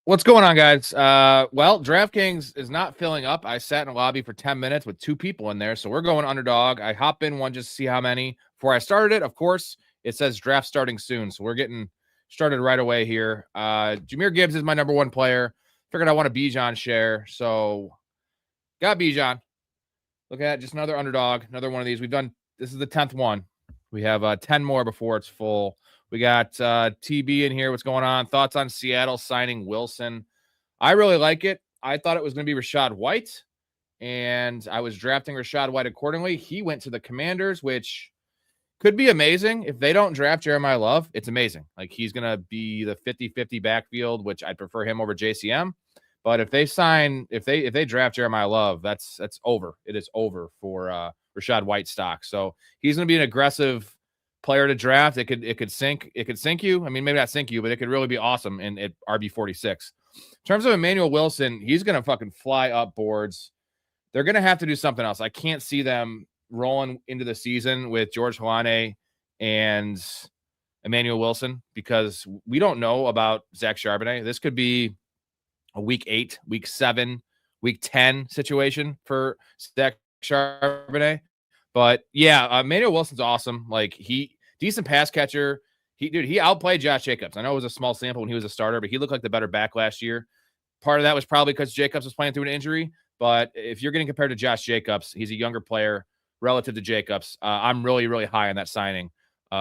What's going on, guys? Well, DraftKings is not filling up. I sat in a lobby for 10 minutes with 2 people in there, so we're going Underdog. I hop in one just to see how many. Before I started it, of course, it says draft starting soon, so we're getting started right away here. Jahmyr Gibbs is my number 1 player. Figured I want a Bijan share, so got Bijan. Look at it, just another Underdog, another one of these. This is the 10th one. We have 10 more before it's full. We got TB in here. What's going on? Thoughts on Seattle signing Wilson? I really like it. I thought it was going to be Rachaad White, and I was drafting Rachaad White accordingly. He went to the Commanders, which could be amazing. If they don't draft Jeremiah Love, it's amazing. Like, he's going to be the 50-50 backfield, which I'd prefer him over JCM. But if they draft Jeremiah Love, that's over. It is over for Rachaad White stock. So he's going to be an aggressive player to draft. It could sink you. I mean, maybe not sink you, but it could really be awesome at RB46. In terms of Emmanuel Wilson, he's going to fucking fly up boards. They're going to have to do something else. I can't see them rolling into the season with George Holane and Emmanuel Wilson because we don't know about Zach Charbonnet. This could be a week 8, week 7, week 10 situation for Zach Charbonnet. But yeah, Emmanuel Wilson's awesome. Like, decent pass catcher. He outplayed Josh Jacobs. I know it was a small sample when he was a starter, but he looked like the better back last year. Part of that was probably because Jacobs was playing through an injury. But if you're getting compared to Josh Jacobs, he's a younger player relative to Jacobs. I'm really, really high on that signing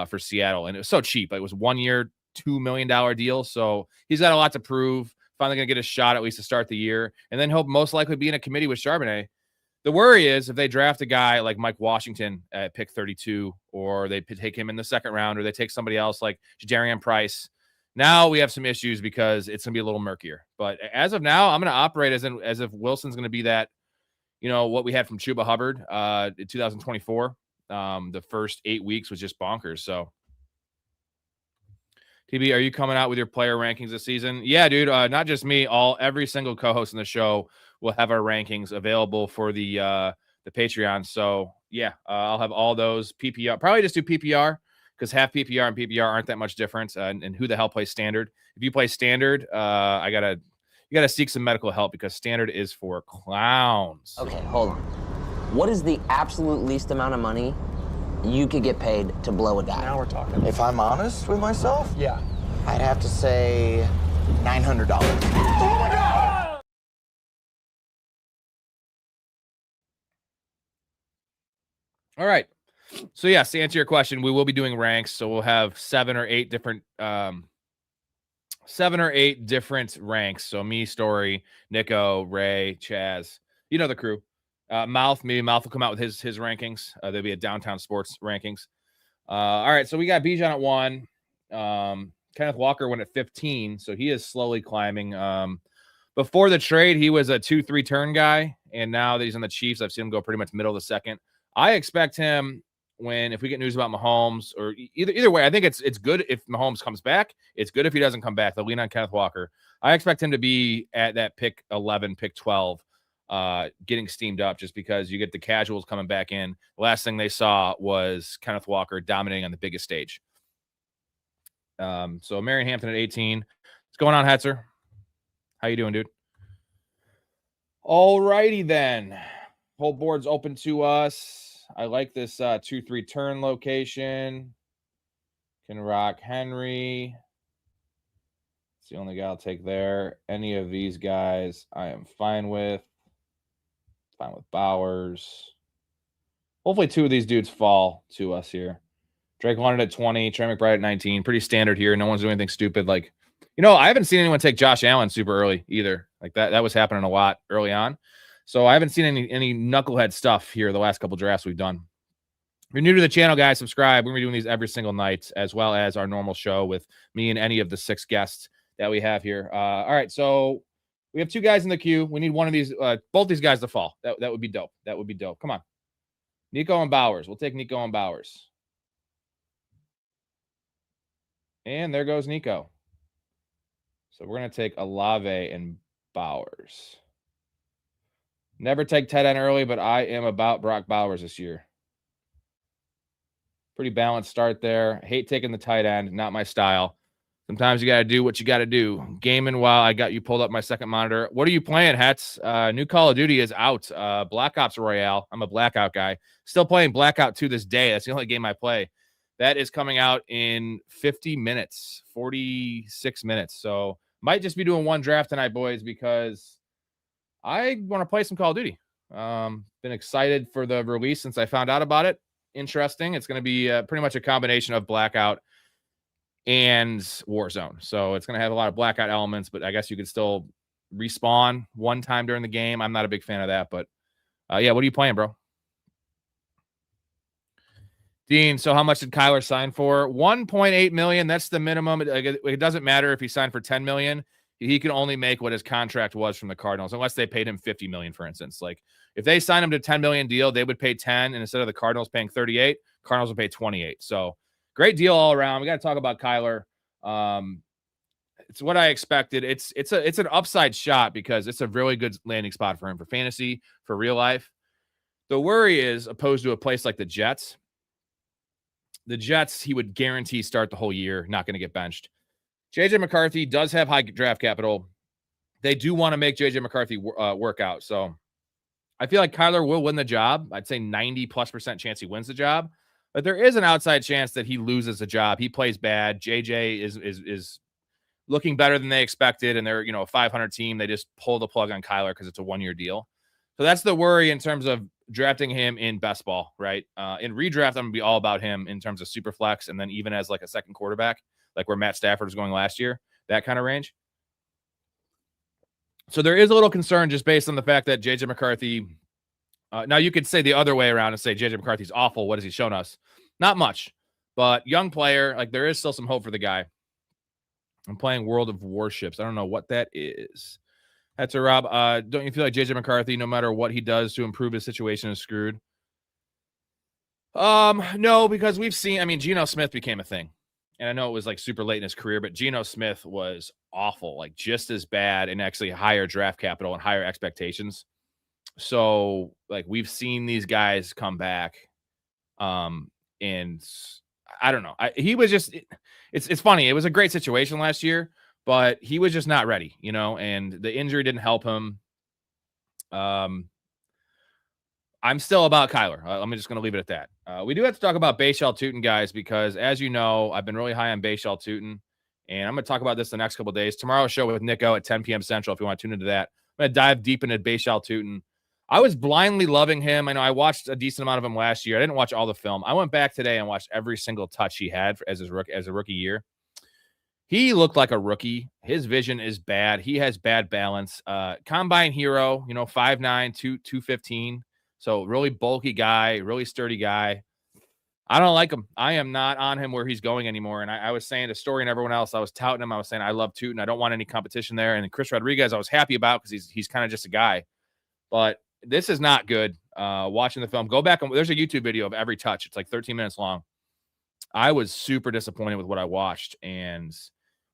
for Seattle. And it was so cheap. It was 1 year, $2 million deal. So he's got a lot to prove. Finally going to get a shot at least to start the year. And then he'll most likely be in a committee with Charbonnet. The worry is if they draft a guy like Mike Washington at pick 32, or they take him in the second round, or they take somebody else like Jadarian Price. Now we have some issues because it's going to be a little murkier. But as of now, I'm going to operate as if Wilson's going to be that, what we had from Chuba Hubbard in 2024. The first 8 weeks was just bonkers. So, TB, are you coming out with your player rankings this season? Yeah, dude. Not just me. Every single co-host in the show will have our rankings available for the Patreon. So yeah, I'll have all those PPR. Probably just do PPR because half PPR and PPR aren't that much different. And who the hell plays standard? If you play standard, you gotta seek some medical help because standard is for clowns. Okay, hold on. What is the absolute least amount of money you could get paid to blow a guy? Now we're talking. If I'm honest with myself, Yeah. I'd have to say $900. Oh my God! All right. So yes, to answer your question, we will be doing ranks. So we'll have 7 or 8 different ranks. So me, Storey, Nico, Ray, Chaz, the crew. Mouth will come out with his rankings. There'll be a Downtown Sports rankings. All right, so we got Bijan at 1. Kenneth Walker went at 15, so he is slowly climbing. Before the trade, he was a 2-3 turn guy, and now that he's on the Chiefs, I've seen him go pretty much middle of the second. I expect him if we get news about Mahomes, or either way, I think it's good if Mahomes comes back. It's good if he doesn't come back. They'll lean on Kenneth Walker. I expect him to be at that pick 11, pick 12, getting steamed up just because you get the casuals coming back in. The last thing they saw was Kenneth Walker dominating on the biggest stage. So Marion Hampton at 18. What's going on, Hetzer? How you doing, dude? All righty then. Whole board's open to us. I like this 2-3 turn location. Can rock Henry. It's the only guy I'll take there. Any of these guys I am fine with. Fine with Bowers. Hopefully 2 of these dudes fall to us here. Drake London at 20. Trey McBride at 19. Pretty standard here. No one's doing anything stupid. Like, I haven't seen anyone take Josh Allen super early either. Like that was happening a lot early on. So I haven't seen any knucklehead stuff here the last couple drafts we've done. If you're new to the channel, guys, subscribe. We're going to be doing these every single night, as well as our normal show with me and any of the 6 guests that we have here. All right, so we have 2 guys in the queue. We need one of these, both these guys to fall. That would be dope. That would be dope. Come on. Nico and Bowers. We'll take Nico and Bowers. And there goes Nico. So we're going to take Olave and Bowers. Never take tight end early, but I am about Brock Bowers this year. Pretty balanced start there. Hate taking the tight end. Not my style. Sometimes you got to do what you got to do. Gaming while I got you pulled up my second monitor. What are you playing, Hets? New Call of Duty is out. Black Ops Royale. I'm a Blackout guy. Still playing Blackout to this day. That's the only game I play. That is coming out in 50 minutes, 46 minutes. So might just be doing one draft tonight, boys, because I want to play some Call of Duty. Been excited for the release since I found out about it. Interesting. It's going to be pretty much a combination of Blackout and Warzone. So it's going to have a lot of Blackout elements, but I guess you could still respawn one time during the game. I'm not a big fan of that, but yeah, what are you playing, bro? Dean, so how much did Kyler sign for? 1.8 million. That's the minimum. It doesn't matter if he signed for 10 million. He can only make what his contract was from the Cardinals, unless they paid him 50 million, for instance. Like if they signed him to a 10 million deal, they would pay 10, and instead of the Cardinals paying 38, Cardinals would pay 28. So great deal all around. We got to talk about Kyler. It's what I expected. It's an upside shot because it's a really good landing spot for him for fantasy, for real life. The worry is, opposed to a place like the Jets, he would guarantee start the whole year, not going to get benched. JJ McCarthy does have high draft capital. They do want to make JJ McCarthy work out. So I feel like Kyler will win the job. I'd say 90+% chance he wins the job, but there is an outside chance that he loses the job. He plays bad. JJ is looking better than they expected, and they're a 500 team. They just pull the plug on Kyler because it's a 1-year deal. So that's the worry in terms of drafting him in best ball, right? In redraft, I'm going to be all about him in terms of super flex, and then even as like a second quarterback, like where Matt Stafford was going last year, that kind of range. So there is a little concern just based on the fact that JJ McCarthy, now you could say the other way around and say JJ McCarthy's awful. What has he shown us? Not much, but young player, like there is still some hope for the guy. I'm playing World of Warships. I don't know what that is. That's a Rob. Don't you feel like JJ McCarthy, no matter what he does to improve his situation, is screwed? No, because we've seen, Geno Smith became a thing. And I know it was like super late in his career, but Geno Smith was awful, like just as bad and actually higher draft capital and higher expectations. So like we've seen these guys come back. And I don't know. He was just, it's funny. It was a great situation last year, but he was just not ready, and the injury didn't help him. I'm still about Kyler. I'm just going to leave it at that. We do have to talk about Bartelt Tootin, guys, because as you know, I've been really high on Bartelt Tootin, and I'm going to talk about this the next couple of days. Tomorrow's show with Nico at 10 p.m. Central, if you want to tune into that. I'm going to dive deep into Bartelt Tootin. I was blindly loving him. I know I watched a decent amount of him last year. I didn't watch all the film. I went back today and watched every single touch he had as a rookie year. He looked like a rookie. His vision is bad. He has bad balance. Combine hero, 5'9", 215. So really bulky guy, really sturdy guy. I don't like him. I am not on him where he's going anymore. And I was saying to Storey and everyone else, I was touting him. I was saying, I love Tootin. I don't want any competition there. And Chris Rodriguez, I was happy about because he's kind of just a guy. But this is not good. Watching the film, go back and there's a YouTube video of every touch. It's like 13 minutes long. I was super disappointed with what I watched. And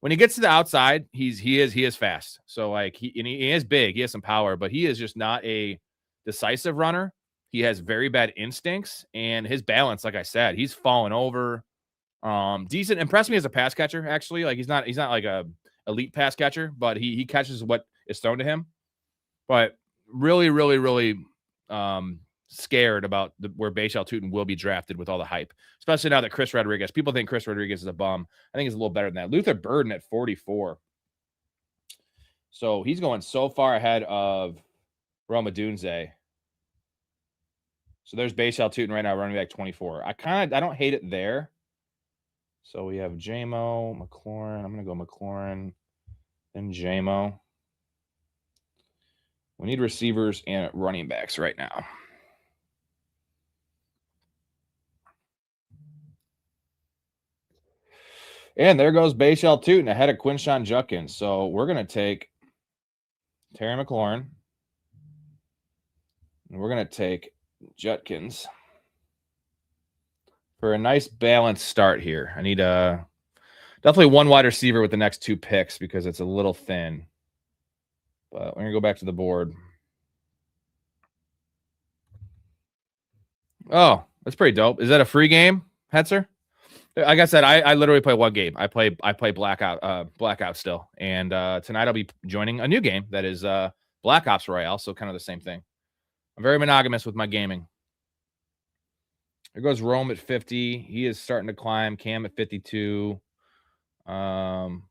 when he gets to the outside, he is fast. So like he is big. He has some power, but he is just not a decisive runner. He has very bad instincts, and his balance, like I said, he's fallen over. Decent. Impressed me as a pass catcher, actually. Like he's not like a elite pass catcher, but he catches what is thrown to him. But really, really, really scared about where Bartelt Tootin will be drafted with all the hype, especially now that Chris Rodriguez. People think Chris Rodriguez is a bum. I think he's a little better than that. Luther Burden at 44. So he's going so far ahead of Roma Dunze. So there's Bartelt Tootin right now, running back 24. I don't hate it there. So we have JMO, McLaurin. I'm going to go McLaurin, then JMO. We need receivers and running backs right now. And there goes Bartelt Tootin ahead of Quinshon Judkins. So we're going to take Terry McLaurin. And we're going to take Judkins for a nice balanced start here. I need definitely one wide receiver with the next two picks because it's a little thin. But we're going to go back to the board. Oh, that's pretty dope. Is that a free game, Hetzer? Like I said, I literally play one game. I play Blackout still, and tonight I'll be joining a new game that is Black Ops Royale. So kind of the same thing. I'm very monogamous with my gaming. There goes Rome at 50. He is starting to climb. Cam at 52. Calvin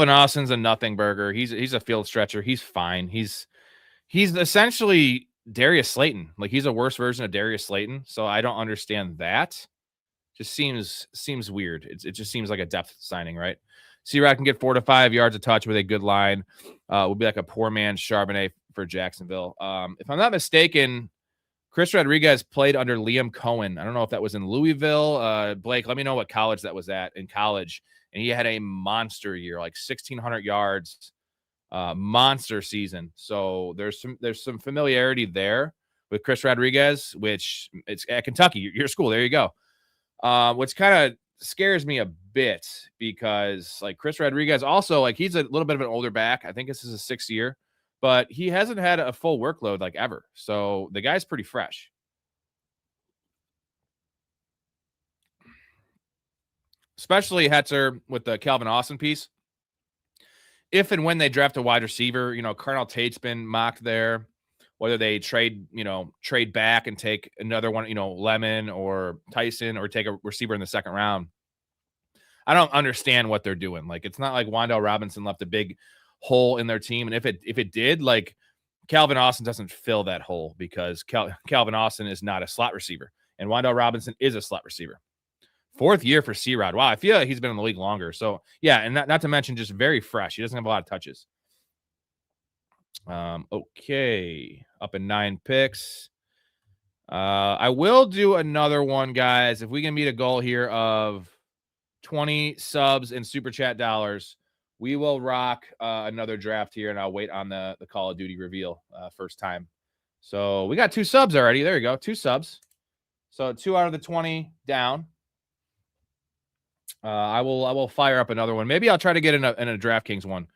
Austin's a nothing burger. He's a field stretcher. He's fine. He's essentially Darius Slayton. Like he's a worse version of Darius Slayton. So I don't understand that. Just seems weird. It just seems like a depth signing, right? C-Rod can get 4 to 5 yards a touch with a good line. Will be like a poor man's Charbonnet for Jacksonville. If I'm not mistaken, Chris Rodriguez played under Liam Cohen. I don't know if that was in Louisville. Blake, let me know what college that was at in college. And he had a monster year, like 1,600 yards, monster season. So there's some familiarity there with Chris Rodriguez, which it's at Kentucky, your school. There you go. Which kind of scares me a bit because like Chris Rodriguez also, like he's a little bit of an older back. I think this is his 6th year, but he hasn't had a full workload like ever. So the guy's pretty fresh. Especially Hetzer with the Calvin Austin piece. If and when they draft a wide receiver, Carnell Tate's been mocked there. Whether they trade back and take another one, Lemon or Tyson, or take a receiver in the 2nd round. I don't understand what they're doing. Like, it's not like Wan'Dale Robinson left a big hole in their team. And if it did, like Calvin Austin doesn't fill that hole because Calvin Austin is not a slot receiver and Wan'Dale Robinson is a slot receiver. 4th year for C-Rod. Wow, I feel like he's been in the league longer. So, yeah, and not to mention just very fresh. He doesn't have a lot of touches. Okay, up in 9 picks. I will do another one, guys. If we can meet a goal here of 20 subs and super chat dollars, we will rock another draft here, and I'll wait on the Call of Duty reveal first time. So we got 2 subs already. There you go, 2 subs. So 2 out of the 20 down. I will fire up another one. Maybe I'll try to get in a DraftKings one.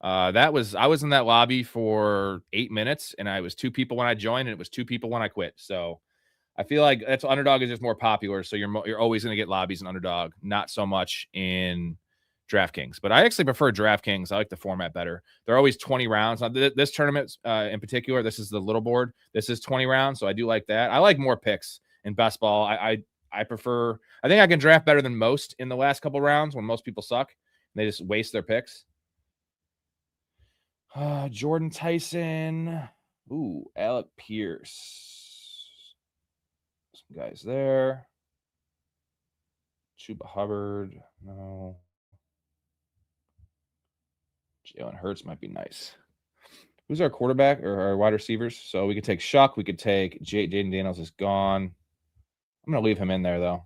I was in that lobby for 8 minutes, and I was 2 people when I joined, and it was 2 people when I quit. So I feel like that's Underdog is just more popular. So you're always going to get lobbies in Underdog, not so much in DraftKings. But I actually prefer DraftKings. I like the format better. They're always 20 rounds. Now, this tournament in particular, this is the little board. This is 20 rounds, so I do like that. I like more picks in best ball. I prefer. I think I can draft better than most in the last couple rounds when most people suck. They just waste their picks. Jordan Tyson. Ooh, Alec Pierce. Some guys there. Chuba Hubbard. No. Jalen Hurts might be nice. Who's our quarterback or our wide receivers? So we could take Shuck. We could take Jaden Daniels is gone. I'm going to leave him in there, though.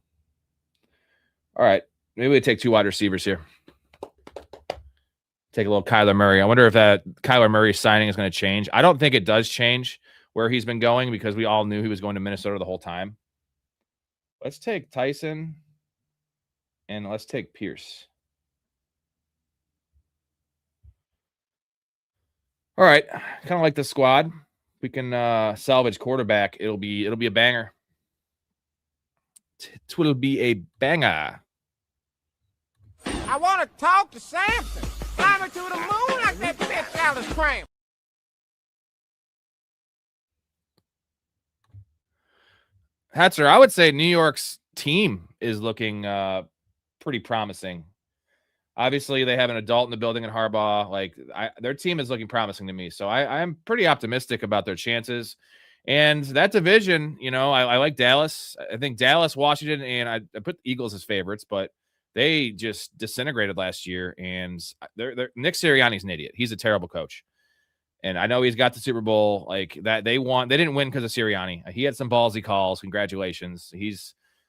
All right. Maybe we take 2 wide receivers here. Take a little Kyler Murray. I wonder if that Kyler Murray signing is going to change. I don't think it does change where he's been going because we all knew he was going to Minnesota the whole time. Let's take Tyson and let's take Pierce. All right. Kind of like the squad. We can salvage quarterback. It'll be a banger. It will be a banger. I want to talk to Samson. Climbing to the moon like that bitch Alice Cram. Hetzer, I would say New York's team is looking pretty promising. Obviously, they have an adult in the building in Harbaugh. Like their team is looking promising to me. So I'm pretty optimistic about their chances. And that division, I like Dallas. I think Dallas, Washington, and I put the Eagles as favorites, but they just disintegrated last year. And Nick Sirianni's an idiot. He's a terrible coach. And I know he's got the Super Bowl like that. They didn't win because of Sirianni. He had some ballsy calls. Congratulations.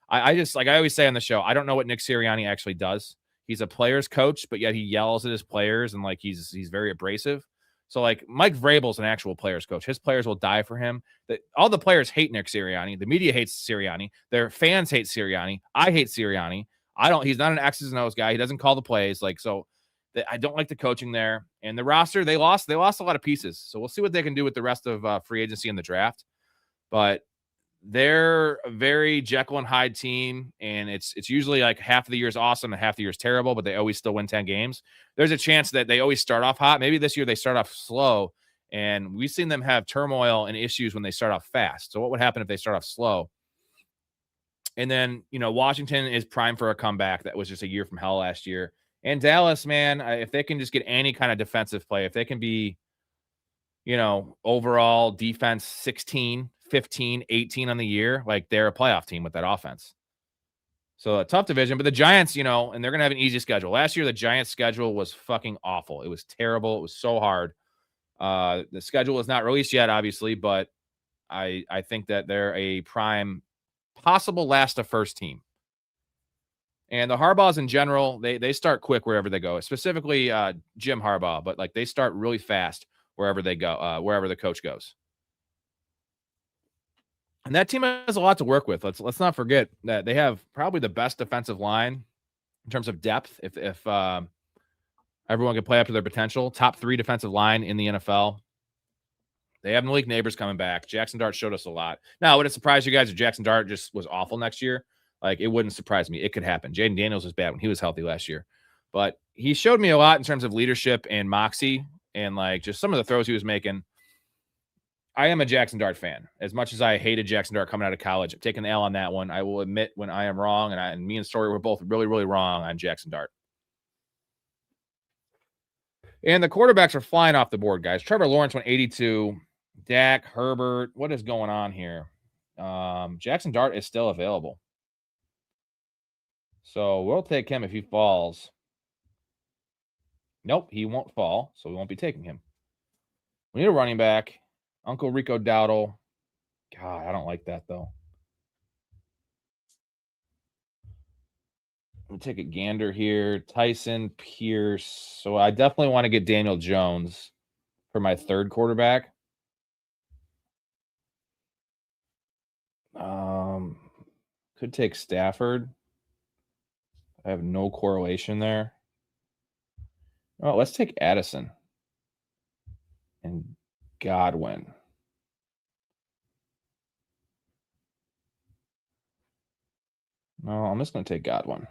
I just, like I always say on the show, I don't know what Nick Sirianni actually does. He's a player's coach, but yet he yells at his players and like he's very abrasive. So like Mike Vrabel's an actual player's coach. His players will die for him. All the players hate Nick Sirianni. The media hates Sirianni. Their fans hate Sirianni. I hate Sirianni. He's not an X's and O's guy. He doesn't call the plays. Like, so I don't like the coaching there. And the roster, they lost a lot of pieces. So we'll see what they can do with the rest of free agency and the draft. But they're a very Jekyll and Hyde team, and it's usually like half of the year is awesome and half the year is terrible, but they always still win 10 games. There's a chance that they always start off hot. Maybe this year they start off slow, and we've seen them have turmoil and issues when they start off fast. So what would happen if they start off slow? And then, Washington is primed for a comeback. That was just a year from hell last year. And Dallas, man, if they can just get any kind of defensive play, if they can be, overall defense 16, 15, 18 on the year, like they're a playoff team with that offense. So a tough division, but the Giants, and they're going to have an easy schedule. Last year, the Giants schedule was fucking awful. It was terrible. It was so hard. The schedule is not released yet, obviously, but I think that they're a prime possible last to first team. And the Harbaughs in general, they start quick wherever they go, specifically Jim Harbaugh, but like they start really fast wherever they go, wherever the coach goes. And that team has a lot to work with. Let's not forget that they have probably the best defensive line in terms of depth. If everyone can play up to their potential, top 3 defensive line in the NFL. They have Malik Neighbors coming back. Jackson Dart showed us a lot. Now, would it surprise you guys if Jackson Dart just was awful next year? Like, it wouldn't surprise me. It could happen. Jaden Daniels was bad when he was healthy last year. But he showed me a lot in terms of leadership and moxie and, like, just some of the throws he was making. I am a Jackson Dart fan. As much as I hated Jackson Dart coming out of college, I'm taking the L on that one. I will admit when I am wrong, and me and Storey were both really, really wrong on Jackson Dart. And the quarterbacks are flying off the board, guys. Trevor Lawrence went 82. Dak, Herbert. What is going on here? Jackson Dart is still available. So we'll take him if he falls. Nope, he won't fall, so we won't be taking him. We need a running back. Uncle Rico Dowdle. God, I don't like that, though. We'll take a gander here. Tyson Pierce. So I definitely want to get Daniel Jones for my third quarterback. Could take Stafford. I have no correlation there. Oh, let's take Addison and Godwin. No, I'm just going to take Godwin.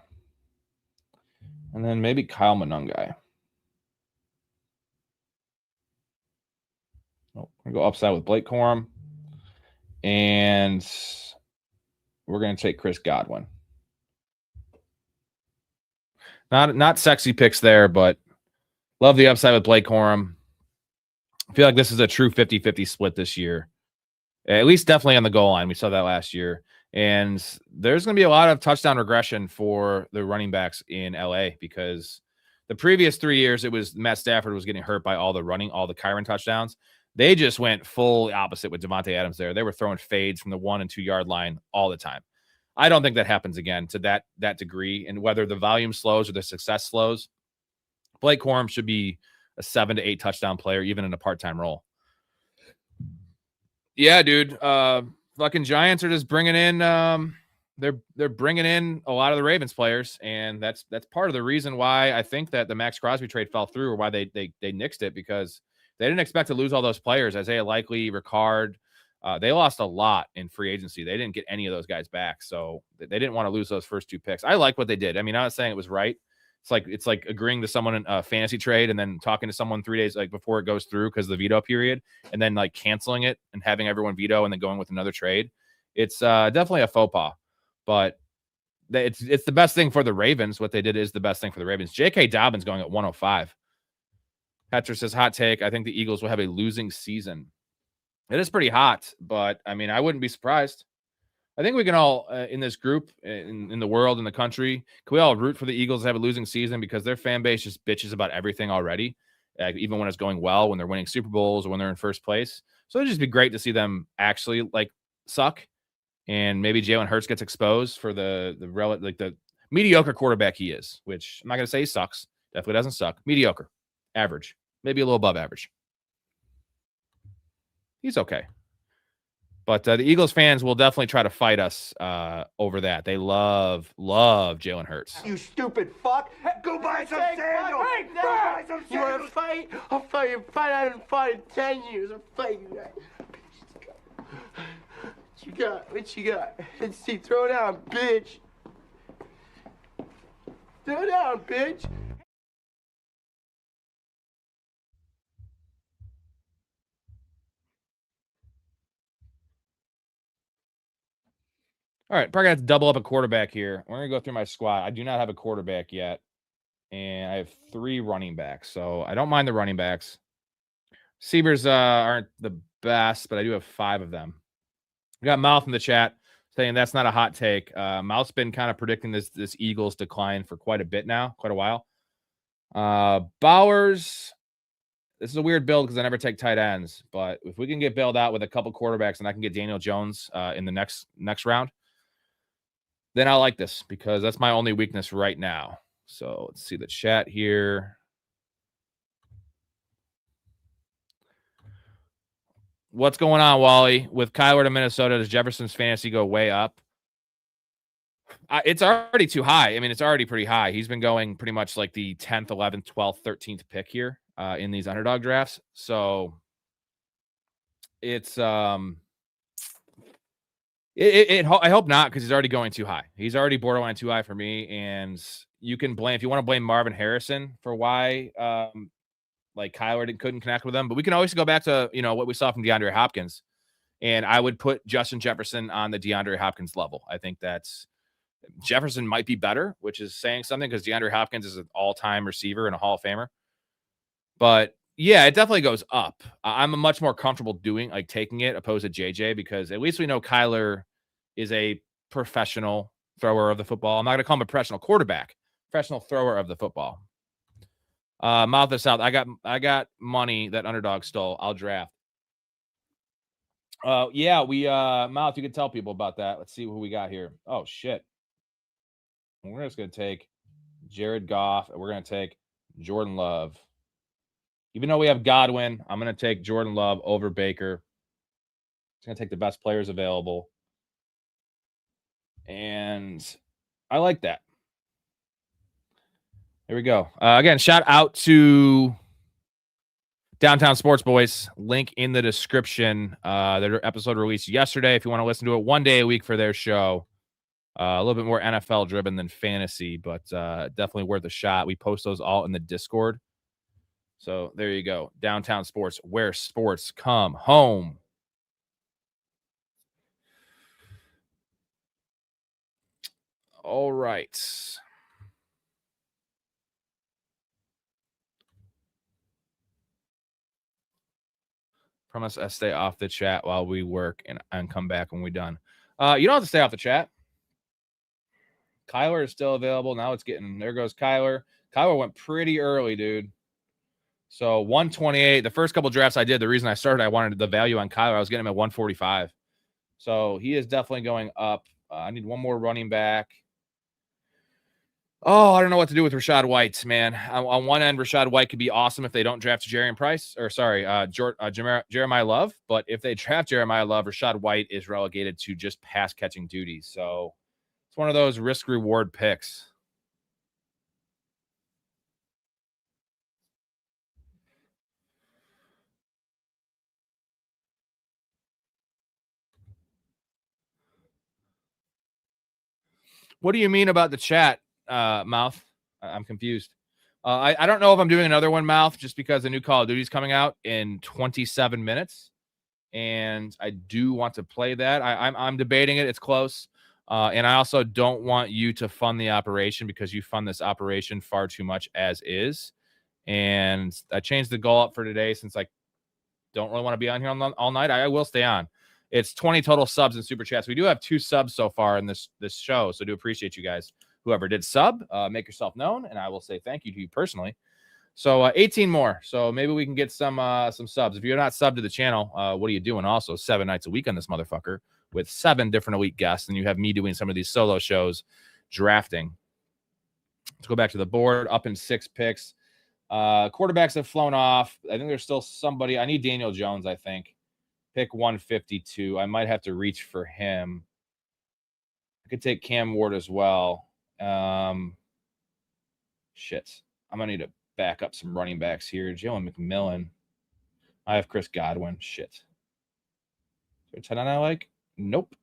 And then maybe Kyle Monungai. Oh, we're going to go upside with Blake Corum. And we're going to take Chris Godwin. Not sexy picks there, but love the upside with Blake Corum. I feel like this is a true 50-50 split this year. At least definitely on the goal line. We saw that last year. And there's going to be a lot of touchdown regression for the running backs in LA because the previous 3 years, it was Matt Stafford was getting hurt by all the Kyron touchdowns. They just went full opposite with Devontae Adams there. They were throwing fades from the 1 and 2 yard line all the time. I don't think that happens again to that degree. And whether the volume slows or the success slows, Blake Corum should be a 7 to 8 touchdown player, even in a part-time role. Yeah, dude. Fucking Giants are just bringing in. They're bringing in a lot of the Ravens players, and that's part of the reason why I think that the Max Crosby trade fell through, or why they nixed it, because they didn't expect to lose all those players. Isaiah Likely, Ricard. They lost a lot in free agency. They didn't get any of those guys back, so they didn't want to lose those first 2 picks. I like what they did. I mean, I'm not saying it was right. It's like agreeing to someone in a fantasy trade and then talking to someone 3 days before it goes through because of the veto period, and then canceling it and having everyone veto and then going with another trade. It's definitely a faux pas, but it's the best thing for the Ravens. What they did is the best thing for the Ravens. J.K. Dobbins going at 105. Petra says, hot take, I think the Eagles will have a losing season. It is pretty hot, but I mean, I wouldn't be surprised. I think we can all, in this group, in the world, in the country, can we all root for the Eagles to have a losing season because their fan base just bitches about everything already, even when it's going well, when they're winning Super Bowls or when they're in first place. So it'd just be great to see them actually suck, and maybe Jalen Hurts gets exposed for the mediocre quarterback he is, which I'm not going to say he sucks. Definitely doesn't suck. Mediocre, average, maybe a little above average. He's okay. But the Eagles fans will definitely try to fight us over that. They love Jalen Hurts. You stupid fuck! Go buy some sandals! Hey, go buy some sandals! You want to fight? I'll fight. I haven't fought in 10 years. I'm fighting that. you got? What you got? Let's see. Throw down, bitch. Throw down, bitch. All right, probably gonna have to double up a quarterback here. We're gonna go through my squad. I do not have a quarterback yet, and I have 3 running backs, so I don't mind the running backs. Receivers aren't the best, but I do have 5 of them. We got Mouth in the chat saying that's not a hot take. Mouth's been kind of predicting this Eagles decline for quite a bit now, quite a while. Bowers, this is a weird build because I never take tight ends, but if we can get bailed out with a couple quarterbacks and I can get Daniel Jones in the next round, then I like this because that's my only weakness right now. So let's see the chat here. What's going on, Wally? With Kyler to Minnesota, does Jefferson's fantasy go way up? It's already too high. I mean, it's already pretty high. He's been going pretty much like the 10th, 11th, 12th, 13th pick here in these underdog drafts. So it's I hope not, because he's already going too high. He's already borderline too high for me. And you can blame, if you want to blame Marvin Harrison for why like Kyler couldn't connect with them, but we can always go back to, you know, what we saw from DeAndre Hopkins. And I would put Justin Jefferson on the DeAndre Hopkins level. I think that's Jefferson might be better, which is saying something because DeAndre Hopkins is an all-time receiver and a Hall of Famer. But yeah, it definitely goes up. I'm much more comfortable taking it opposed to JJ, because at least we know Kyler is a professional thrower of the football. I'm not going to call him a professional quarterback, professional thrower of the football. Mouth this out. I got money that Underdog stole. I'll draft. Yeah, we Mouth, you can tell people about that. Let's see who we got here. Oh shit. We're just gonna take Jared Goff and we're gonna take Jordan Love. Even though we have Godwin, I'm gonna take Jordan Love over Baker. It's gonna take the best players available. And I like that. Here we go. Again, shout out to Downtown Sports Boys. Link in the description. Their episode released yesterday. If you want to listen to it 1 day a week for their show. A little bit more NFL driven than fantasy, but definitely worth a shot. We post those all in the Discord. So there you go. Downtown Sports, where sports come home. All right. Promise I stay off the chat while we work and come back when we're done. You don't have to stay off the chat. Kyler is still available. Now it's getting, there goes Kyler. Kyler went pretty early, dude. So 128. The first couple drafts I did, the reason I started, I wanted the value on Kyler. I was getting him at 145. So he is definitely going up. I need one more running back. Oh, I don't know what to do with Rachaad White, man. On one end, Rachaad White could be awesome if they don't draft Jeremiah Love. But if they draft Jeremiah Love, Rachaad White is relegated to just pass catching duties. So it's one of those risk reward picks. What do you mean about the chat, Mouth? I'm confused. I don't know if I'm doing another one, Mouth, just because the new Call of Duty is coming out in 27 minutes. And I do want to play that. I'm debating it. It's close. And I also don't want you to fund the operation because you fund this operation far too much as is. And I changed the goal up for today since I don't really want to be on here all night. I will stay on. It's 20 total subs and super chats. We do have 2 subs so far in this show, so do appreciate you guys. Whoever did sub, make yourself known, and I will say thank you to you personally. So 18 more. So maybe we can get some subs. If you're not subbed to the channel, what are you doing? Also 7 nights a week on this motherfucker with 7 different elite guests, and you have me doing some of these solo shows, drafting. Let's go back to the board. Up in 6 picks. Quarterbacks have flown off. I think there's still somebody. I need Daniel Jones, I think. Pick 152. I might have to reach for him. I could take Cam Ward as well. Shit. I'm going to need to back up some running backs here. Jalen McMillan. I have Chris Godwin. Shit. Is there a 10 I like? Nope.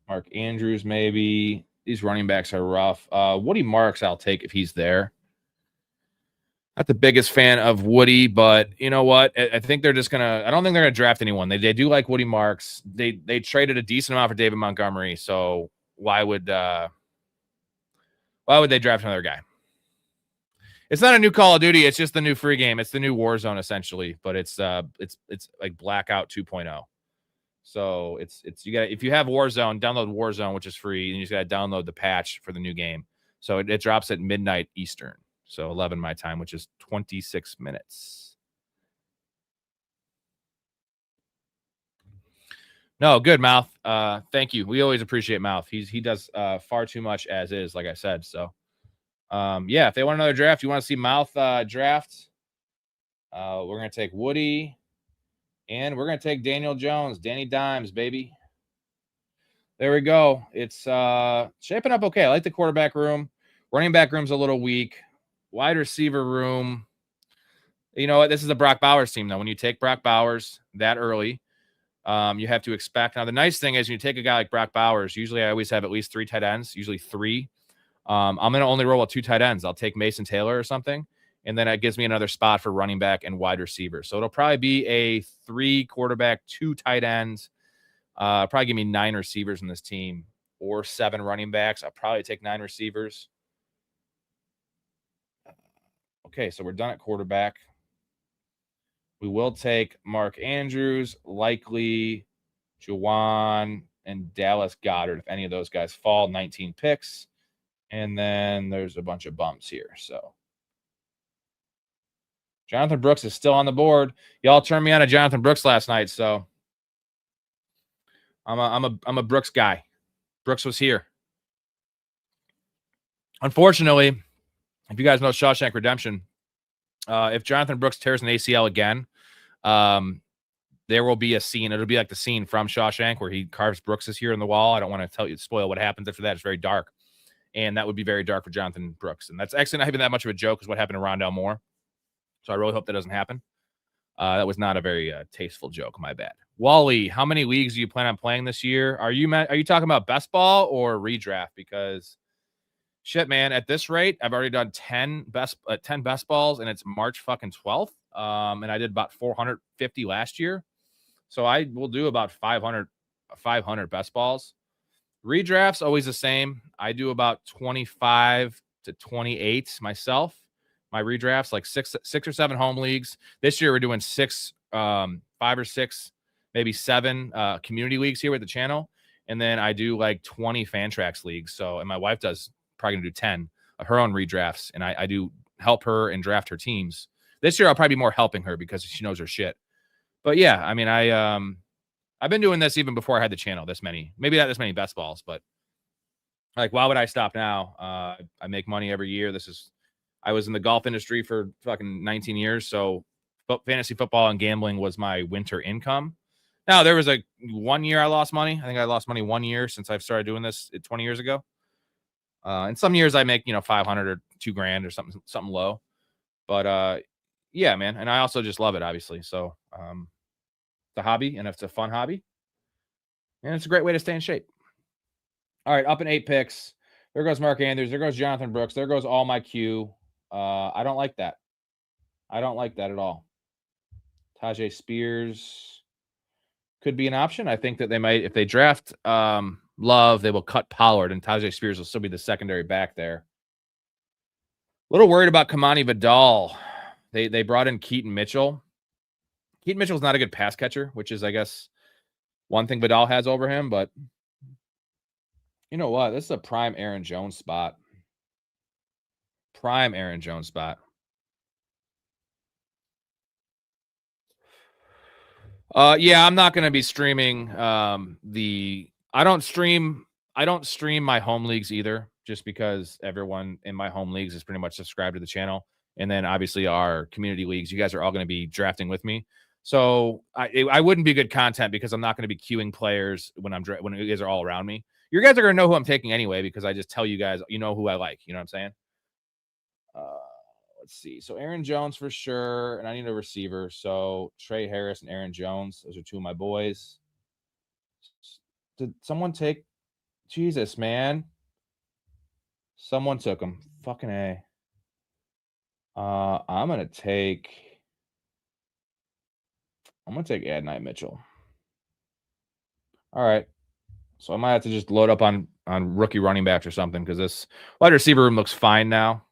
Mark Andrews, maybe. These running backs are rough. Woody Marks, I'll take if he's there. Not the biggest fan of Woody, but you know what? I think they're just gonna. I don't think they're gonna draft anyone. They do like Woody Marks. They traded a decent amount for David Montgomery. So why would they draft another guy? It's not a new Call of Duty. It's just the new free game. It's the new Warzone essentially, but it's like Blackout 2.0. So it's you got, if you have Warzone, download Warzone, which is free, and you just got to download the patch for the new game. So it drops at midnight Eastern. So 11 my time, which is 26 minutes. No, good, Mouth. Thank you. We always appreciate Mouth. He does far too much as is, like I said. So yeah, if they want another draft, you want to see Mouth draft, we're gonna take Woody, and we're gonna take Daniel Jones, Danny Dimes, baby. There we go. It's shaping up okay. I like the quarterback room. Running back room's a little weak. Wide receiver room. You know what? This is a Brock Bowers team, though. When you take Brock Bowers that early, you have to expect. Now, the nice thing is when you take a guy like Brock Bowers, usually I always have at least 3 tight ends, usually 3. I'm going to only roll with 2 tight ends. I'll take Mason Taylor or something, and then it gives me another spot for running back and wide receiver. So it'll probably be a 3 quarterback, 2 tight ends. Probably give me 9 receivers in this team or 7 running backs. I'll probably take 9 receivers. Okay, so we're done at quarterback. We will take Mark Andrews, likely Juwan, and Dallas Goedert. If any of those guys fall, 19 picks. And then there's a bunch of bumps here. So Jonathan Brooks is still on the board. Y'all turned me on to Jonathan Brooks last night, so I'm a Brooks guy. Brooks was here. Unfortunately, if you guys know Shawshank Redemption, if Jonathan Brooks tears an ACL again, there will be a scene. It'll be like the scene from Shawshank where he carves Brooks's here in the wall. I don't want to spoil what happens after that. It's very dark. And that would be very dark for Jonathan Brooks. And that's actually not even that much of a joke because what happened to Rondell Moore. So I really hope that doesn't happen. That was not a very tasteful joke. My bad. Wally, how many leagues do you plan on playing this year? Are you talking about best ball or redraft? Because shit, man, at this rate, I've already done 10 best balls, and it's March fucking 12th. And I did about 450 last year. So I will do about 500 best balls. Redrafts always the same. I do about 25 to 28 myself. My redrafts, like six or 7 home leagues. This year we're doing 5 or 6, maybe 7 community leagues here with the channel. And then I do like 20 Fantrax leagues. So, and my wife does probably gonna do 10 of her own redrafts. And I do help her and draft her teams. This year I'll probably be more helping her because she knows her shit. But yeah, I mean, I've been doing this even before I had the channel, maybe not this many best balls, but like, why would I stop now? I make money every year. I was in the golf industry for fucking 19 years. So fantasy football and gambling was my winter income. Now there was 1 year I lost money. I think I lost money 1 year since I've started doing this 20 years ago. And some years I make, 500 or $2,000 or something low, but yeah, man. And I also just love it, obviously. So, it's a hobby, and it's a fun hobby, and it's a great way to stay in shape. All right, up in 8 picks. There goes Mark Andrews. There goes Jonathan Brooks. There goes all my Q. I don't like that. I don't like that at all. Tajay Spears could be an option. I think that they might, if they draft Love, they will cut Pollard, and Tajay Spears will still be the secondary back there. A little worried about Kamani Vidal. They brought in Keaton Mitchell. Keaton Mitchell's not a good pass catcher, which is, I guess, one thing Vidal has over him. But you know what? This is a prime Aaron Jones spot. Prime Aaron Jones spot. Yeah, I'm not going to be streaming I don't stream my home leagues either, just because everyone in my home leagues is pretty much subscribed to the channel. And then obviously our community leagues, you guys are all going to be drafting with me. So I wouldn't be good content because I'm not going to be queuing players when you guys are all around me. You guys are going to know who I'm taking anyway, because I just tell you guys, who I like. You know what I'm saying? Let's see. So Aaron Jones for sure. And I need a receiver. So Trey Harris and Aaron Jones. Those are 2 of my boys. Did someone take? Jesus, man. Someone took him. Fucking A. I'm gonna take Adonai Mitchell. All right. So I might have to just load up on rookie running backs or something because this wide receiver room looks fine now.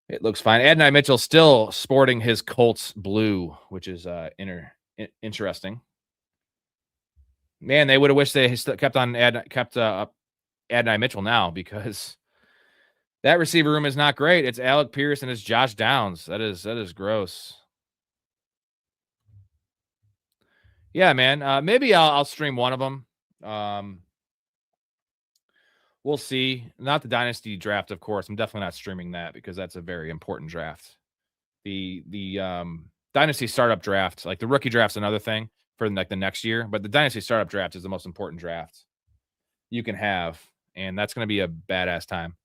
It looks fine. Adonai Mitchell still sporting his Colts blue, which is interesting. Man, they would have wished they kept Adonai Mitchell now because that receiver room is not great. It's Alec Pierce and it's Josh Downs. That is gross. Yeah, man. Maybe I'll stream one of them. We'll see. Not the Dynasty draft, of course. I'm definitely not streaming that because that's a very important draft. The Dynasty startup draft, like the rookie draft's another thing for like the next year, but the Dynasty startup draft is the most important draft you can have, and that's going to be a badass time.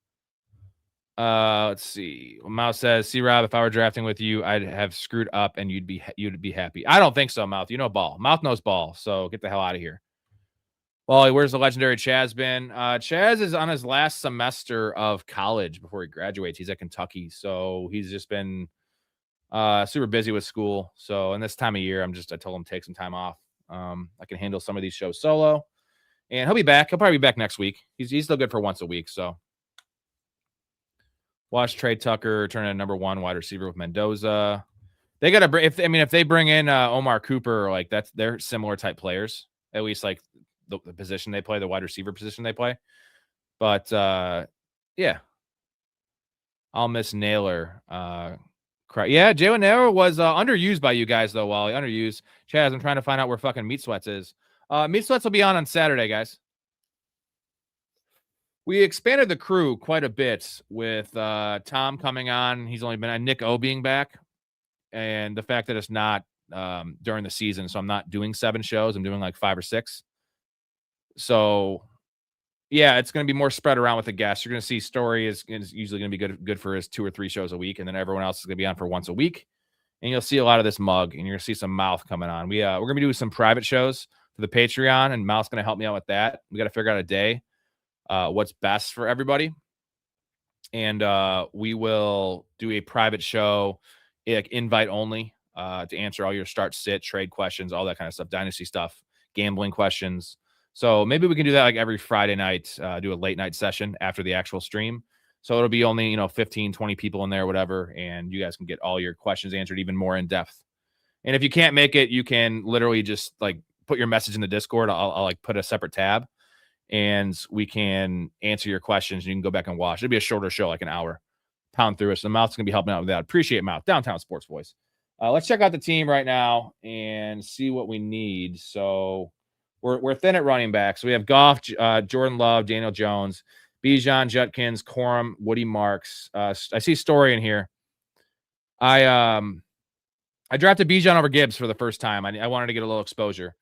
Let's see. Mouth says, "See, Rob, if I were drafting with you, I'd have screwed up, and you'd be happy." I don't think so, Mouth. You know ball. Mouth knows ball, so get the hell out of here. Well, where's the legendary Chaz been? Chaz is on his last semester of college before he graduates. He's at Kentucky, so he's just been super busy with school. So, in this time of year, I told him to take some time off. I can handle some of these shows solo, and he'll be back. He'll probably be back next week. He's still good for once a week, so. Watch Trey Tucker turn into #1 wide receiver with Mendoza. They got to bring if they bring in Omar Cooper, like they're similar type players, at least like the position they play, the wide receiver position they play. But yeah, I'll miss Naylor. Yeah, Jalen Naylor was underused by you guys though. Wally, underused. Chaz, I'm trying to find out where fucking Meat Sweats is. Meat Sweats will be on Saturday, guys. We expanded the crew quite a bit with Tom coming on. He's only been on Nick O being back. And the fact that it's not during the season. So I'm not doing 7 shows. I'm doing like 5 or 6. So, yeah, it's going to be more spread around with the guests. You're going to see Storey is usually going to be good for his 2 or 3 shows a week. And then everyone else is going to be on for once a week. And you'll see a lot of this mug. And you're going to see some Mouth coming on. We're going to be doing some private shows for the Patreon. And Mouth's going to help me out with that. We got to figure out a day. What's best for everybody, and we will do a private show, like invite only, to answer all your start, sit, trade questions, all that kind of stuff, dynasty stuff, gambling questions. So maybe we can do that like every Friday night, do a late night session after the actual stream. So it'll be only 15, 20 people in there, whatever, and you guys can get all your questions answered even more in depth. And if you can't make it, you can literally just like put your message in the Discord. I'll like put a separate tab. And we can answer your questions. And you can go back and watch. It'll be a shorter show, like an hour. Pound through it. So the Mouth's going to be helping out with that. Appreciate Mouth. Downtown Sports Voice. Let's check out the team right now and see what we need. So we're thin at running back. So we have Goff, Jordan Love, Daniel Jones, Bijan, Judkins, Corum, Woody Marks. I see Storey in here. I drafted Bijan over Gibbs for the first time. I wanted to get a little exposure.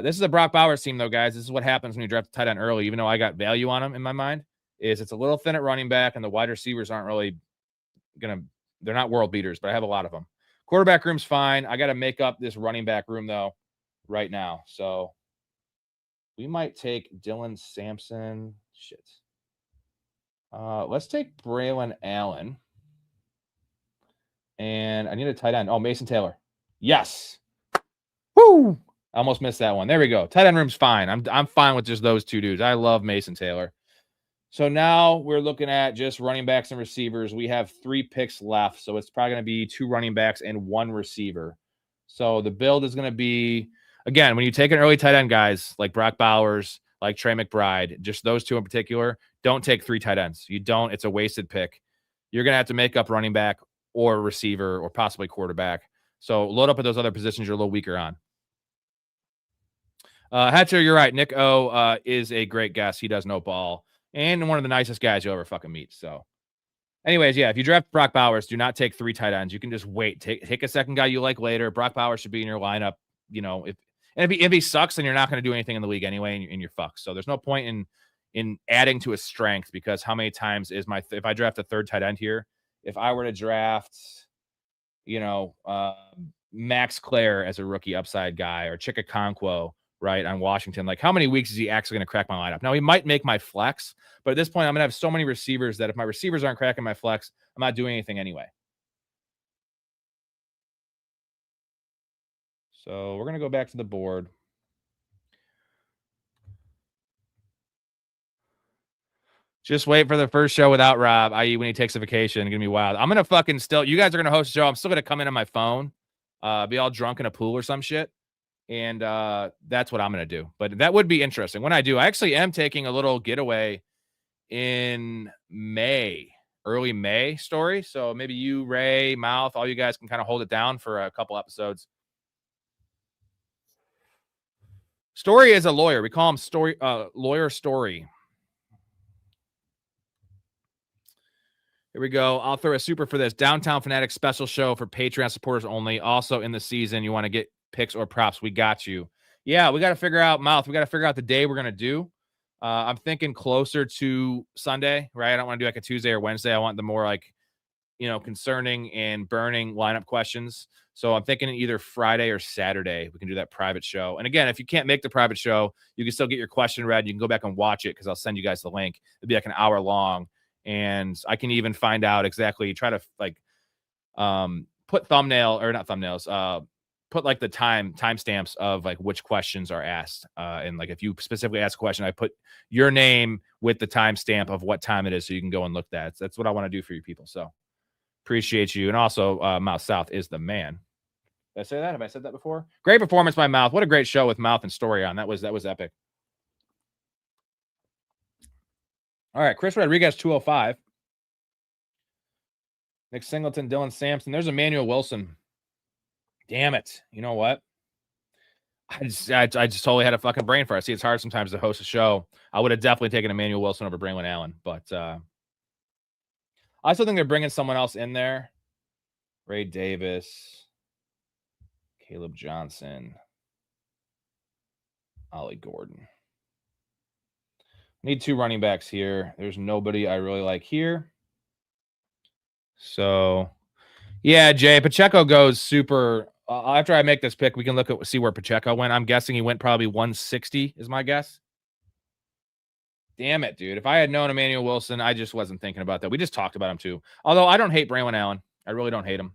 This is a Brock Bowers team, though, guys. This is what happens when you draft a tight end early, even though I got value on him in my mind, is it's a little thin at running back, and the wide receivers aren't really they're not world beaters, but I have a lot of them. Quarterback room's fine. I got to make up this running back room, though, right now. So we might take Dylan Sampson. Shit. Let's take Braylon Allen. And I need a tight end. Oh, Mason Taylor. Yes. Woo! I almost missed that one. There we go. Tight end room's fine. I'm fine with just those 2 dudes. I love Mason Taylor. So now we're looking at just running backs and receivers. We have 3 picks left, so it's probably going to be 2 running backs and 1 receiver. So the build is going to be, again, when you take an early tight end, guys, like Brock Bowers, like Trey McBride, just those 2 in particular, don't take 3 tight ends. You don't. It's a wasted pick. You're going to have to make up running back or receiver or possibly quarterback. So load up at those other positions you're a little weaker on. Hatcher, you're right. Nick O is a great guest. He does know ball and one of the nicest guys you'll ever fucking meet. So anyways, yeah, if you draft Brock Bowers, do not take 3 tight ends. You can just wait. Take a second guy you like later. Brock Bowers should be in your lineup. If he sucks, then you're not going to do anything in the league anyway, and you're fucked. So there's no point in adding to his strength, because how many times is if I draft a 3rd tight end here, if I were to draft, Max Clare as a rookie upside guy, or Chikakonkwo right, on Washington. Like, how many weeks is he actually going to crack my lineup? Now, he might make my flex, but at this point, I'm going to have so many receivers that if my receivers aren't cracking my flex, I'm not doing anything anyway. So we're going to go back to the board. Just wait for the first show without Rob, i.e. when he takes a vacation. It's going to be wild. I'm going to fucking still, you guys are going to host a show. I'm still going to come in on my phone, be all drunk in a pool or some shit. And that's what I'm going to do. But that would be interesting. When I do, I actually am taking a little getaway in May, early May, Story. So maybe you, Ray, Mouth, all you guys can kind of hold it down for a couple episodes. Story is a lawyer. We call him Lawyer Story. Here we go. I'll throw a super for this. Downtown Fanatics special show for Patreon supporters only. Also in the season, you want to get picks or props. We got you. Yeah, we got to figure out, Mouth. We got to figure out the day we're going to do. I'm thinking closer to Sunday, right? I don't want to do like a Tuesday or Wednesday. I want the more like, concerning and burning lineup questions. So I'm thinking either Friday or Saturday, we can do that private show. And again, if you can't make the private show, you can still get your question read. You can go back and watch it because I'll send you guys the link. It'll be like an hour long. And I can even find out exactly, try to like put thumbnail or not thumbnails, put like the timestamps of like which questions are asked. And like if you specifically ask a question, I put your name with the timestamp of what time it is so you can go and look that. That's what I want to do for you people. So appreciate you. And also Mouth South is the man. Did I say that? Have I said that before? Great performance by Mouth. What a great show with Mouth and Story on. That was epic. All right, Chris Rodriguez, 205. Nick Singleton, Dylan Sampson. There's Emmanuel Wilson. Damn it. You know what? I just totally had a fucking brain fart. See, it's hard sometimes to host a show. I would have definitely taken Emmanuel Wilson over Braylon Allen, but I still think they're bringing someone else in there. Ray Davis, Caleb Johnson, Ollie Gordon. Need two running backs here. There's nobody I really like here. So, yeah, Jay, Pacheco goes super. After I make this pick, we can see where Pacheco went. I'm guessing he went probably 160 is my guess. Damn it, dude. If I had known Emmanuel Wilson, I just wasn't thinking about that. We just talked about him too. Although I don't hate Braylon Allen. I really don't hate him.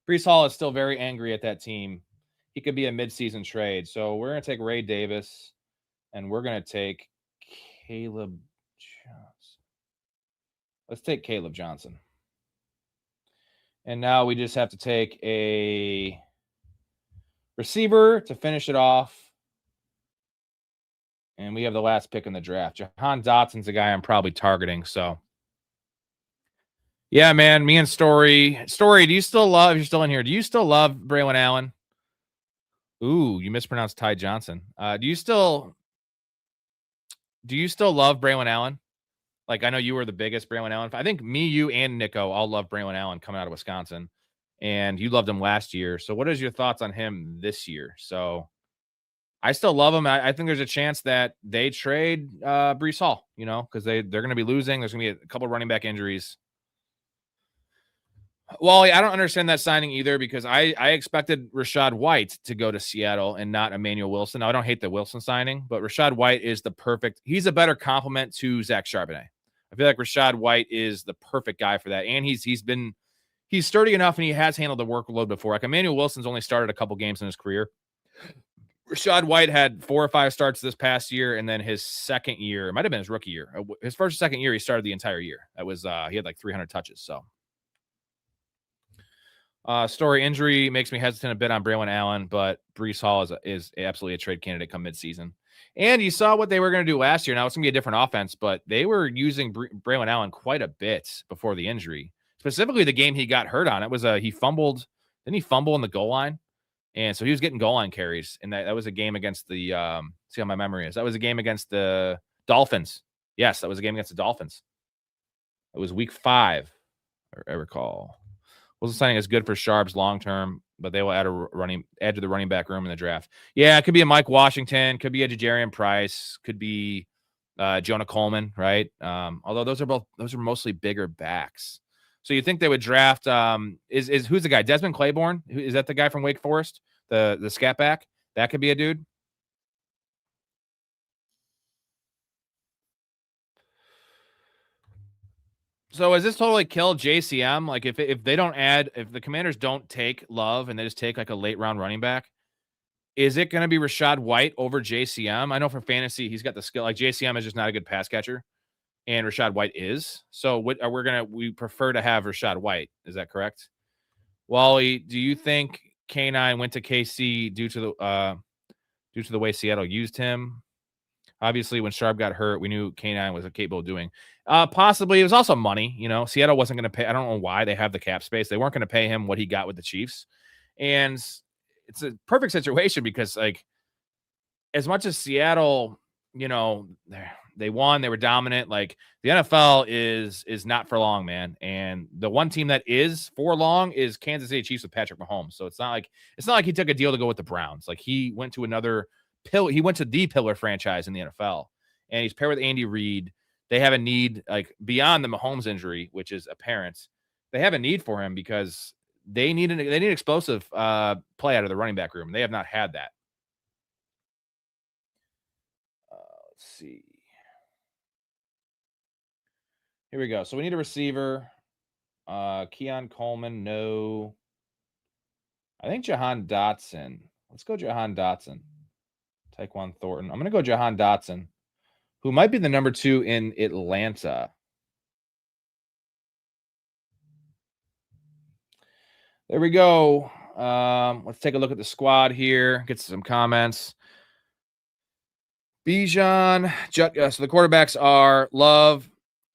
Breece Hall is still very angry at that team. He could be a midseason trade. So we're going to take Ray Davis. And we're going to take Caleb Johnson. Let's take Caleb Johnson. And now we just have to take a receiver to finish it off. And we have the last pick in the draft. Jahan Dotson's a guy I'm probably targeting. So, yeah, man, me and Story. Story, do you still love, if you're still in here, do you still love Braylon Allen? Ooh, you mispronounced Ty Johnson. Do you still love Braylon Allen? Like, I know you were the biggest Braylon Allen. I think me, you, and Nico all love Braylon Allen coming out of Wisconsin. And you loved him last year. So what is your thoughts on him this year? So I still love him. I think there's a chance that they trade Breece Hall, because they're going to be losing. There's going to be a couple of running back injuries. Well, I don't understand that signing either because I expected Rachaad White to go to Seattle and not Emmanuel Wilson. Now, I don't hate the Wilson signing, but Rachaad White is he's a better complement to Zach Charbonnet. I feel like Rachaad White is the perfect guy for that. And he's sturdy enough and he has handled the workload before. Like Emmanuel Wilson's only started a couple games in his career. Rachaad White had 4 or 5 starts this past year, and then his second year, it might have been his rookie year. His first or second year, he started the entire year. That was he had like 300 touches. So, Story injury makes me hesitant a bit on Braylon Allen, but Breece Hall is absolutely a trade candidate come midseason. And you saw what they were going to do last year. Now it's going to be a different offense, but they were using Braylon Allen quite a bit before the injury. Specifically, the game he got hurt on. It was he fumbled. Didn't he fumble in the goal line? And so he was getting goal line carries. And that was a game against the see how my memory is. That was a game against the Dolphins. Yes, that was a game against the Dolphins. It was week 5, I recall. Wasn't signing as good for Sharps long term, but they will add to the running back room in the draft. Yeah, it could be a Mike Washington, could be a Jajarian Price, could be Jonah Coleman, right? Although those are mostly bigger backs. So you think they would draft who's the guy? Desmond Claiborne? Is that the guy from Wake Forest? The scat back? That could be a dude. So is this totally kill JCM? Like if they don't add, if the Commanders don't take Love and they just take like a late round running back, is it going to be Rashad White over JCM? I know for fantasy he's got the skill. Like JCM is just not a good pass catcher, and Rashad White is. So what are we prefer to have Rashad White? Is that correct? Wally, do you think K9 went to KC due to the way Seattle used him? Obviously, when Sharp got hurt, we knew K9 was capable of doing. Possibly, it was also money. You know, Seattle wasn't going to pay. I don't know why they have the cap space. They weren't going to pay him what he got with the Chiefs, and it's a perfect situation because, like, as much as Seattle, you know, they won, they were dominant. Like the NFL is not for long, man. And the one team that is for long is Kansas City Chiefs with Patrick Mahomes. So it's not like he took a deal to go with the Browns. Like he went to another pillar. He went to the pillar franchise in the NFL, and he's paired with Andy Reid. They have a need like beyond the Mahomes injury, which is apparent. They have a need for him because they need explosive play out of the running back room. They have not had that. Let's see. Here we go. So we need a receiver. Keon Coleman, no. I think Jahan Dotson. Let's go Jahan Dotson. Tyquan Thornton. I'm going to go Jahan Dotson, who might be the number 2 in Atlanta. There we go. Let's take a look at the squad here. Get some comments. Bijan. So the quarterbacks are Love,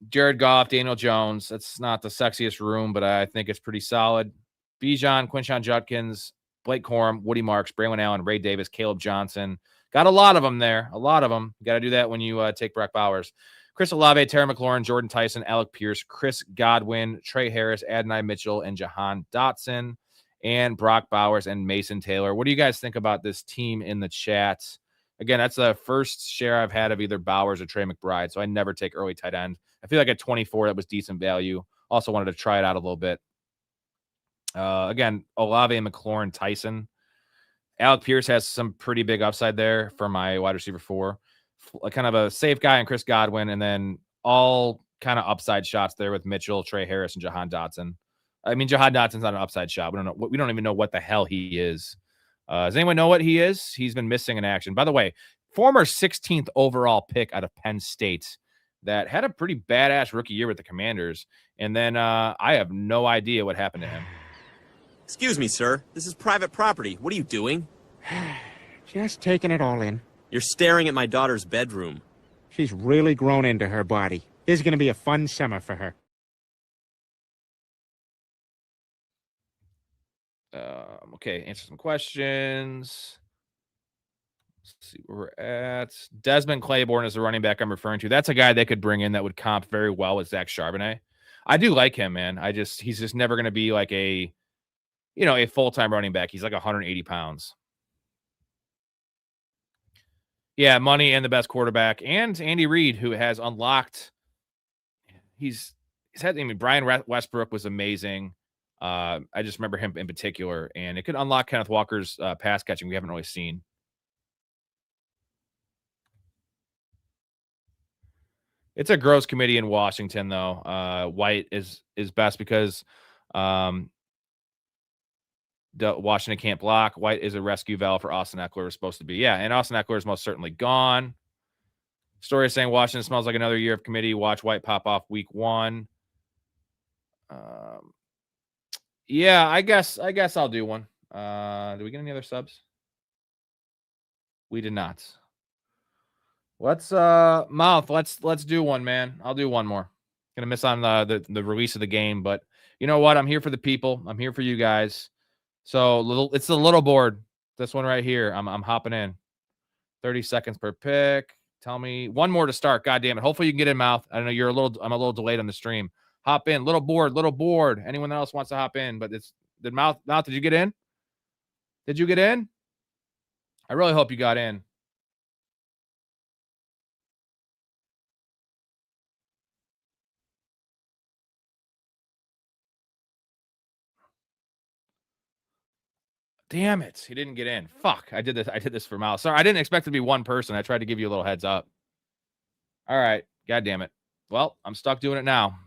Jared Goff, Daniel Jones. That's not the sexiest room, but I think it's pretty solid. Bijan, Quinshon Judkins, Blake Corum, Woody Marks, Braylon Allen, Ray Davis, Caleb Johnson. Got a lot of them there. A lot of them. You got to do that when you take Brock Bowers. Chris Olave, Terry McLaurin, Jordan Tyson, Alec Pierce, Chris Godwin, Trey Harris, Adonai Mitchell, and Jahan Dotson, and Brock Bowers and Mason Taylor. What do you guys think about this team in the chat? Again, that's the first share I've had of either Bowers or Trey McBride, so I never take early tight end. I feel like at 24, that was decent value. Also wanted to try it out a little bit. Again, Olave, McLaurin, Tyson. Alec Pierce has some pretty big upside there for my wide receiver 4. Kind of a safe guy in Chris Godwin, and then all kind of upside shots there with Mitchell, Trey Harris, and Jahan Dotson. I mean, Jahan Dotson's not an upside shot. We don't even know what the hell he is. Does anyone know what he is? He's been missing in action. By the way, former 16th overall pick out of Penn State that had a pretty badass rookie year with the Commanders. And then I have no idea what happened to him. Excuse me, sir. This is private property. What are you doing? Just taking it all in. You're staring at my daughter's bedroom. She's really grown into her body. This is going to be a fun summer for her. Okay, answer some questions. Let's see where we're at. Desmond Claiborne is the running back I'm referring to. That's a guy they could bring in that would comp very well with Zach Charbonnet. I do like him, man. He's just never going to be like a full-time running back. He's like 180 pounds. Yeah, money and the best quarterback. And Andy Reid, who has unlocked. Brian Westbrook was amazing. I just remember him in particular, and it could unlock Kenneth Walker's pass catching we haven't really seen. It's a gross committee in Washington, though. White is best because Washington can't block. White is a rescue valve for Austin Eckler is supposed to be. Yeah, and Austin Eckler is most certainly gone. Story is saying Washington smells like another year of committee. Watch White pop off week 1. Yeah, I guess I'll do one. Do we get any other subs? We did not. Let's do one, man. I'll do one more. Gonna miss on the release of the game, but you know what? I'm here for the people. I'm here for you guys. So it's the little board. This one right here. I'm hopping in. 30 seconds per pick. Tell me one more to start. God damn it. Hopefully you can get in, Mouth. I know I'm a little delayed on the stream. Hop in. Little board. Anyone else wants to hop in, but Mouth, did you get in? Did you get in? I really hope you got in. Damn it. He didn't get in. Fuck. I did this for Miles. Sorry, I didn't expect it to be one person. I tried to give you a little heads up. All right. God damn it. Well, I'm stuck doing it now.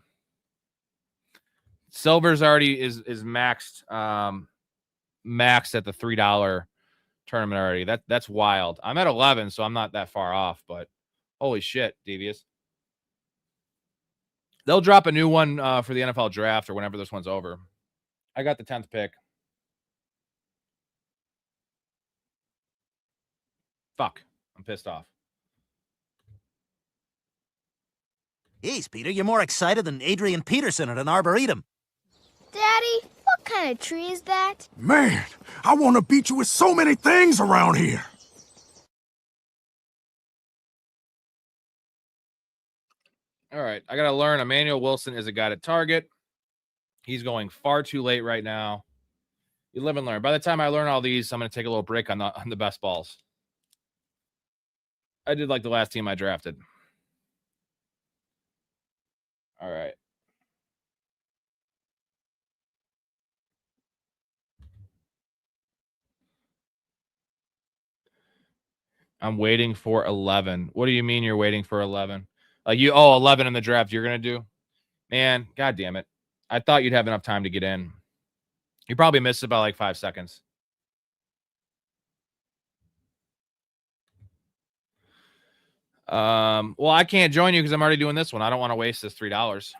Silver's already is maxed maxed at the $3 tournament already. That's wild. I'm at 11, so I'm not that far off, but holy shit, Devious. They'll drop a new one for the NFL draft or whenever this one's over. I got the 10th pick. Fuck. I'm pissed off. Jeez, Peter, you're more excited than Adrian Peterson at an arboretum. Daddy, what kind of tree is that? Man, I want to beat you with so many things around here. All right. I got to learn Emmanuel Wilson is a guy to target. He's going far too late right now. You live and learn. By the time I learn all these, I'm going to take a little break on the best balls. I did like the last team I drafted. All right. I'm waiting for 11. What do you mean you're waiting for 11? Like 11 in the draft you're going to do? Man, God damn it. I thought you'd have enough time to get in. You probably missed about like 5 seconds. Well, I can't join you because I'm already doing this one. I don't want to waste this $3.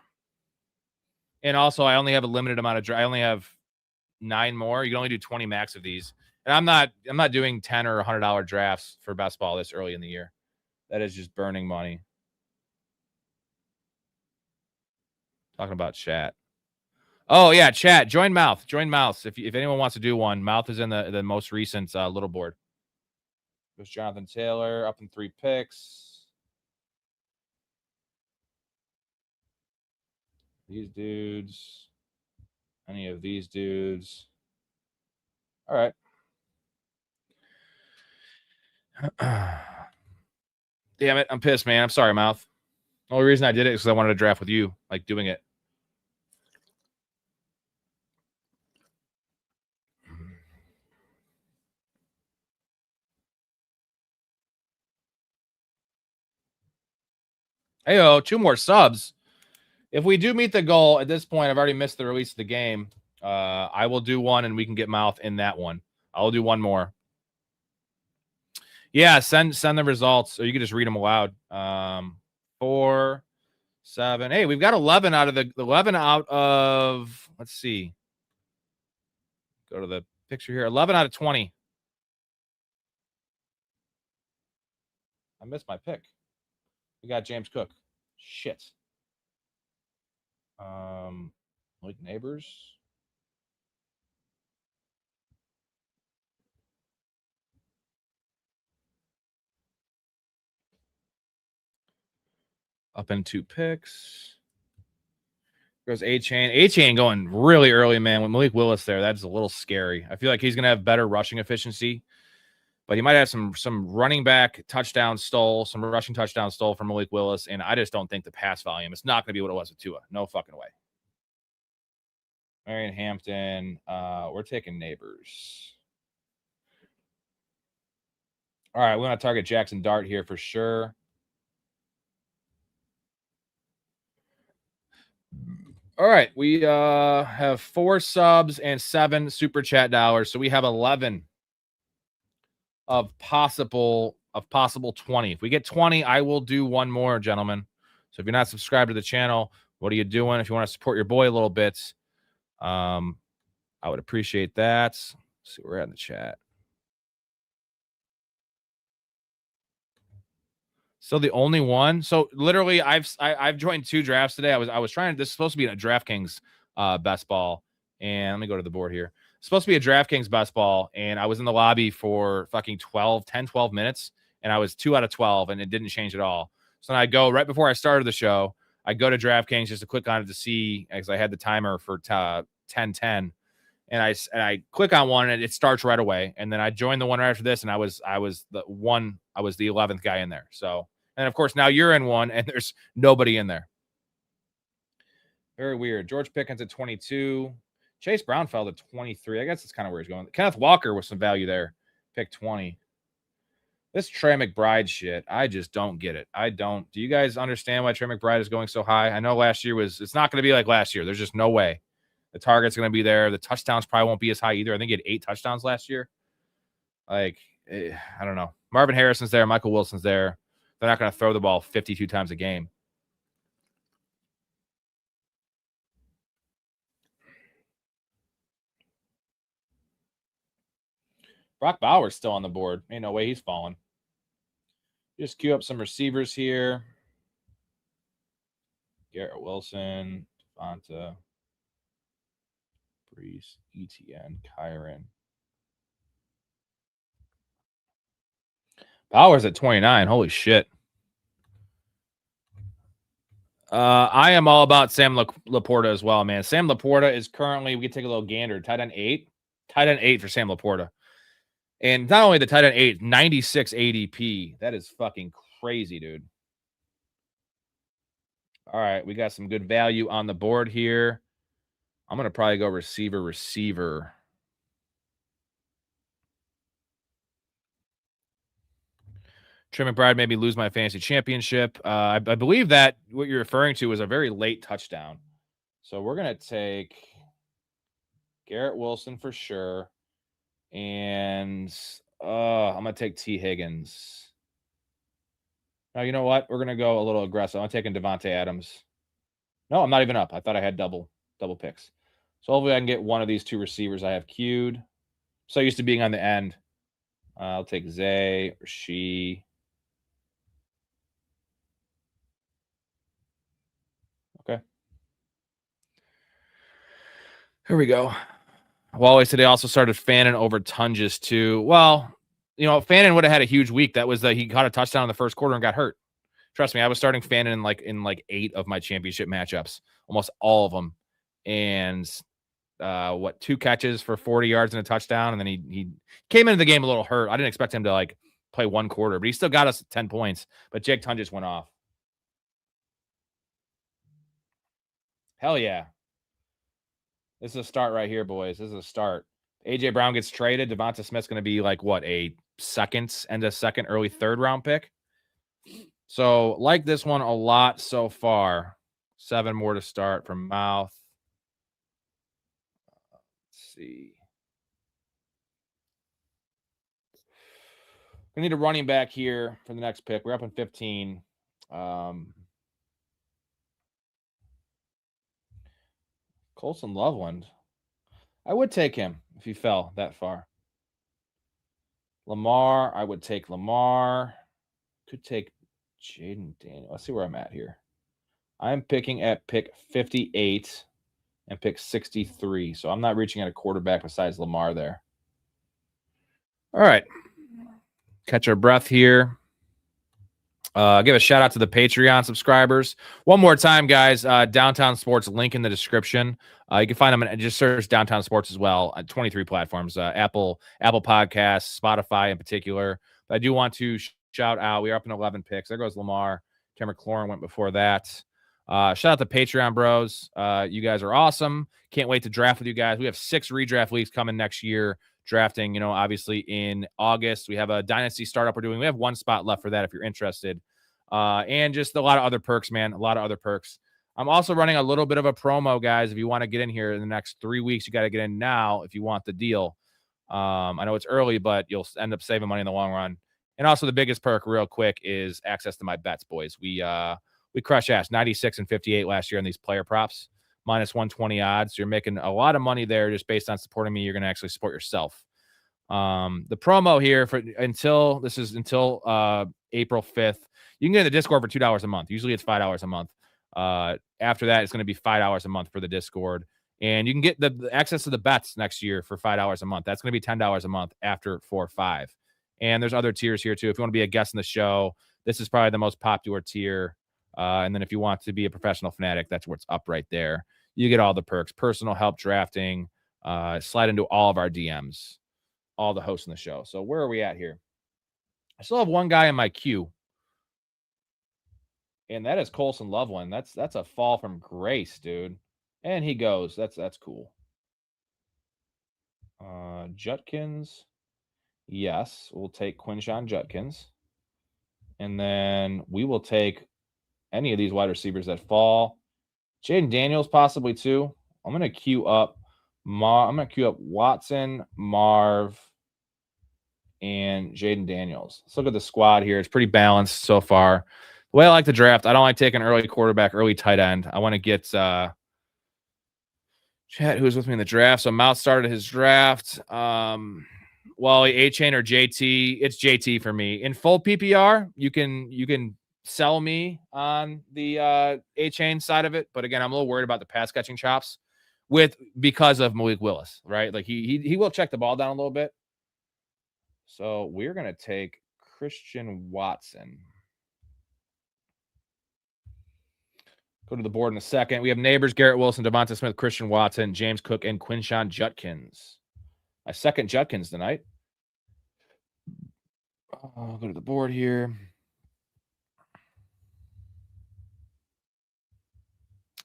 And also, I only have a limited amount of I only have 9 more. You can only do 20 max of these. And I'm not doing $10 or $100 drafts for best ball this early in the year. That is just burning money. Talking about chat. Oh yeah, chat. Join Mouth. Join Mouth. If anyone wants to do one, Mouth is in the most recent little board. There's Jonathan Taylor up in 3 picks. These dudes. Any of these dudes. All right. Damn it. I'm pissed, man. I'm sorry, Mouth. The only reason I did it is because I wanted to draft with you, like doing it. Hey, 2 more subs. If we do meet the goal at this point, I've already missed the release of the game. I will do one and we can get Mouth in that one. I'll do one more. Yeah, send the results, or you can just read them aloud. 4, 7. Hey, we've got 11 out of the 11 out of. Let's see. Go to the picture here. 11 out of 20. I missed my pick. We got James Cook. Shit. Like neighbors. Up in 2 picks. Goes A-Chain. A-Chain going really early, man. With Malik Willis there, that's a little scary. I feel like he's going to have better rushing efficiency, but he might have some running back touchdown stole, some rushing touchdown stole from Malik Willis, and I just don't think the pass volume, it's not going to be what it was with Tua. No fucking way. Marion Hampton. We're taking neighbors. All right, we want to target Jackson Dart here for sure. All right, we have 4 subs and 7 super chat dollars, so we have 11 of possible 20. If we get 20, I will do one more, gentlemen. So if you're not subscribed to the channel, what are you doing? If you want to support your boy a little bit, I would appreciate that. Let's see where we're at in the chat. So the only one. So literally, I've joined 2 drafts today. I was trying. This is supposed to be a DraftKings best ball, and let me go to the board here. It's supposed to be a DraftKings best ball, and I was in the lobby for fucking 12 minutes, and I was 2 out of 12, and it didn't change at all. So then I go right before I started the show. I go to DraftKings just to click on it to see, because I had the timer for 10:10, and I click on one and it starts right away. And then I joined the one right after this, and I was the 11th guy in there. So, and of course now you're in one, and there's nobody in there. Very weird. George Pickens at 22, Chase Brown fell to 23. I guess that's kind of where he's going. Kenneth Walker with some value there. Pick 20. This Trey McBride shit, I just don't get it. I don't. Do you guys understand why Trey McBride is going so high? I know last year it's not going to be like last year. There's just no way. The target's going to be there. The touchdowns probably won't be as high either. I think he had 8 touchdowns last year. I don't know. Marvin Harrison's there. Michael Wilson's there. They're not going to throw the ball 52 times a game. Brock Bowers still on the board. Ain't no way he's falling. Just queue up some receivers here. Garrett Wilson, Devonta, Brees, ETN, Kyron. Bowers at 29. Holy shit. I am all about Sam Laporta as well, man. Sam Laporta is currently, we can take a little gander, tight end 8. Tight end 8 for Sam Laporta. And not only the tight end 8, 96 ADP. That is fucking crazy, dude. All right, we got some good value on the board here. I'm going to probably go receiver. Trey McBride made me lose my fantasy championship. I believe that what you're referring to is a very late touchdown. So we're going to take Garrett Wilson for sure. And I'm going to take T. Higgins. Now, you know what? We're going to go a little aggressive. I'm taking Devontae Adams. No, I'm not even up. I thought I had double picks. So hopefully I can get one of these 2 receivers I have queued. So used to being on the end. I'll take Zay or She. Okay. Here we go. Wally today also started Fannin over Tunges too. Well, Fannin would have had a huge week. That was he caught a touchdown in the first quarter and got hurt. Trust me, I was starting Fannin in like 8 of my championship matchups, almost all of them. And 2 catches for 40 yards and a touchdown, and then he came into the game a little hurt. I didn't expect him to play 1 quarter, but he still got us 10 points. But Jake Tunges went off. Hell yeah. This is a start right here, boys. This is a start. AJ Brown gets traded. Devonta Smith's going to be a end of second, early 3rd round pick. So like this one a lot so far. 7 more to start from Mouth. Let's see. We need a running back here for the next pick. We're up in 15. Colson Loveland. I would take him if he fell that far. Lamar. I would take Lamar. Could take Jaden Daniel. Let's see where I'm at here. I'm picking at pick 58 and pick 63. So I'm not reaching at a quarterback besides Lamar there. All right. Catch our breath here. Give a shout out to the Patreon subscribers. One more time, guys. Downtown Sports, link in the description. You can find them and just search Downtown Sports as well on 23 platforms. Apple Podcasts, Spotify in particular. But I do want to shout out. We are up in 11 picks. There goes Lamar. Tim McLaurin went before that. Shout out to Patreon bros. You guys are awesome. Can't wait to draft with you guys. We have 6 redraft leagues coming next year. Drafting, obviously in August. We have a dynasty startup we're doing. We have 1 spot left for that if you're interested. And just a lot of other perks, man. A lot of other perks. I'm also running a little bit of a promo, guys. If you want to get in here in the next 3 weeks, you got to get in now if you want the deal. I know it's early, but you'll end up saving money in the long run. And also the biggest perk real quick is access to my bets, boys. We crush ass 96 and 58 last year on these player props. Minus 120 odds. So you're making a lot of money there just based on supporting me. You're going to actually support yourself. The promo here until April 5th. You can get in the Discord for $2 a month. Usually it's $5 a month. After that, it's going to be $5 a month for the Discord. And you can get the access to the bets next year for $5 a month. That's going to be $10 a month after 4 or 5. And there's other tiers here too. If you want to be a guest in the show, this is probably the most popular tier. And then if you want to be a professional fanatic, that's where it's up right there. You get all the perks, personal help drafting, slide into all of our DMs, all the hosts in the show. So where are we at here? I still have 1 guy in my queue. And that is Colson Loveland. That's a fall from grace, dude. And he goes. That's cool. Judkins. Yes, we'll take Quinshon Judkins. And then we will take any of these wide receivers that fall. Jaden Daniels possibly too. I'm going to queue up Watson, Marv, and Jaden Daniels. Let's look at the squad here. It's pretty balanced so far. The way I like to draft, I don't like taking early quarterback, early tight end. I want to get Chat, who's with me in the draft. So Mouth started his draft. Wally, A-Chain, or JT. It's JT for me. In full PPR, you can sell me on the A-Chain side of it. But again, I'm a little worried about the pass catching chops because of Malik Willis, right? Like he will check the ball down a little bit. So we're going to take Christian Watson. Go to the board in a second. We have Neighbors, Garrett Wilson, Devonta Smith, Christian Watson, James Cook, and Quinshon Judkins. My second Judkins tonight. I'll go to the board here.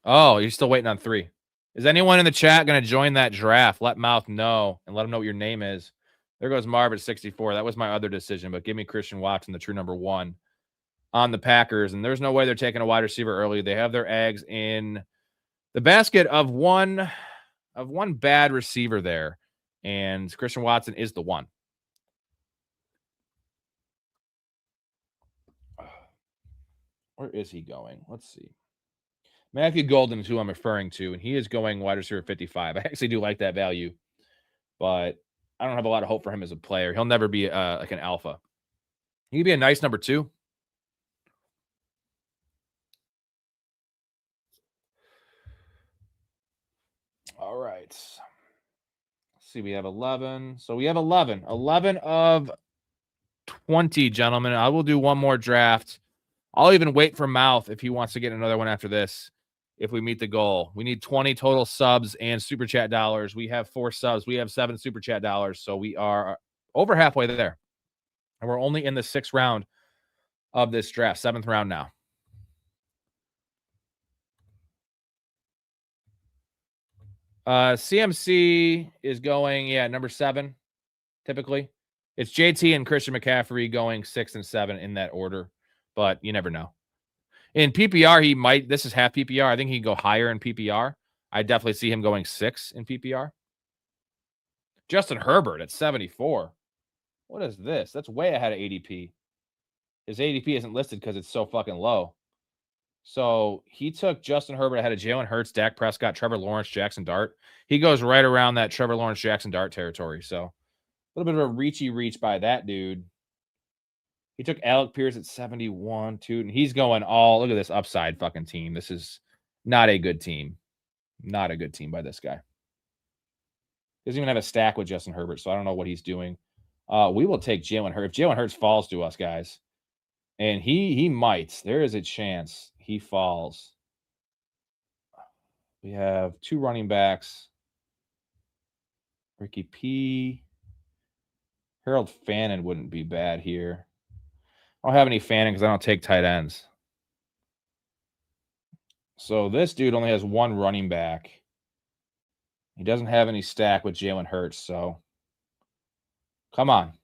Oh, you're still waiting on 3. Is anyone in the chat going to join that draft? Let Mouth know and let him know what your name is. There goes Marv at 64. That was my other decision, but give me Christian Watson, the true number 1 on the Packers. And there's no way they're taking a wide receiver early. They have their eggs in the basket of one bad receiver there. And Christian Watson is the one. Where is he going? Let's see. Matthew Golden is who I'm referring to, and he is going wide receiver 55. I actually do like that value, but I don't have a lot of hope for him as a player. He'll never be like an alpha. He could be a nice number 2. All right. Let's see. We have 11. So we have 11. 11 of 20, gentlemen. I will do one more draft. I'll even wait for Mouth if he wants to get another one after this. If we meet the goal, we need 20 total subs and super chat dollars. We have 4 subs. We have 7 super chat dollars. So we are over halfway there. And we're only in the 6th round of this draft, 7th round now. CMC is going, number 7, typically. It's JT and Christian McCaffrey going 6 and 7 in that order, but you never know. In PPR, he might. This is half PPR. I think he can go higher in PPR. I definitely see him going 6 in PPR. Justin Herbert at 74. What is this? That's way ahead of ADP. His ADP isn't listed because it's so fucking low. So he took Justin Herbert ahead of Jalen Hurts, Dak Prescott, Trevor Lawrence, Jackson Dart. He goes right around that Trevor Lawrence, Jackson Dart territory. So a little bit of a reachy reach by that dude. He took Alec Pierce at 71, too, and he's going look at this upside fucking team. This is not a good team. Not a good team by this guy. Doesn't even have a stack with Justin Herbert, so I don't know what he's doing. We will take Jalen Hurts. If Jalen Hurts falls to us, guys, and he might. There is a chance he falls. We have 2 running backs. Ricky P. Harold Fannin wouldn't be bad here. I don't have any Fanning because I don't take tight ends. So this dude only has 1 running back. He doesn't have any stack with Jalen Hurts, so come on.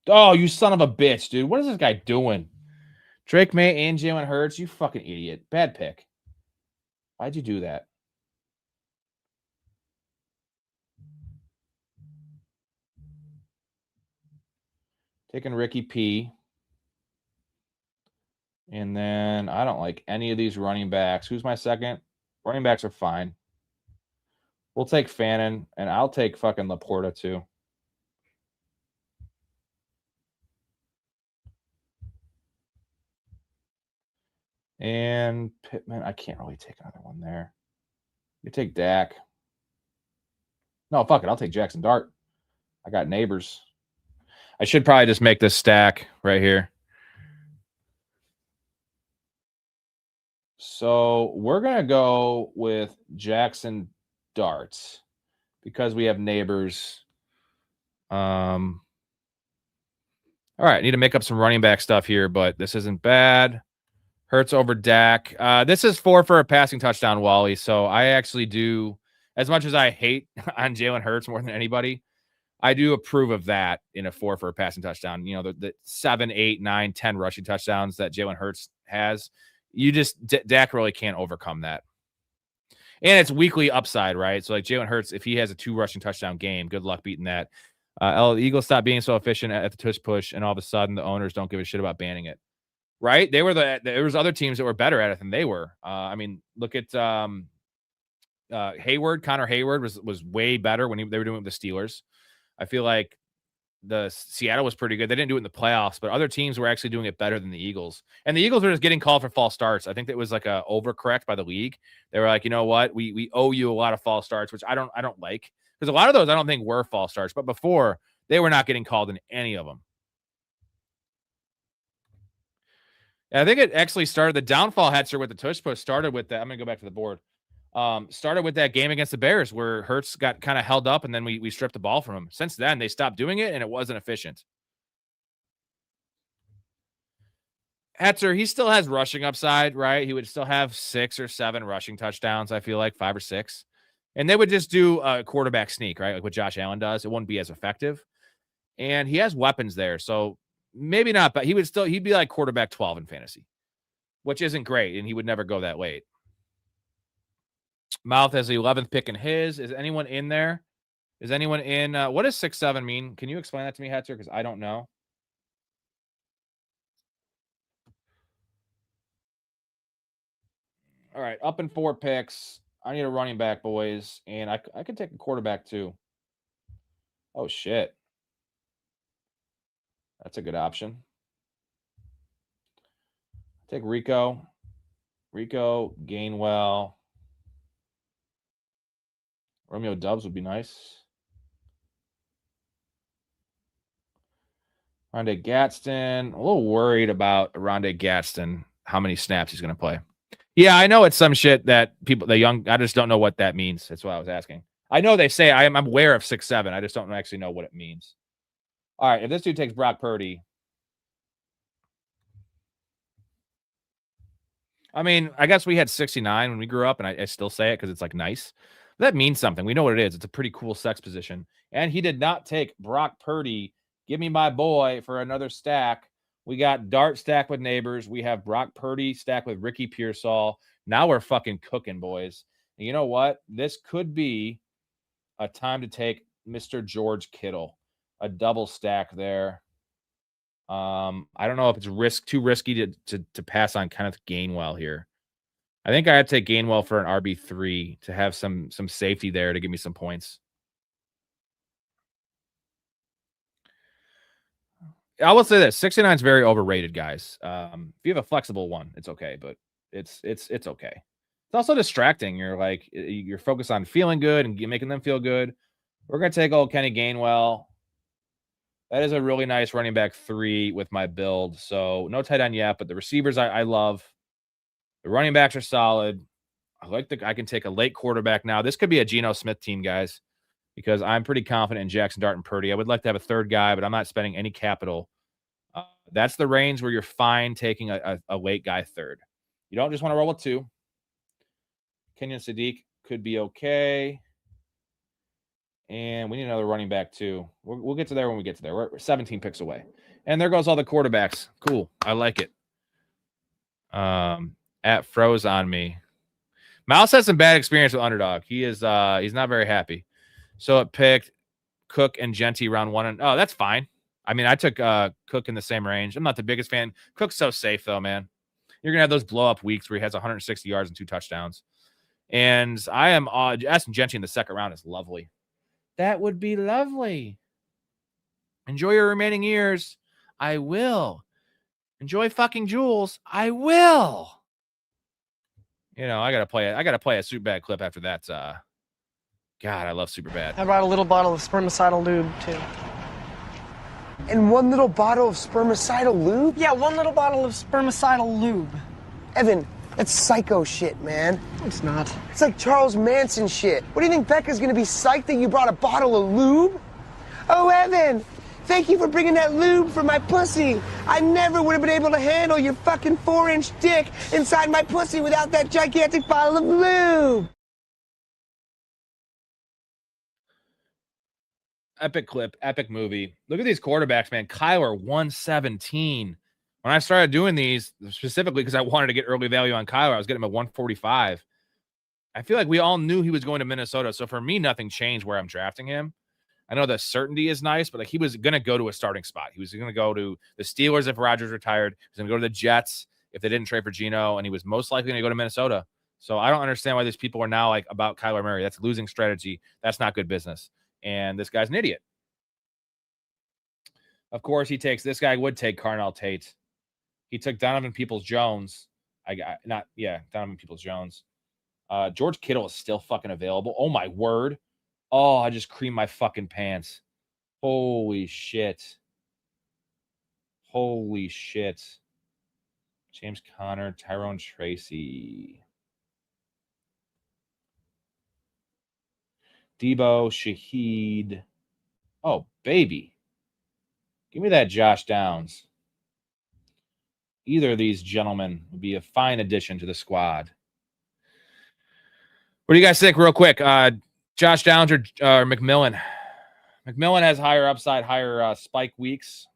Oh, you son of a bitch, dude. What is this guy doing? Drake May and Jalen Hurts? You fucking idiot. Bad pick. Why'd you do that? Taking Ricky P. And then I don't like any of these running backs. Who's my second? Running backs are fine. We'll take Fannin, and I'll take fucking Laporta too. And Pittman, I can't really take another one there. You take Dak. No, fuck it. I'll take Jackson Dart. I got Neighbors. I should probably just make this stack right here. So we're going to go with Jackson Dart because we have Neighbors. All right, need to make up some running back stuff here, but this isn't bad. Hurts over Dak. This is 4 for a passing touchdown, Wally. So I actually do, as much as I hate on Jalen Hurts more than anybody, I do approve of that in a 4 for a passing touchdown. You know, the 7, 8, 9, 10 rushing touchdowns that Jalen Hurts has. You just Dak really can't overcome that. And it's weekly upside, right? So like Jalen Hurts, if he has a 2 rushing touchdown game, good luck beating that. The Eagles stop being so efficient at the tush push, and all of a sudden the owners don't give a shit about banning it. Right? There was other teams that were better at it than they were. I mean, look at Hayward. Connor Hayward was way better when they were doing it with the Steelers. I feel like the Seattle was pretty good. They didn't do it in the playoffs, but other teams were actually doing it better than the Eagles. And the Eagles were just getting called for false starts. I think that was like a overcorrect by the league. They were like, you know what? We owe you a lot of false starts, which I don't like, because a lot of those I don't think were false starts. But before, they were not getting called in any of them. And I think it actually started the downfall, Hetzer, with the tush push started with that. I'm going to go back to the board. Started with that game against the Bears where Hurts got kind of held up and then we stripped the ball from him. Since then, they stopped doing it and it wasn't efficient. Hetzer, he still has rushing upside, right? He would still have 6 or 7 rushing touchdowns, I feel like, 5 or 6. And they would just do a quarterback sneak, right? Like what Josh Allen does. It wouldn't be as effective. And he has weapons there. So maybe not, but he'd be like quarterback 12 in fantasy, which isn't great. And he would never go that late. Mouth has the 11th pick in his. Is anyone in there? Is anyone in? What does 6-7 mean? Can you explain that to me, Hetzer? Because I don't know. All right, up in 4 picks. I need a running back, boys. And I could take a quarterback too. Oh, shit. That's a good option. Take Rico. Gainwell. Romeo Doubs would be nice. Rondé Gadsden. A little worried about Rondé Gadsden, how many snaps he's going to play. Yeah, I know it's some shit that I just don't know what that means. That's what I was asking. I know they say I'm aware of 6-7. I just don't actually know what it means. All right, if this dude takes Brock Purdy. I mean, I guess we had 69 when we grew up, and I still say it because it's like nice. That means something. We know what it is. It's a pretty cool sex position. And he did not take Brock Purdy. Give me my boy for another stack. We got Dart stacked with Neighbors. We have Brock Purdy stacked with Ricky Pearsall. Now we're fucking cooking, boys. And you know what? This could be a time to take Mr. George Kittle. A double stack there. I don't know if it's too risky to pass on Kenneth Gainwell here. I think I had to take Gainwell for an RB3 to have some safety there to give me some points. I will say this: 69 is very overrated, guys. If you have a flexible one, it's okay, but it's okay. It's also distracting. You're focused on feeling good and making them feel good. We're gonna take old Kenny Gainwell. That is a really nice running back 3 with my build. So no tight end yet, but the receivers I love. The running backs are solid. I can take a late quarterback now. This could be a Geno Smith team, guys, because I'm pretty confident in Jackson Dart and Purdy. I would like to have a third guy, but I'm not spending any capital. That's the range where you're fine taking a late guy third. You don't just want to roll with 2. Kenyon Sadiq could be okay. And we need another running back too. We'll get to there when we get to there. We're 17 picks away. And there goes all the quarterbacks. Cool. I like it. At froze on me. Mouse has some bad experience with Underdog. He's not very happy. So it picked Cook and Genty round 1. And that's fine. I mean, I took Cook in the same range. I'm not the biggest fan. Cook's so safe though, man. You're gonna have those blow up weeks where he has 160 yards and 2 touchdowns. And I am asking Genty in the second round is lovely. That would be lovely. Enjoy your remaining years. I will. Enjoy fucking Jules. I will. You know, I gotta play a Superbad clip after that. God, I love Superbad. I brought a little bottle of spermicidal lube too. And 1 little bottle of spermicidal lube? Yeah, 1 little bottle of spermicidal lube. Evan, that's psycho shit, man. It's not. It's like Charles Manson shit. What do you think Becca's gonna be psyched that you brought a bottle of lube? Oh, Evan, thank you for bringing that lube for my pussy. I never would have been able to handle your fucking 4-inch dick inside my pussy without that gigantic bottle of lube. epic clip, epic movie. Look at these quarterbacks, man. Kyler 117. When I started doing these, specifically because I wanted to get early value on Kyler, I was getting him at 145. I feel like we all knew he was going to Minnesota. So for me, nothing changed where I'm drafting him. I know the certainty is nice, but like he was going to go to a starting spot. He was going to go to the Steelers if Rodgers retired. He was going to go to the Jets if they didn't trade for Geno, and he was most likely going to go to Minnesota. So I don't understand why these people are now like about Kyler Murray. That's losing strategy. That's not good business. And this guy's an idiot. Of course, this guy would take Carnell Tate. He took Donovan Peoples-Jones. Donovan Peoples-Jones. George Kittle is still fucking available. Oh, my word. Oh, I just creamed my fucking pants. Holy shit. Holy shit. James Conner, Tyrone Tracy. Debo, Shaheed. Oh, baby. Give me that Josh Downs. Either of these gentlemen would be a fine addition to the squad. What do you guys think real quick? Josh Downs or McMillan? McMillan has higher upside, higher spike weeks.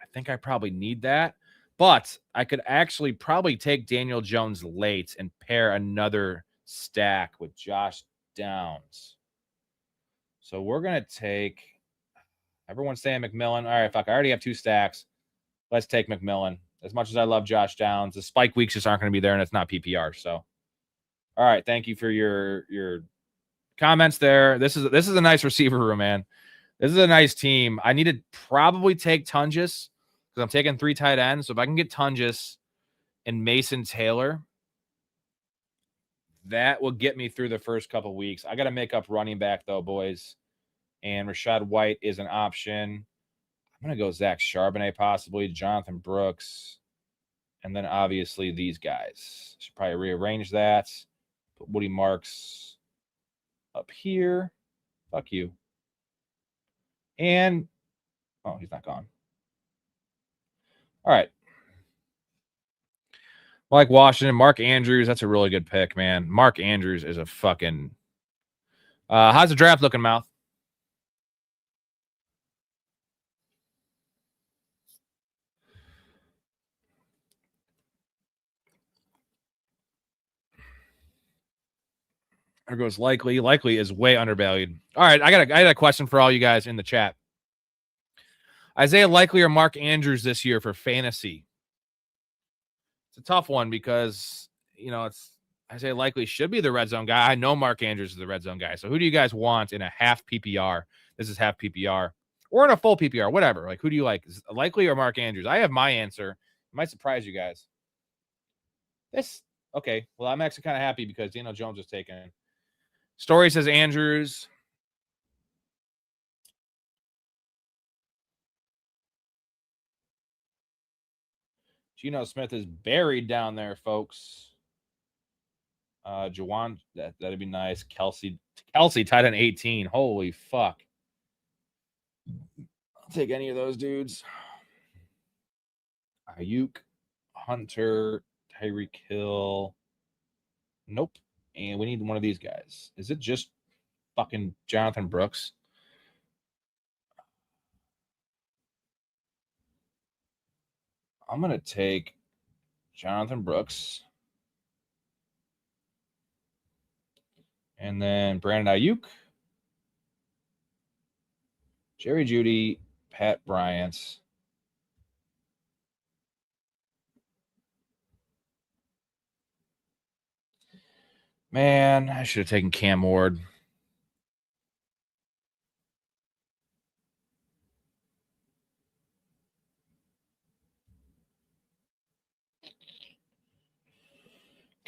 I think I probably need that. But I could actually probably take Daniel Jones late and pair another stack with Josh Downs. So we're going to take – everyone's saying McMillan. All right, fuck, I already have 2 stacks. Let's take McMillan. As much as I love Josh Downs, the spike weeks just aren't going to be there, and it's not PPR. So, all right, thank you for your comments there. This is a nice receiver room, man. This is a nice team. I need to probably take Tungus because I'm taking 3 tight ends. So if I can get Tungus and Mason Taylor, that will get me through the first couple weeks. I got to make up running back, though, boys. And Rashad White is an option. I'm going to go Zach Charbonnet, possibly, Jonathan Brooks, and then obviously these guys. Should probably rearrange that. Put Woody Marks up here. Fuck you. And, oh, he's not gone. All right. Like Washington, Mark Andrews, that's a really good pick, man. Mark Andrews is a fucking... how's the draft looking, Mouth? There goes Likely. Likely is way undervalued. All right, I got a question for all you guys in the chat. Isaiah Likely or Mark Andrews this year for fantasy? It's a tough one because, it's Isaiah Likely should be the red zone guy. I know Mark Andrews is the red zone guy. So who do you guys want in a half PPR? This is half PPR. Or in a full PPR, whatever. Like, who do you like? Likely or Mark Andrews? I have my answer. It might surprise you guys. Okay. Well, I'm actually kind of happy because Daniel Jones was taken. Storey says Andrews. Geno Smith is buried down there, folks. Jawan, that'd be nice. Kelsey tied in 18. Holy fuck. I'll take any of those dudes. Ayuk, Hunter, Tyreek Hill. Nope. And we need one of these guys. Is it just fucking Jonathan Brooks? I'm going to take Jonathan Brooks. And then Brandon Ayuk. Jerry Jeudy, Pat Bryant. Man, I should have taken Cam Ward.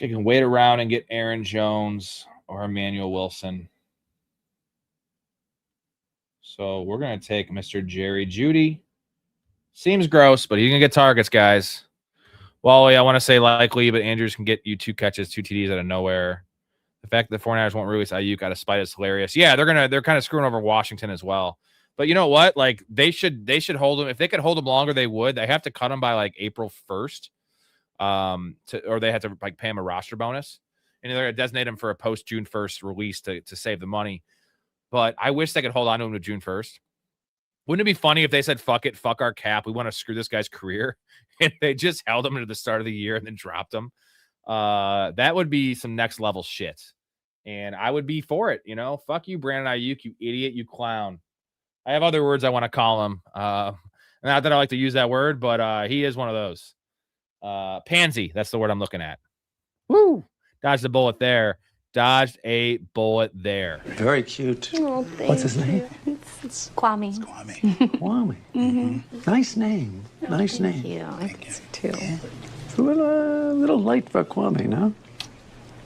I can wait around and get Aaron Jones or Emmanuel Wilson. So we're going to take Mr. Jerry Jeudy. Seems gross, but he's going to get targets, guys. Wally, I want to say Likely, but Andrews can get you 2 catches, 2 TDs out of nowhere. The fact that the 49ers won't release Ayuk out of spite is hilarious. Yeah, they're kind of screwing over Washington as well. But you know what? Like they should hold him. If they could hold him longer, they would. They have to cut him by like April 1st. Or they have to like pay him a roster bonus. And they're gonna designate him for a post June 1st release to save the money. but I wish they could hold on to him to June 1st. Wouldn't it be funny if they said, fuck it, fuck our cap, we want to screw this guy's career, and they just held him to the start of the year and then dropped him? That would be some next level shit. And I would be for it, you know? Fuck you, Brandon Ayuk, you idiot, you clown. I have other words I want to call him. Not that I like to use that word, but he is one of those. Pansy, that's the word I'm looking at. Woo! Dodged a bullet there. Dodged a bullet there. Very cute. Oh, What's his name? It's Kwame. It's Kwame. Kwame. Mm-hmm. Nice name. Nice name. Thank you. I think so too. It's a little light for Kwame, no?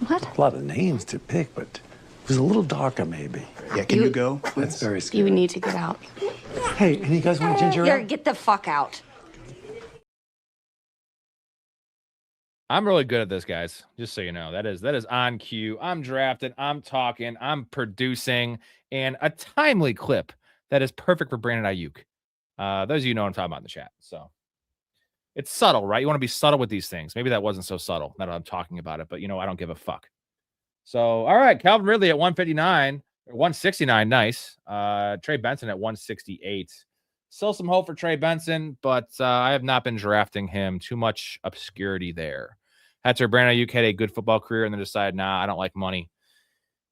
What? A lot of names to pick, but it was a little darker, maybe. Yeah, can you go? That's very scary. You need to get out. Hey, any of you guys want ginger ale? Get the fuck out. I'm really good at this, guys. Just so you know, that is on cue. I'm drafting, I'm talking, I'm producing, and a timely clip that is perfect for Brandon Ayuk. Those of you know what I'm talking about in the chat. So it's subtle, right? You want to be subtle with these things. Maybe that wasn't so subtle now that I'm talking about it, but I don't give a fuck. So, all right, Calvin Ridley at 159, or 169, nice. Trey Benson at 168. Still some hope for Trey Benson, but I have not been drafting him. Too much obscurity there. After Brandon Ayuk had a good football career and then decided, nah, I don't like money.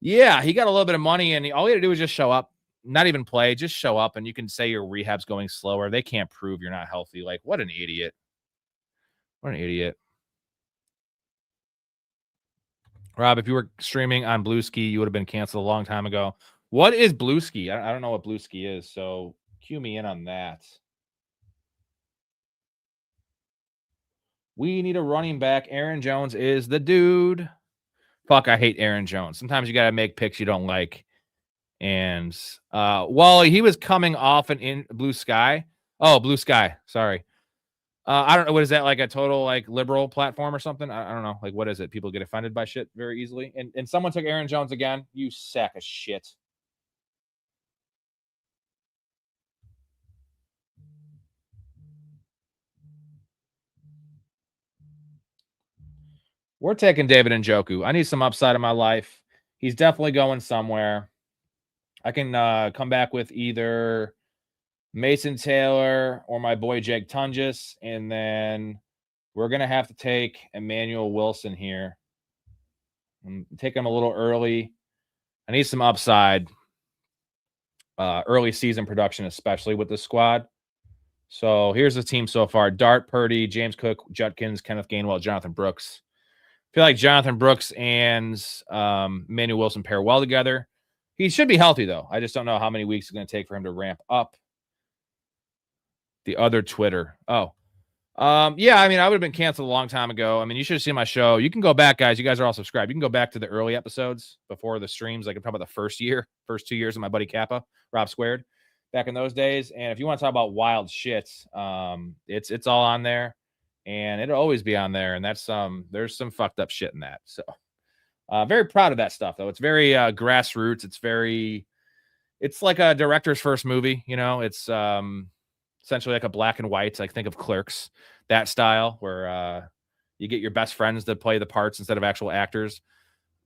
Yeah, he got a little bit of money, and all he had to do was just show up. Not even play, just show up, and you can say your rehab's going slower. They can't prove you're not healthy. Like, what an idiot. What an idiot. Rob, if you were streaming on Blueski, you would have been canceled a long time ago. What is Blueski? I don't know what Blueski is, so cue me in on that. We need a running back. Aaron Jones is the dude. Fuck, I hate Aaron Jones. Sometimes you got to make picks you don't like. And, he was coming off in Blue Sky. Oh, Blue Sky. Sorry. I don't know. What is that, like a total liberal platform or something? I don't know. Like, what is it? People get offended by shit very easily. And someone took Aaron Jones again. You sack of shit. We're taking David Njoku. I need some upside in my life. He's definitely going somewhere. I can come back with either Mason Taylor or my boy Jake Tunges, and then we're going to have to take Emmanuel Wilson here. I'm taking him a little early. I need some upside. Early season production, especially with the squad. So here's the team so far. Dart, Purdy, James Cook, Judkins, Kenneth Gainwell, Jonathan Brooks. I feel like Jonathan Brooks and Emmanuel Wilson pair well together. He should be healthy, though. I just don't know how many weeks it's going to take for him to ramp up. The other Twitter. I would have been canceled a long time ago. You should have seen my show. You can go back, guys. You guys are all subscribed. You can go back to the early episodes before the streams. I can talk about the first 2 years of my buddy Kappa, Rob Squared, back in those days. And if you want to talk about wild shit, it's all on there, and it'll always be on there. And there's some fucked up shit in that. So very proud of that stuff, though. It's very grassroots. It's like a director's first movie. It's essentially like a black and white. Like, think of Clerks, that style, where you get your best friends to play the parts instead of actual actors.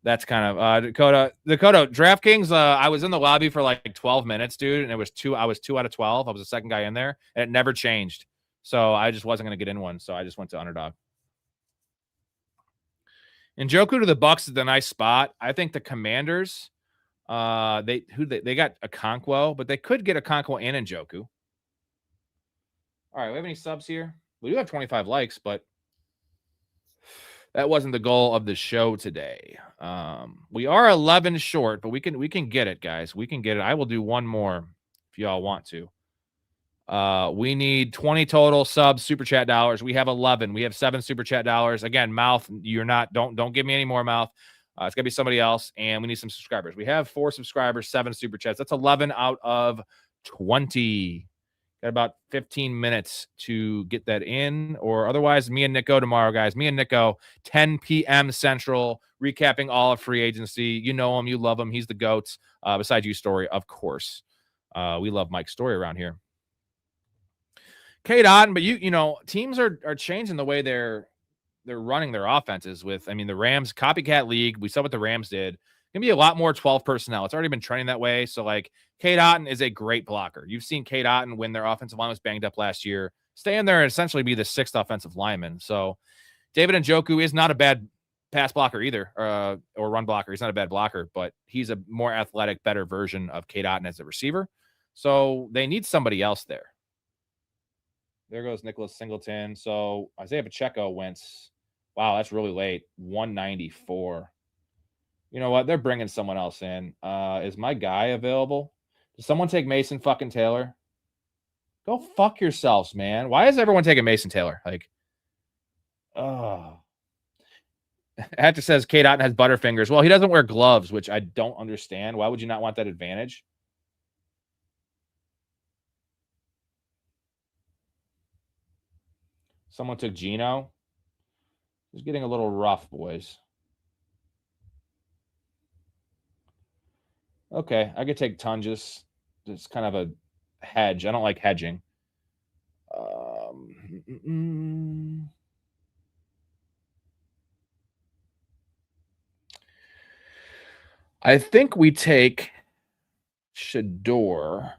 That's kind of Dakota DraftKings. I was in the lobby for like 12 minutes, dude, and I was 2 out of 12. I was the second guy in there, and it never changed. So I just wasn't going to get in one. So I just went to Underdog. Njoku to the Bucks is a nice spot. I think the Commanders, they got Okonkwo, but they could get Okonkwo and Njoku. All right, we have any subs here? We do have 25 likes, but that wasn't the goal of the show today. We are 11 short, but we can get it, guys. We can get it. I will do one more if y'all want to. We need 20 total subs, super chat dollars. We have 11. We have 7 super chat dollars. Again, Mouth, don't give me any more, Mouth. It's gonna be somebody else, and we need some subscribers. We have 4 subscribers, 7 super chats. That's 11 out of 20. Got about 15 minutes to get that in, or otherwise, me and Nico tomorrow, guys. Me and Nico, 10 p.m. Central, recapping all of free agency. You know him, you love him. He's the GOAT. Besides you, Storey, of course. We love Mike Storey around here. K-Dot, but teams are changing the way they're running their offenses with, the Rams, copycat league. We saw what the Rams did. Gonna be a lot more 12 personnel. It's already been trending that way. So like Cade Otton is a great blocker. You've seen Cade Otton when their offensive line was banged up last year, stay in there and essentially be the 6th offensive lineman. So David Njoku is not a bad pass blocker either, or run blocker. He's not a bad blocker, but he's a more athletic, better version of Cade Otton as a receiver. So they need somebody else there. There goes Nicholas Singleton. So Isaiah Pacheco went, wow, that's really late. 194. You know what? They're bringing someone else in. Is my guy available? Does someone take Mason fucking Taylor? Go fuck yourselves, man. Why is everyone taking Mason Taylor? Like, oh. Hatcher says Cade Otton has butterfingers. Well, he doesn't wear gloves, which I don't understand. Why would you not want that advantage? Someone took Geno. It's getting a little rough, boys. Okay, I could take Tungus. It's kind of a hedge. I don't like hedging. I think we take Shador.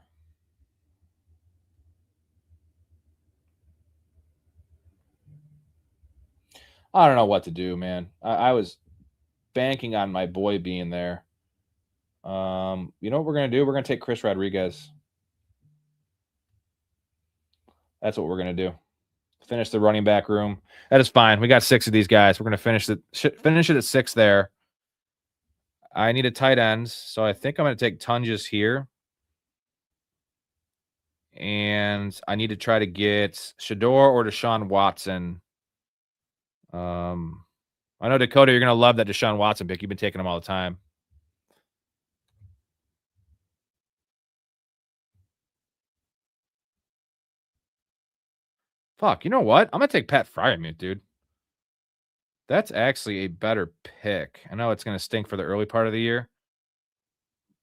I don't know what to do, man. I was banking on my boy being there. You know what we're going to do? We're going to take Chris Rodriguez. That's what we're going to do. Finish the running back room. That is fine. We got 6 of these guys. We're going to finish it at 6 there. I need a tight end, so I think I'm going to take Tungus here. And I need to try to get Shador or Deshaun Watson. I know, Dakota, you're going to love that Deshaun Watson pick. You've been taking him all the time. Fuck, you know what? I'm going to take Pat Freiermuth, dude. That's actually a better pick. I know it's going to stink for the early part of the year,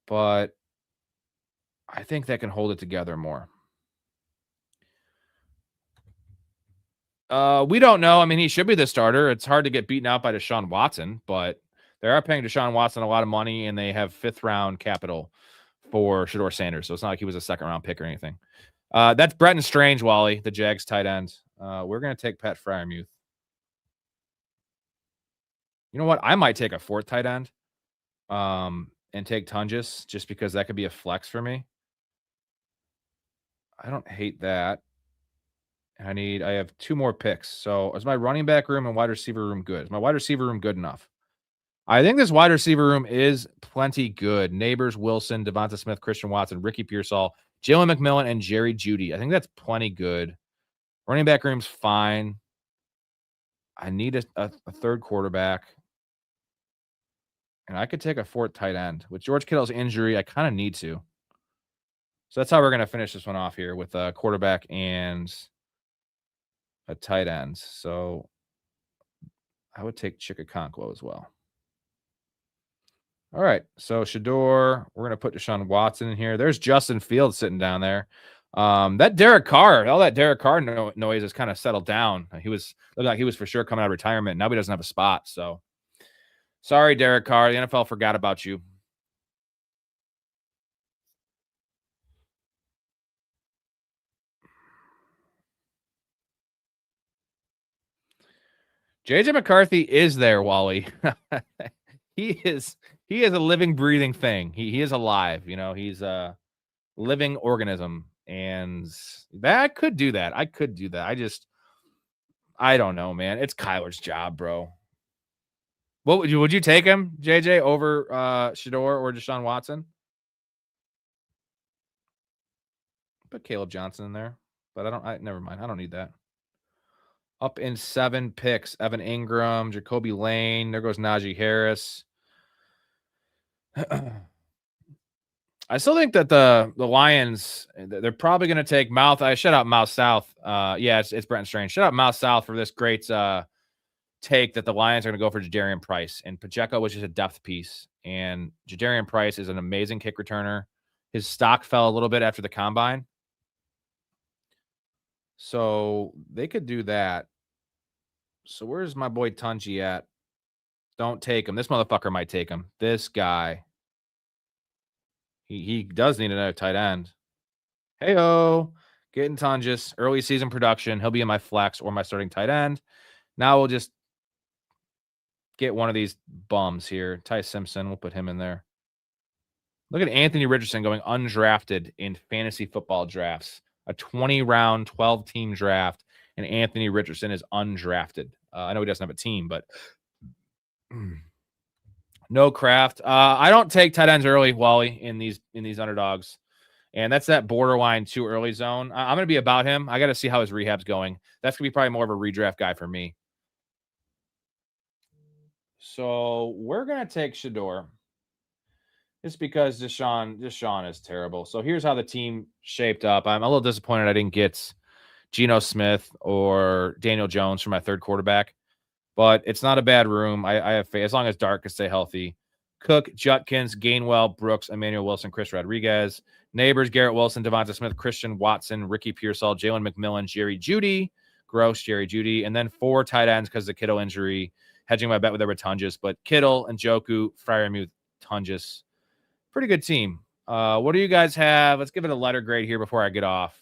but I think that can hold it together more. We don't know. I mean, he should be the starter. It's hard to get beaten out by Deshaun Watson, but they are paying Deshaun Watson a lot of money, and they have 5th-round capital for Shador Sanders, so it's not like he was a 2nd-round pick or anything. That's Bretton Strange, Wally, the Jags tight end. We're going to take Pat Freiermuth. You know what? I might take a 4th tight end and take Tungus just because that could be a flex for me. I don't hate that. I have 2 more picks. So is my running back room and wide receiver room good? Is my wide receiver room good enough? I think this wide receiver room is plenty good. Neighbors, Wilson, Devonta Smith, Christian Watson, Ricky Pearsall, Jalen McMillan, and Jerry Jeudy. I think that's plenty good. Running back room's fine. I need a 3rd quarterback. And I could take a 4th tight end. With George Kittle's injury, I kind of need to. So that's how we're going to finish this one off here with a quarterback and a tight end. So I would take Chikakonkwo as well. All right. So Shador, we're going to put Deshaun Watson in here. There's Justin Fields sitting down there. That Derek Carr, all that Derek Carr noise has kind of settled down. He looked like he was for sure coming out of retirement. Now he doesn't have a spot. So sorry, Derek Carr. The NFL forgot about you. JJ McCarthy is there, Wally. He is a living, breathing thing. He is alive. You know, he's a living organism. And I could do that. I don't know, man. It's Kyler's job, bro. What would you take him, JJ, over Shador or Deshaun Watson? Put Caleb Johnson in there, but never mind. I don't need that. Up in 7 picks, Evan Ingram, Jacoby Lane. There goes Najee Harris. I still think that the Lions, they're probably going to take I shut out Mouth South. Yeah, it's Brenton Strange. Shut out Mouth South for this great take that the Lions are going to go for Jadarian Price. And Pacheco was just a depth piece. And Jadarian Price is an amazing kick returner. His stock fell a little bit after the combine. So they could do that. So where's my boy Tunji at? Don't take him. This motherfucker might take him. This guy. He does need another tight end. Hey-oh. Getting Tungus. Early season production. He'll be in my flex or my starting tight end. Now we'll just get one of these bums here. Ty Simpson. We'll put him in there. Look at Anthony Richardson going undrafted in fantasy football drafts. A 20-round, 12-team draft, and Anthony Richardson is undrafted. I know he doesn't have a team, but no Kraft. I don't take tight ends early, Wally, in these underdogs. And that's that borderline too early zone. I'm going to be about him. I got to see how his rehab's going. That's going to be probably more of a redraft guy for me. So we're going to take Shador. It's because Deshaun is terrible. So here's how the team shaped up. I'm a little disappointed I didn't get Geno Smith or Daniel Jones for my third quarterback, but it's not a bad room. I have faith as long as Dark can stay healthy. Cook, Judkins, Gainwell, Brooks, Emmanuel Wilson, Chris Rodriguez, Neighbors, Garrett Wilson, Devonta Smith, Christian Watson, Ricky Pearsall, Jalen McMillan, Jerry Jeudy, Jerry Jeudy, and then 4 tight ends because of the Kittle injury. Hedging my bet with Everett Tungus, but Kittle, Njoku, Freiermuth, Tungus. Pretty good team. What do you guys have? Let's give it a letter grade here before I get off.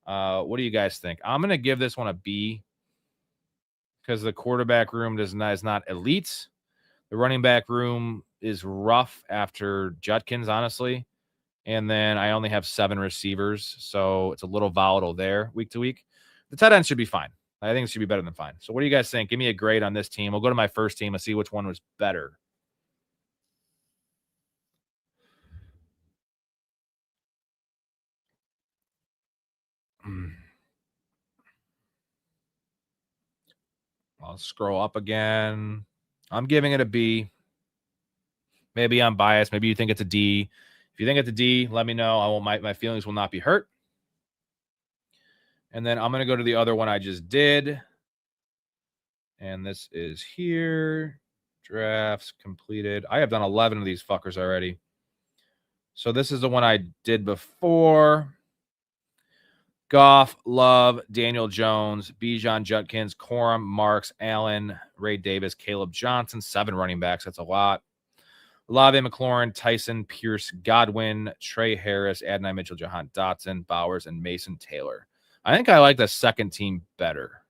What do you guys think? I'm going to give this one a B because the quarterback room is not elite. The running back room is rough after Judkins, honestly. And then I only have 7 receivers, so it's a little volatile there week to week. The tight end should be fine. I think it should be better than fine. So what do you guys think? Give me a grade on this team. We'll go to my first team and see which one was better. I'll scroll up again. I'm giving it a B. Maybe I'm biased. Maybe you think it's a D. If you think it's a D, let me know. I won't. My feelings will not be hurt. And then I'm going to go to the other one I just did. And this is here. Drafts completed. I have done 11 of these fuckers already. So this is the one I did before. Goff, Love, Daniel Jones, Bijan, Judkins, Corum, Marks, Allen, Ray Davis, Caleb Johnson, 7 running backs. That's a lot. Olave, McLaurin, Tyson, Pierce, Godwin, Trey Harris, Adonai Mitchell, Jahan Dotson, Bowers, and Mason Taylor. I think I like the second team better.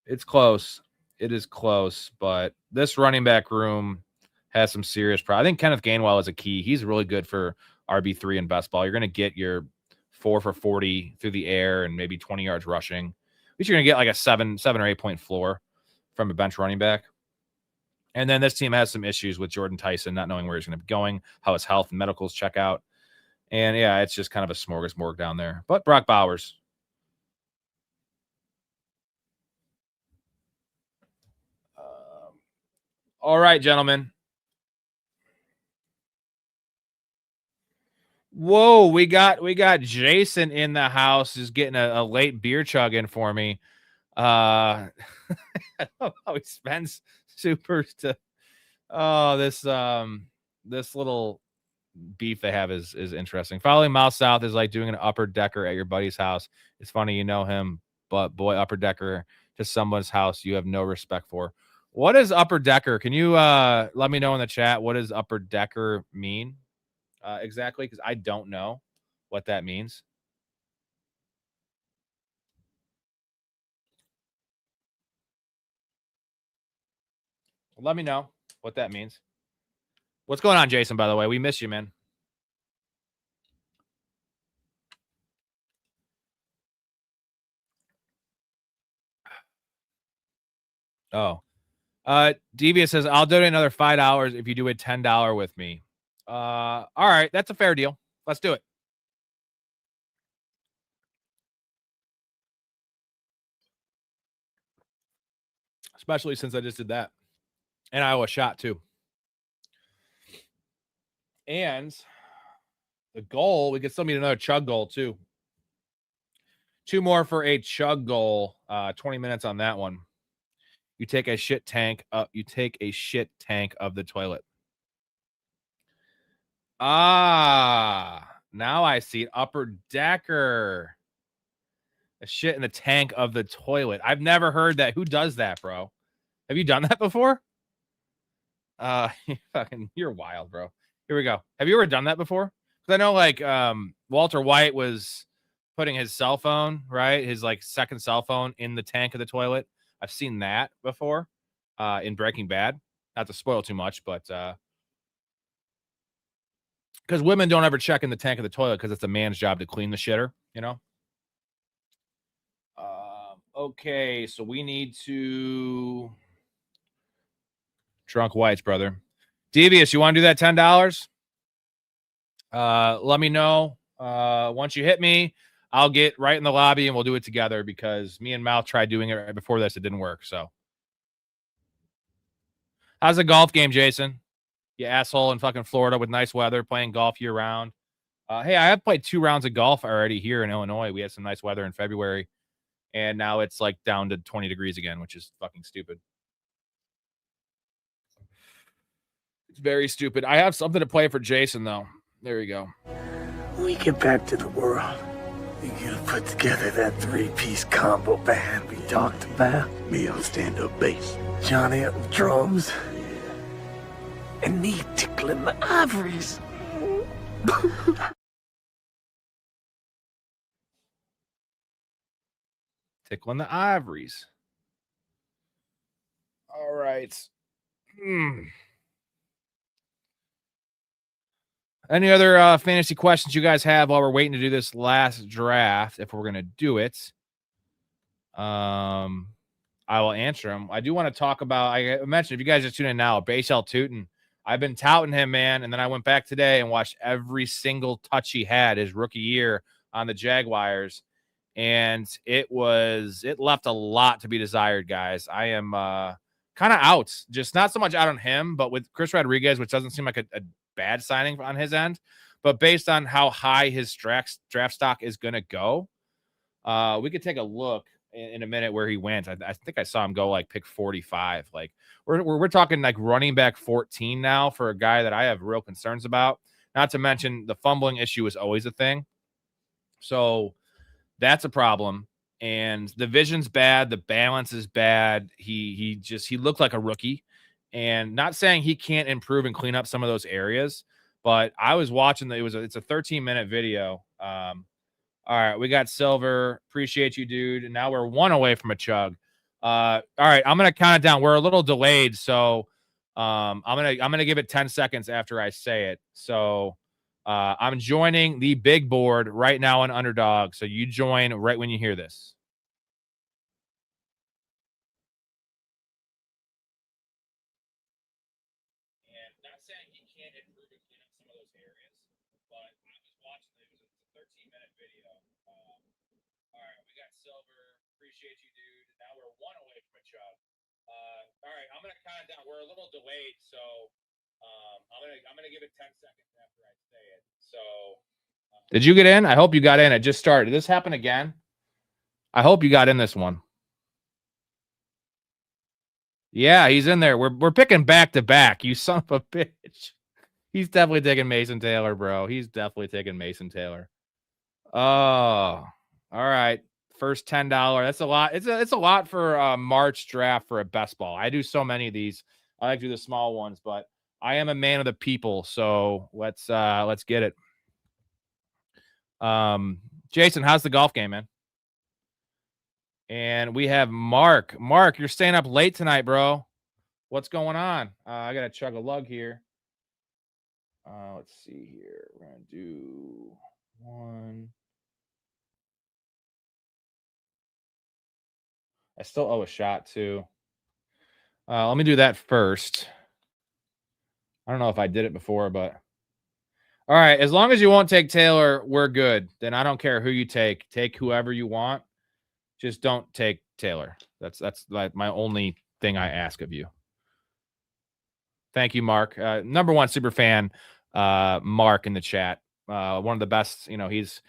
It's close. It is close, but this running back room has some serious problems. I think Kenneth Gainwell is a key. He's really good for RB3 in best ball. You're going to get your 4 for 40 through the air and maybe 20 yards rushing. At least you're going to get like a 7 or 8 point floor from a bench running back. And then this team has some issues with Jordan Tyson, not knowing where he's going to be going, how his health and medicals check out. And yeah, it's just kind of a smorgasbord down there. But Brock Bowers. All right, gentlemen. Whoa, we got Jason in the house, is getting a late beer chug in for me. I don't know how he spends supers to this little beef they have is interesting. Following Miles South is like doing an upper decker at your buddy's house. It's funny, you know him, but boy, upper decker to someone's house you have no respect for. What is upper decker? Can you let me know in the chat what does upper decker mean? Exactly, because I don't know what that means. Let me know what that means. What's going on, Jason, by the way? We miss you, man. Oh. Devious says, I'll donate another $5 if you do a $10 with me. All right, that's a fair deal. Let's do it. Especially since I just did that. And Iowa shot too. And the goal, we could still meet another chug goal too. 2 more for a chug goal. 20 minutes on that one. You take a shit tank up. You take a shit tank of the toilet. Ah, now I see upper decker. A shit in the tank of the toilet. I've never heard that. Who does that, bro? Have you done that before? You're wild, bro. Here we go. Have you ever done that before? Because I know like Walter White was putting his cell phone, right? His like second cell phone in the tank of the toilet. I've seen that before in Breaking Bad. Not to spoil too much, but because women don't ever check in the tank of the toilet because it's a man's job to clean the shitter, you know? Okay, so we need to drunk whites, brother. Devious, you want to do that $10? Let me know. Once you hit me, I'll get right in the lobby and we'll do it together because me and Mal tried doing it right before this. It didn't work. So, how's the golf game, Jason? You asshole in fucking Florida with nice weather, playing golf year round. Hey, I have played 2 rounds of golf already here in Illinois. We had some nice weather in February, and now it's like down to 20 degrees again, which is fucking stupid. It's very stupid. I have something to play for Jason, though. There you go. When we get back to the world, you gonna put together that 3-piece combo band we talked about? Me on stand-up bass, Johnny on drums, and me tickling the ivories. Tickling the ivories. All right. Any other fantasy questions you guys have while we're waiting to do this last draft? If we're going to do it, I will answer them. I do want to talk about, I mentioned, if you guys are tuning in now, Bartelt Tootin. I've been touting him, man. And then I went back today and watched every single touch he had his rookie year on the Jaguars. And it left a lot to be desired, guys. I am kind of out, just not so much out on him, but with Chris Rodriguez, which doesn't seem like a bad signing on his end, but based on how high his draft stock is going to go, we could take a look in a minute where he went. I think I saw him go like pick 45. Like we're talking like running back 14 now for a guy that I have real concerns about. Not to mention the fumbling issue is always a thing. So that's a problem. And the vision's bad. The balance is bad. He looked like a rookie. And not saying he can't improve and clean up some of those areas, but I was watching it's a 13-minute video. All right, we got Silver. Appreciate you, dude. And now we're 1 away from a chug. All right, I'm gonna count it down. We're a little delayed, so I'm gonna give it 10 seconds after I say it. So I'm joining the big board right now on Underdog. So you join right when you hear this. All right, I'm gonna count it down. We're a little delayed, so I'm gonna give it 10 seconds after I say it. So, did you get in? I hope you got in. It just started. Did this happen again? I hope you got in this one. Yeah, he's in there. We're picking back to back. You son of a bitch. He's definitely taking Mason Taylor, bro. He's definitely taking Mason Taylor. Oh, all right. First $10. That's a lot. It's a lot for a March draft for a best ball. I do so many of these. I like to do the small ones, but I am a man of the people. So let's get it. Jason, how's the golf game, man? And we have Mark. Mark, you're staying up late tonight, bro. What's going on? I got to chug a lug here. Let's see here. We're going to do 1. I still owe a shot, too. Let me do that first. I don't know if I did it before, but... All right, as long as you won't take Taylor, we're good. Then I don't care who you take. Take whoever you want. Just don't take Taylor. That's like my only thing I ask of you. Thank you, Mark. Number 1 super fan, Mark in the chat. One of the best. You know, he's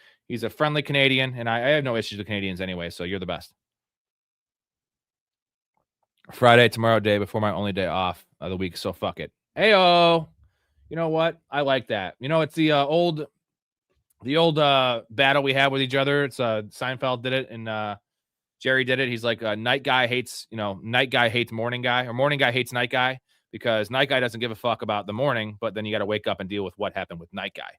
a friendly Canadian, and I have no issues with Canadians anyway, so you're the best. Friday, tomorrow, day before my only day off of the week, so fuck it. Heyo. You know what? I like that. You know, it's the old battle we had with each other. It's Seinfeld did it in Jerry did it. He's like night guy hates morning guy, or morning guy hates night guy, because night guy doesn't give a fuck about the morning, but then you got to wake up and deal with what happened with night guy.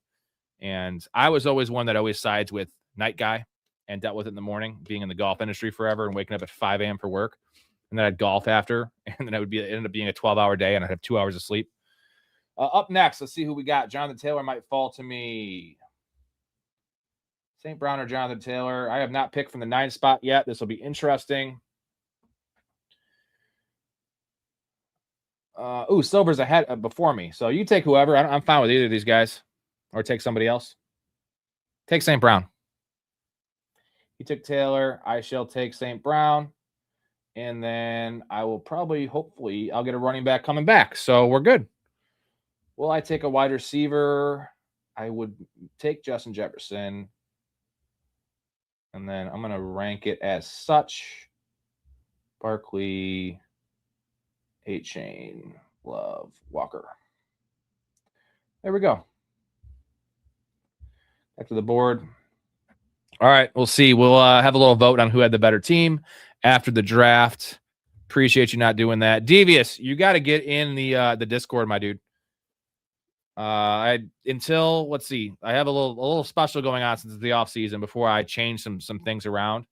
And I was always one that always sides with night guy and dealt with it in the morning, being in the golf industry forever and waking up at 5 a.m. for work. And then I'd golf after, and then it ended up being a 12-hour day, and I'd have 2 hours of sleep. Up next, let's see who we got. Jonathan Taylor might fall to me. St. Brown or Jonathan Taylor. I have not picked from the 9 spot yet. This will be interesting. Silver's ahead before me. So you take whoever. I'm fine with either of these guys. Or take somebody else. Take St. Brown. He took Taylor. I shall take St. Brown. And then I will hopefully, I'll get a running back coming back. So we're good. Will I take a wide receiver? I would take Justin Jefferson. And then I'm going to rank it as such. Barkley, A-Chain, Love, Walker. There we go. Back to the board. All right, we'll see. We'll have a little vote on who had the better team after the draft. Appreciate you not doing that. Devious, you got to get in the Discord, my dude. Let's see. I have a little special going on since it's the off season before I change some things around.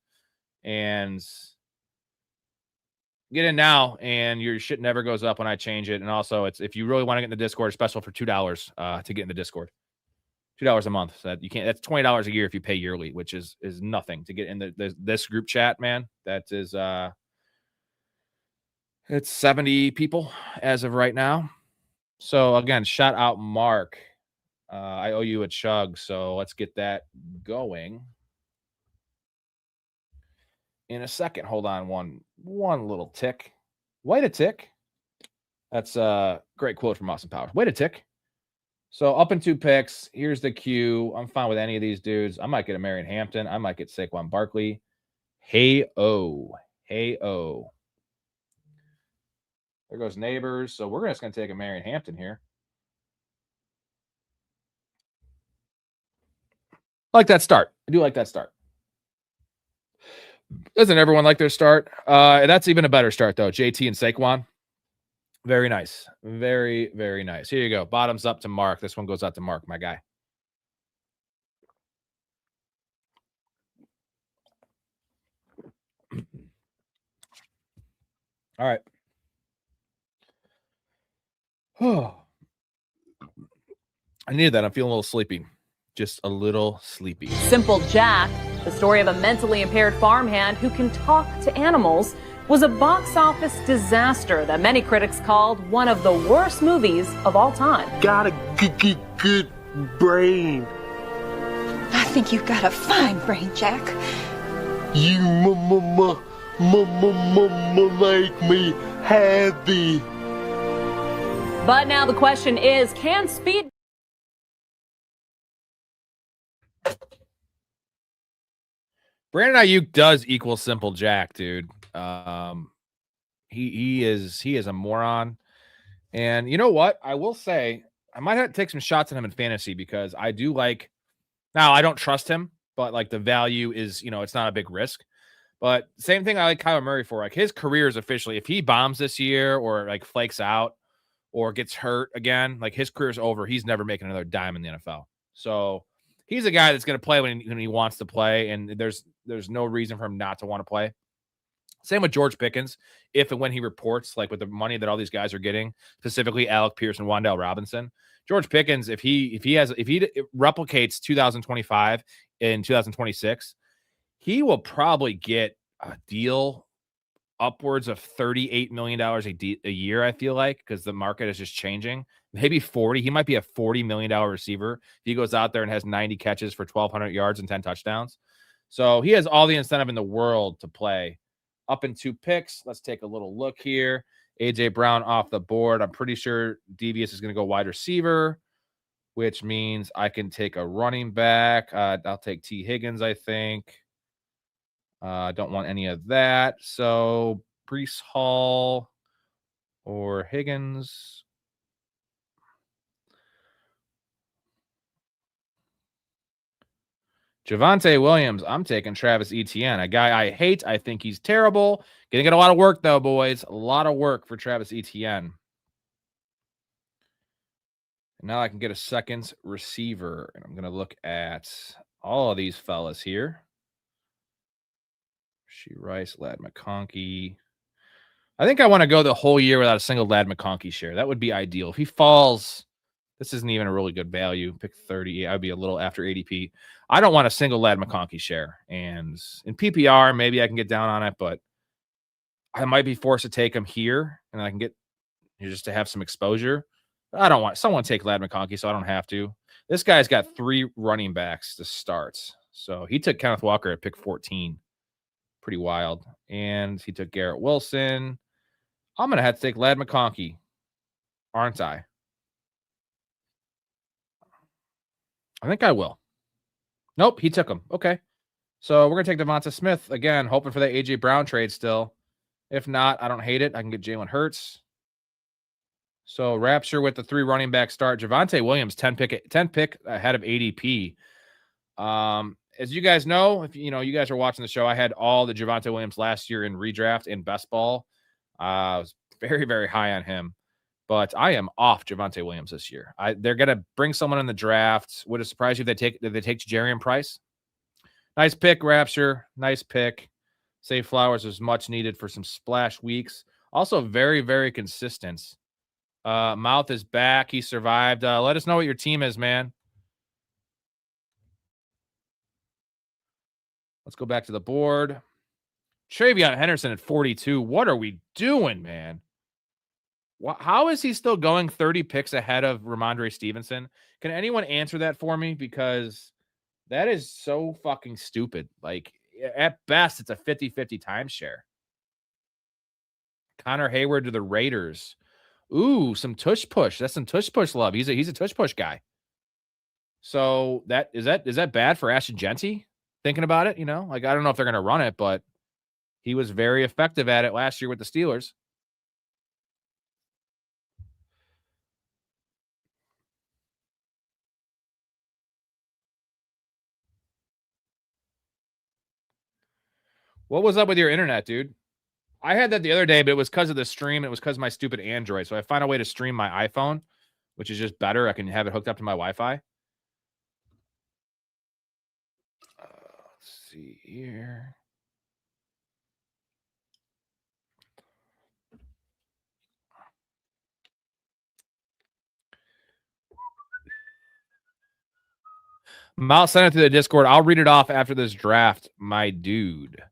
And get in now, and your shit never goes up when I change it. And also, it's if you really want to get in the Discord, special for $2 to get in the Discord. $2 a month. So you can't. That's $20 a year if you pay yearly, which is nothing to get in this group chat, man. That is it's 70 people as of right now. So again, shout out Mark. I owe you a chug, so let's get that going in a second. Hold on one little tick. Wait a tick. That's a great quote from Austin Powers. Wait a tick. So up in 2 picks. Here's the queue. I'm fine with any of these dudes. I might get a Marion Hampton. I might get Saquon Barkley. Hey-oh. Hey-oh. There goes Neighbors. So we're just going to take a Marion Hampton here. I like that start. I do like that start. Doesn't everyone like their start? That's even a better start, though. JT and Saquon. Very nice. Very, very nice. Here you go. Bottoms up to Mark. This one goes out to Mark, my guy. All right. Oh, I needed that. I'm feeling a little sleepy. Just a little sleepy. Simple Jack, the story of a mentally impaired farmhand who can talk to animals, was a box office disaster that many critics called one of the worst movies of all time. Got a good brain. I think you've got a fine brain, Jack. You make me happy. But now the question is, can speed... Brandon Ayuk does equal Simple Jack, dude. He is a moron. And you know what? I will say I might have to take some shots at him in fantasy because I do like. Now I don't trust him, but like the value is, it's not a big risk. But same thing I like Kyler Murray for. Like his career is officially, if he bombs this year or like flakes out or gets hurt again, like his career's over. He's never making another dime in the NFL. So he's a guy that's going to play when he wants to play, and there's no reason for him not to want to play. Same with George Pickens, if and when he reports, like with the money that all these guys are getting, specifically Alec Pierce and Wan'Dale Robinson. George Pickens, if he replicates 2025 in 2026, he will probably get a deal upwards of $38 million a year, I feel like, because the market is just changing. Maybe 40. He might be a $40 million receiver if he goes out there and has 90 catches for 1,200 yards and 10 touchdowns. So he has all the incentive in the world to play. Up in 2 picks. Let's take a little look here. A.J. Brown off the board. I'm pretty sure Devious is going to go wide receiver, which means I can take a running back. I'll take T. Higgins, I think. Don't want any of that. So Breece Hall or Higgins. Javonte Williams, I'm taking Travis Etienne, a guy I hate. I think he's terrible. Gonna get a lot of work, though, boys. A lot of work for Travis Etienne. And now I can get a second receiver, and I'm going to look at all of these fellas here. Rice, Lad McConkey. I think I want to go the whole year without a single Lad McConkey share. That would be ideal. If he falls, this isn't even a really good value. Pick 30. I'd be a little after ADP. I don't want a single Lad McConkey share. And in PPR, maybe I can get down on it, but I might be forced to take him here, and I can get just to have some exposure. I don't want someone to take Lad McConkey, so I don't have to. This guy's got 3 running backs to start. So he took Kenneth Walker at pick 14. Pretty wild. And he took Garrett Wilson. I'm going to have to take Lad McConkey, aren't I? I think I will. Nope, he took him. Okay. So we're going to take Devonta Smith again, hoping for that A.J. Brown trade still. If not, I don't hate it. I can get Jalen Hurts. So Rapture with the 3 running back start. Javonte Williams, 10 pick ahead of ADP. As you guys know, if you guys are watching the show, I had all the Javonte Williams last year in redraft in best ball. I was very, very high on him, but I am off Javonte Williams this year. They're gonna bring someone in the draft. Would it surprise you if they take Jarian Price? Nice pick, Rapture. Nice pick. Save Flowers is much needed for some splash weeks. Also very, very consistent. Mouth is back. He survived. Let us know what your team is, man. Let's go back to the board. Travion Henderson at 42. What are we doing, man? How is he still going 30 picks ahead of Ramondre Stevenson? Can anyone answer that for me? Because that is so fucking stupid. Like, at best, it's a 50-50 timeshare. Connor Hayward to the Raiders. Ooh, some tush push. That's some tush push love. He's a tush push guy. So is that bad for Ashton Genty? Thinking about it, like I don't know if they're going to run it, but he was very effective at it last year with the Steelers. What was up with your internet, dude? I had that the other day, but it was because of the stream. It was because of my stupid Android. So I find a way to stream my iPhone, which is just better. I can have it hooked up to my Wi-Fi. Let's see here. Mal sent it to the Discord. I'll read it off after this draft, my dude.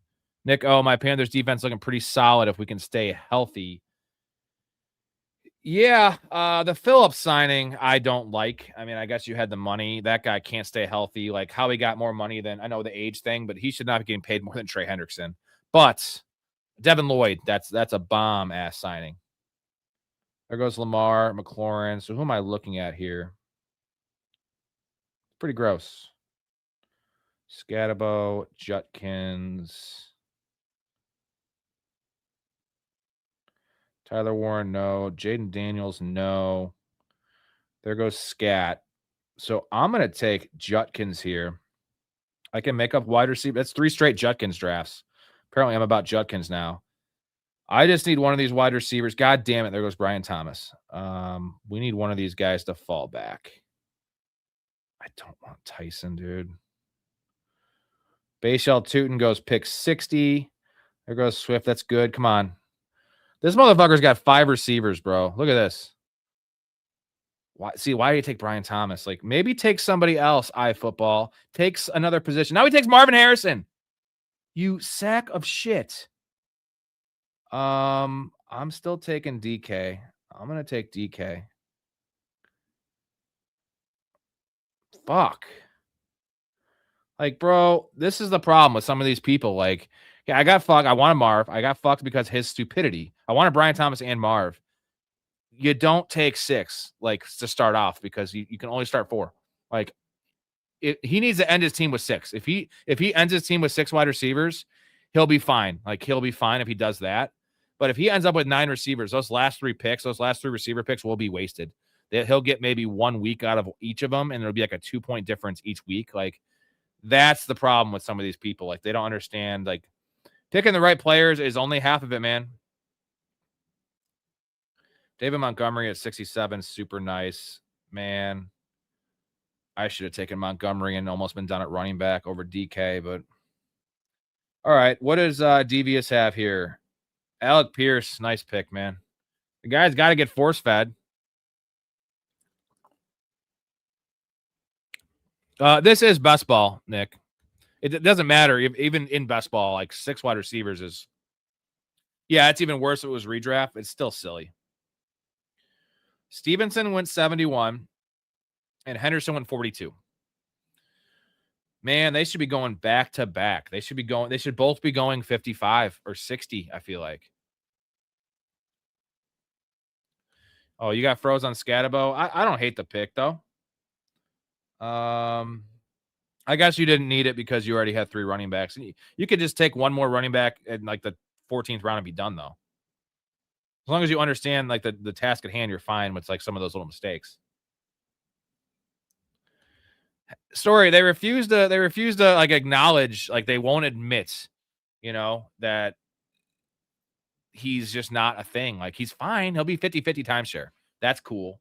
Nick, my Panthers defense looking pretty solid if we can stay healthy. Yeah, the Phillips signing, I don't like. I mean, I guess you had the money. That guy can't stay healthy. Like, how he got more money than, I know the age thing, but he should not be getting paid more than Trey Hendrickson. But Devin Lloyd, that's a bomb-ass signing. There goes Lamar, McLaurin. So who am I looking at here? Pretty gross. Scatabo, Jutkins. Tyler Warren, no. Jaden Daniels, no. There goes Scat. So I'm going to take Jutkins here. I can make up wide receiver. That's 3 straight Jutkins drafts. Apparently, I'm about Jutkins now. I just need one of these wide receivers. God damn it. There goes Brian Thomas. We need one of these guys to fall back. I don't want Tyson, dude. Bayshell Tootin goes pick 60. There goes Swift. That's good. Come on. This motherfucker's got 5 receivers, bro. Look at this. Why do you take Brian Thomas? Like, maybe take somebody else, iFootball. Takes another position. Now he takes Marvin Harrison. You sack of shit. I'm still taking DK. I'm going to take DK. Fuck. Like, bro, this is the problem with some of these people. Like, yeah, I got fucked. I wanted Marv. I got fucked because his stupidity. I wanted Brian Thomas and Marv. You don't take 6, like, to start off because you can only start 4. Like, he needs to end his team with 6. If he ends his team with 6 wide receivers, he'll be fine. Like, he'll be fine if he does that. But if he ends up with 9 receivers, those last 3 receiver picks will be wasted. He'll get maybe 1 week out of each of them, and it'll be like a 2-point difference each week. Like, That's the problem with some of these people. Like, they don't understand, like, picking the right players is only half of it, man. David Montgomery at 67, super nice. Man, I should have taken Montgomery and almost been done at running back over DK, but all right. What does Devious have here? Alec Pierce, nice pick, man. The guy's got to get force fed. This is best ball, Nick. It doesn't matter. Even in best ball, like 6 wide receivers is, yeah, it's even worse if it was redraft. It's still silly. Stevenson went 71 and Henderson went 42. Man, they should be going back to back. They should both be going 55 or 60, I feel like. Oh, you got froze on Scatabo. I don't hate the pick though. I guess you didn't need it because you already had 3 running backs. You could just take one more running back in like the 14th round and be done though. As long as you understand like the task at hand, you're fine with like some of those little mistakes. Storey, they refuse to like acknowledge, like they won't admit, that he's just not a thing. Like he's fine. He'll be 50-50 timeshare. That's cool.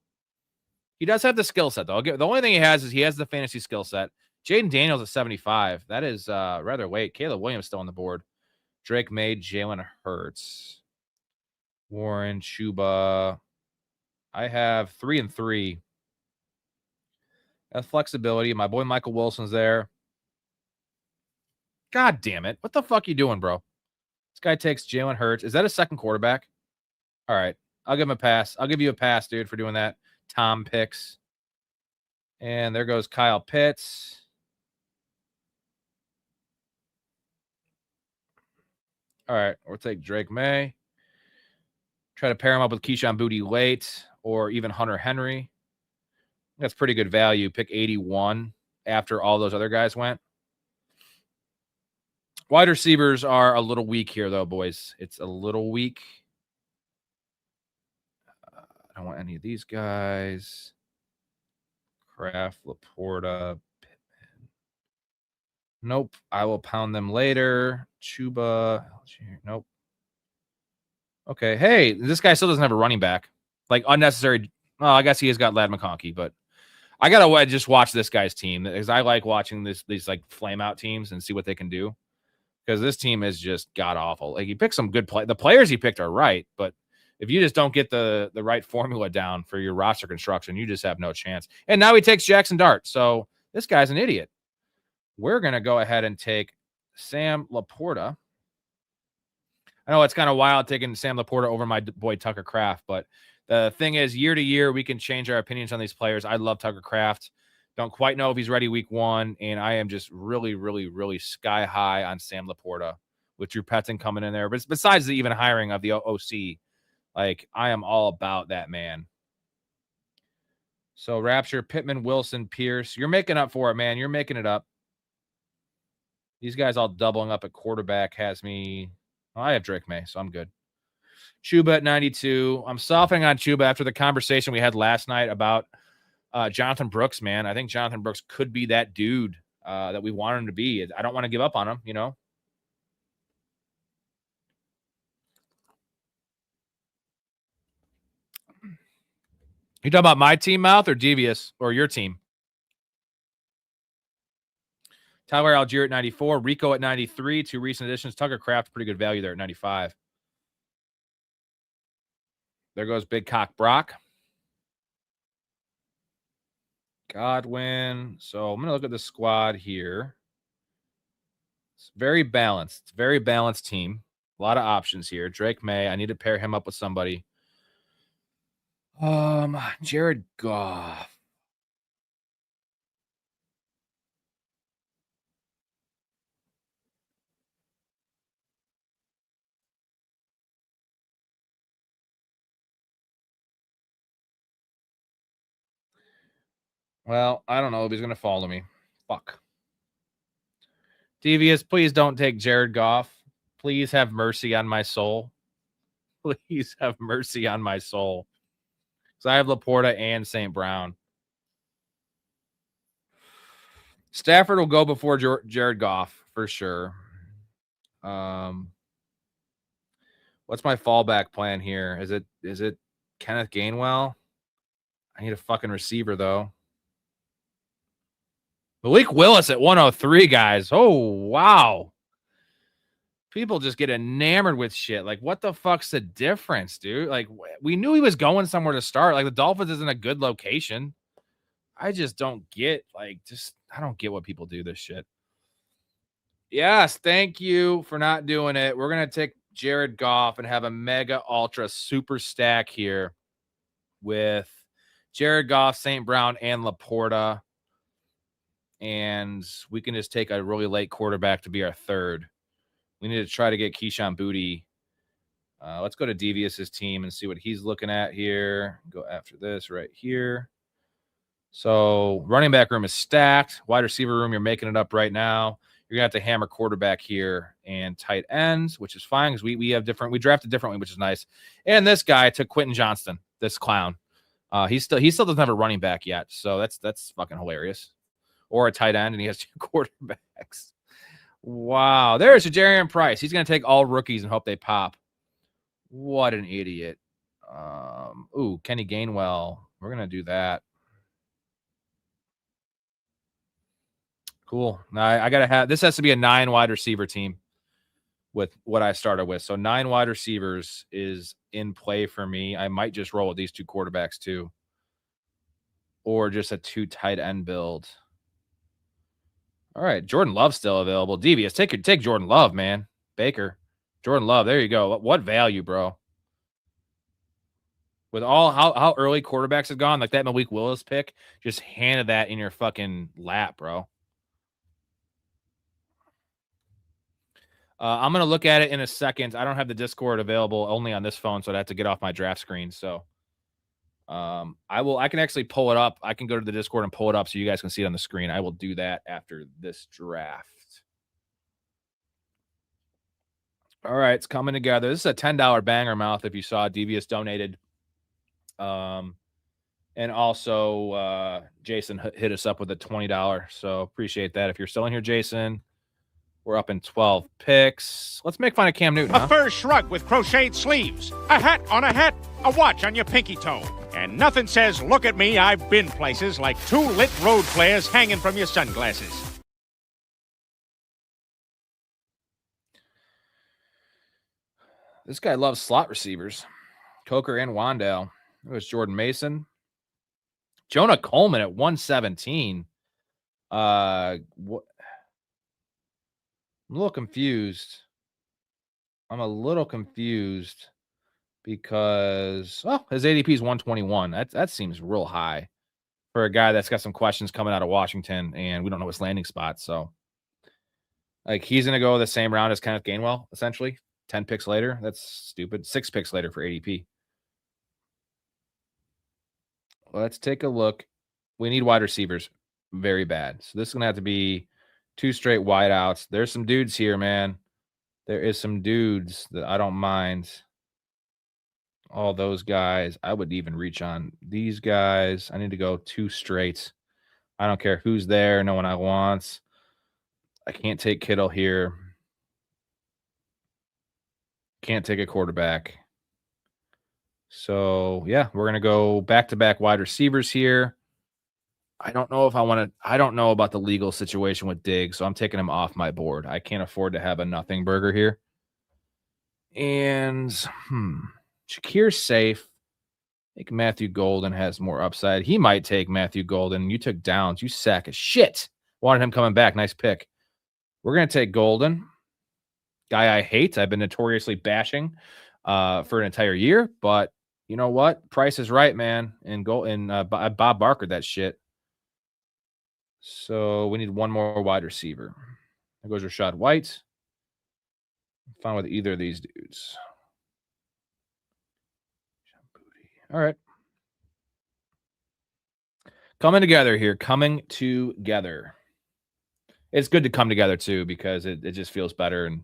He does have the skill set though. The only thing he has is he has the fantasy skill set. Jaden Daniels at 75. That is rather late. Caleb Williams still on the board. Drake May, Jalen Hurts. Warren, Chuba. I have 3 and 3. That's flexibility. My boy Michael Wilson's there. God damn it. What the fuck you doing, bro? This guy takes Jalen Hurts. Is that a second quarterback? All right. I'll give him a pass. I'll give you a pass, dude, for doing that. Tom picks. And there goes Kyle Pitts. All right. We'll take Drake May. Try to pair him up with Keyshawn Booty late or even Hunter Henry. That's pretty good value. Pick 81 after all those other guys went. Wide receivers are a little weak here, though, boys. It's a little weak. I don't want any of these guys. Kraft, Laporta, Pittman. Nope. I will pound them later. Chuba. Nope. Okay. Hey, this guy still doesn't have a running back. Like unnecessary. Well, I guess he has got Ladd McConkey, but I gotta just watch this guy's team because I like watching these like flame out teams and see what they can do. Because this team is just god awful. Like he picked some good play. The players he picked are right, but if you just don't get the right formula down for your roster construction, you just have no chance. And now he takes Jackson Dart. So this guy's an idiot. We're gonna go ahead and take Sam Laporta. I know it's kind of wild taking Sam Laporta over my boy Tucker Kraft, but the thing is, year to year, we can change our opinions on these players. I love Tucker Kraft. Don't quite know if he's ready week 1, and I am just really, really, really sky high on Sam Laporta with Drew Petzing coming in there. But besides the even hiring of the OC, like I am all about that man. So Rapture, Pittman, Wilson, Pierce. You're making up for it, man. You're making it up. These guys all doubling up at quarterback has me. Well, I have Drake May, so I'm good. Chuba at 92. I'm softening on Chuba after the conversation we had last night about Jonathan Brooks, man. I think Jonathan Brooks could be that dude that we want him to be. I don't want to give up on him, You talking about my team, Mouth, or Devious, or your team? Tyler Algier at 94. Rico at 93. 2 recent additions. Tucker Kraft, pretty good value there at 95. There goes Big Cock Brock. Godwin. So I'm going to look at the squad here. It's very balanced. It's a very balanced team. A lot of options here. Drake May. I need to pair him up with somebody. Jared Goff. Well, I don't know if he's going to follow me. Fuck. Devious, please don't take Jared Goff. Please have mercy on my soul. Please have mercy on my soul. Because I have Laporta and St. Brown. Stafford will go before Jared Goff for sure. What's my fallback plan here? Is it Kenneth Gainwell? I need a fucking receiver though. Malik Willis at 103, guys. Oh, wow. People just get enamored with shit. Like, what the fuck's the difference, dude? Like, we knew he was going somewhere to start. Like, the Dolphins isn't a good location. I just don't get, I don't get what people do this shit. Yes, thank you for not doing it. We're going to take Jared Goff and have a mega ultra super stack here with Jared Goff, St. Brown, and Laporta. And we can just take a really late quarterback to be our third. We need to try to get Keyshawn Boutte. Let's go to Devious's team and see what he's looking at here. Go after this right here. So running back room is stacked. Wide receiver room, you're making it up right now. You're going to have to hammer quarterback here and tight ends, which is fine because we drafted differently, which is nice. And this guy took Quentin Johnston, this clown. He still doesn't have a running back yet, so that's fucking hilarious. Or a tight end, and he has 2 quarterbacks. Wow. There's Jarian Price. He's going to take all rookies and hope they pop. What an idiot. Kenny Gainwell. We're going to do that. Cool. Now I got to have – this has to be a 9 wide receiver team with what I started with. So 9 wide receivers is in play for me. I might just roll with these 2 quarterbacks too. Or just a 2 tight end build. All right, Jordan Love's still available. Devious, take Jordan Love, man. Baker, Jordan Love. There you go. What value, bro? With all how early quarterbacks have gone, like that Malik Willis pick, just handed that in your fucking lap, bro. I'm gonna look at it in a second. I don't have the Discord available only on this phone, so I have to get off my draft screen. So, I can actually pull it up. I can go to the Discord and pull it up so you guys can see it on the screen. I will do that after this draft. All right, it's coming together. This is a $10 banger mouth. If you saw, Devious donated. And also Jason hit us up with a $20. So appreciate that. If you're still in here, Jason, we're up in 12 picks. Let's make fun of Cam Newton. A fur shrug with crocheted sleeves, a hat on a hat, a watch on your pinky toe. And nothing says, look at me, I've been places, like 2 lit road flares hanging from your sunglasses. This guy loves slot receivers. Coker and Wandale. It was Jordan Mason. Jonah Coleman at 117. I'm a little confused. Because his ADP is 121. That seems real high for a guy that's got some questions coming out of Washington, and we don't know his landing spot. So, like, he's going to go the same round as Kenneth Gainwell, essentially. 10 picks later. That's stupid. 6 picks later for ADP. Let's take a look. We need wide receivers very bad. So this is going to have to be 2 straight wideouts. There's some dudes here, man. There is some dudes that I don't mind. All those guys. I would even reach on these guys. I need to go 2 straight. I don't care who's there. No one I want. I can't take Kittle here. Can't take a quarterback. So, yeah, we're going to go back-to-back wide receivers here. I don't know if I want to – I don't know about the legal situation with Diggs, so I'm taking him off my board. I can't afford to have a nothing burger here. And, Shakir's safe. I think Matthew Golden has more upside. He might take Matthew Golden. You took Downs. You sack of shit. Wanted him coming back. Nice pick. We're going to take Golden. Guy I hate. I've been notoriously bashing for an entire year, but you know what? Price is right, man. And Bob Barker, that shit. So we need one more wide receiver. There goes Rashad White. I'm fine with either of these dudes. All right. Coming together here. Coming together. It's good to come together, too, because it just feels better and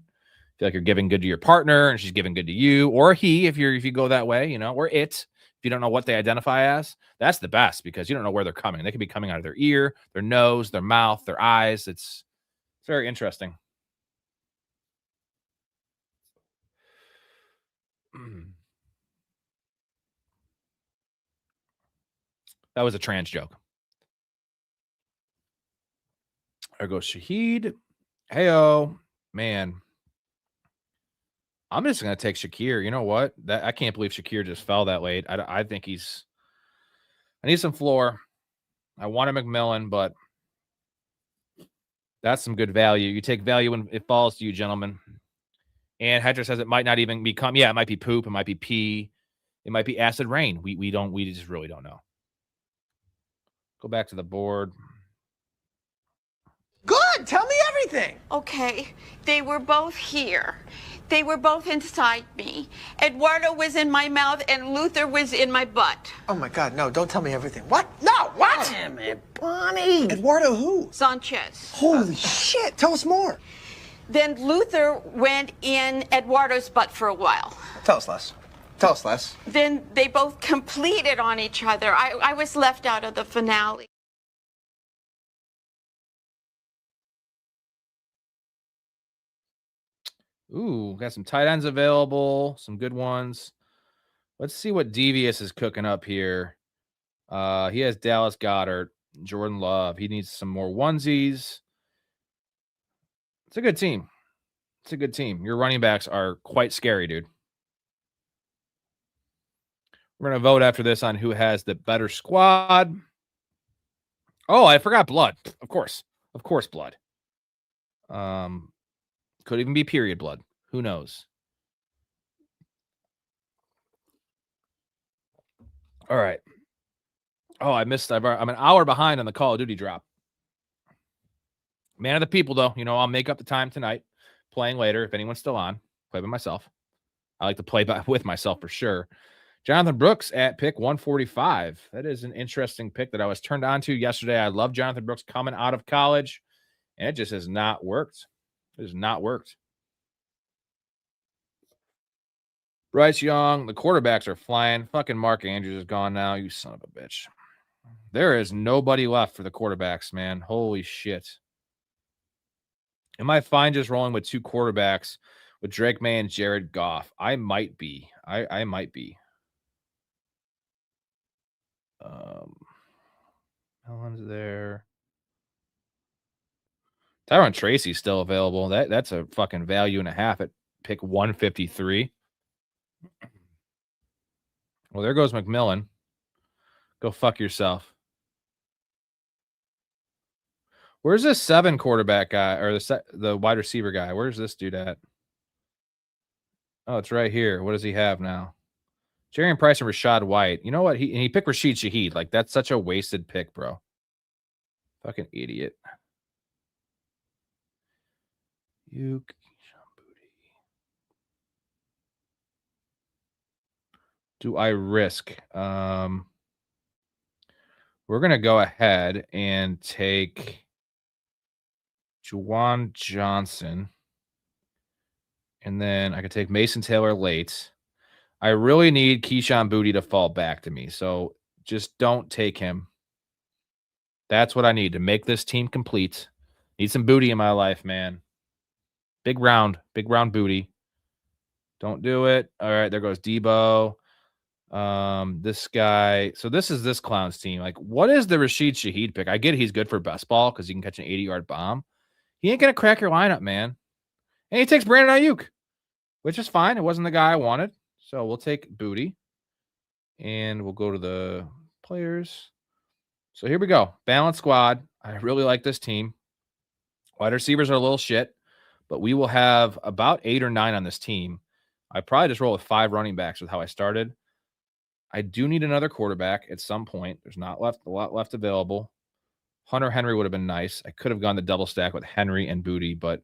feel like you're giving good to your partner and she's giving good to you, or he, if you go that way, or it, if you don't know what they identify as, that's the best because you don't know where they're coming. They could be coming out of their ear, their nose, their mouth, their eyes. It's very interesting. That was a trans joke. There goes Shaheed. Heyo, man. I'm just going to take Shakir. You know what? I can't believe Shakir just fell that late. I think I need some floor. I want a McMillan, but that's some good value. You take value when it falls to you, gentlemen. And Hedger says it might not even become, it might be poop. It might be pee. It might be acid rain. We just really don't know. Go back to the board. Good. Tell me everything. Okay, they were both here. They were both inside me. Eduardo was in my mouth and Luther was in my butt. Oh my God, no, don't tell me everything. What? No, what? Damn it, Bonnie. Eduardo who? Sanchez. Holy shit, tell us more. Then Luther went in Eduardo's butt for a while. Tell us less. Tell us less. Then they both completed on each other. I was left out of the finale. Ooh, got some tight ends available, some good ones. Let's see what Devious is cooking up here. He has Dallas Goedert, Jordan Love. He needs some more onesies. It's a good team. It's a good team. Your running backs are quite scary, dude. We're going to vote after this on who has the better squad. Oh, I forgot blood. Of course. Of course, blood. Could even be period blood. Who knows? All right. Oh, I'm an hour behind on the Call of Duty drop. Man of the people, though. I'll make up the time tonight. Playing later if anyone's still on. Play by myself. I like to play with myself for sure. Jonathan Brooks at pick 145. That is an interesting pick that I was turned on to yesterday. I love Jonathan Brooks coming out of college, and it just has not worked. It has not worked. Bryce Young, the quarterbacks are flying. Fucking Mark Andrews is gone now. You son of a bitch. There is nobody left for the quarterbacks, man. Holy shit. Am I fine just rolling with two quarterbacks with Drake May and Jared Goff? I might be. I might be. Helen's there. Tyron Tracy's still available. That's a fucking value and a half at pick 153. Well, there goes McMillan. Go fuck yourself. Where's this 7 quarterback guy or the wide receiver guy? Where's this dude at? Oh, it's right here. What does he have now? Jarian Price and Rashad White. You know what? He picked Rashid Shaheed. Like, that's such a wasted pick, bro. Fucking idiot. Do I risk? We're going to go ahead and take Juwan Johnson. And then I could take Mason Taylor late. I really need Keyshawn Boutte to fall back to me. So just don't take him. That's what I need to make this team complete. Need some Boutte in my life, man. Big round Boutte. Don't do it. All right, there goes Debo. This guy. So this is this clown's team. Like, what is the Rashid Shaheed pick? I get he's good for best ball because he can catch an 80-yard bomb. He ain't gonna crack your lineup, man. And he takes Brandon Ayuk, which is fine. It wasn't the guy I wanted. So we'll take Boutte. And we'll go to the players. So here we go. Balanced squad. I really like this team. Wide receivers are a little shit, but we will have about 8 or 9 on this team. I probably just roll with 5 running backs with how I started. I do need another quarterback at some point. There's not a lot left available. Hunter Henry would have been nice. I could have gone the double stack with Henry and Boutte, but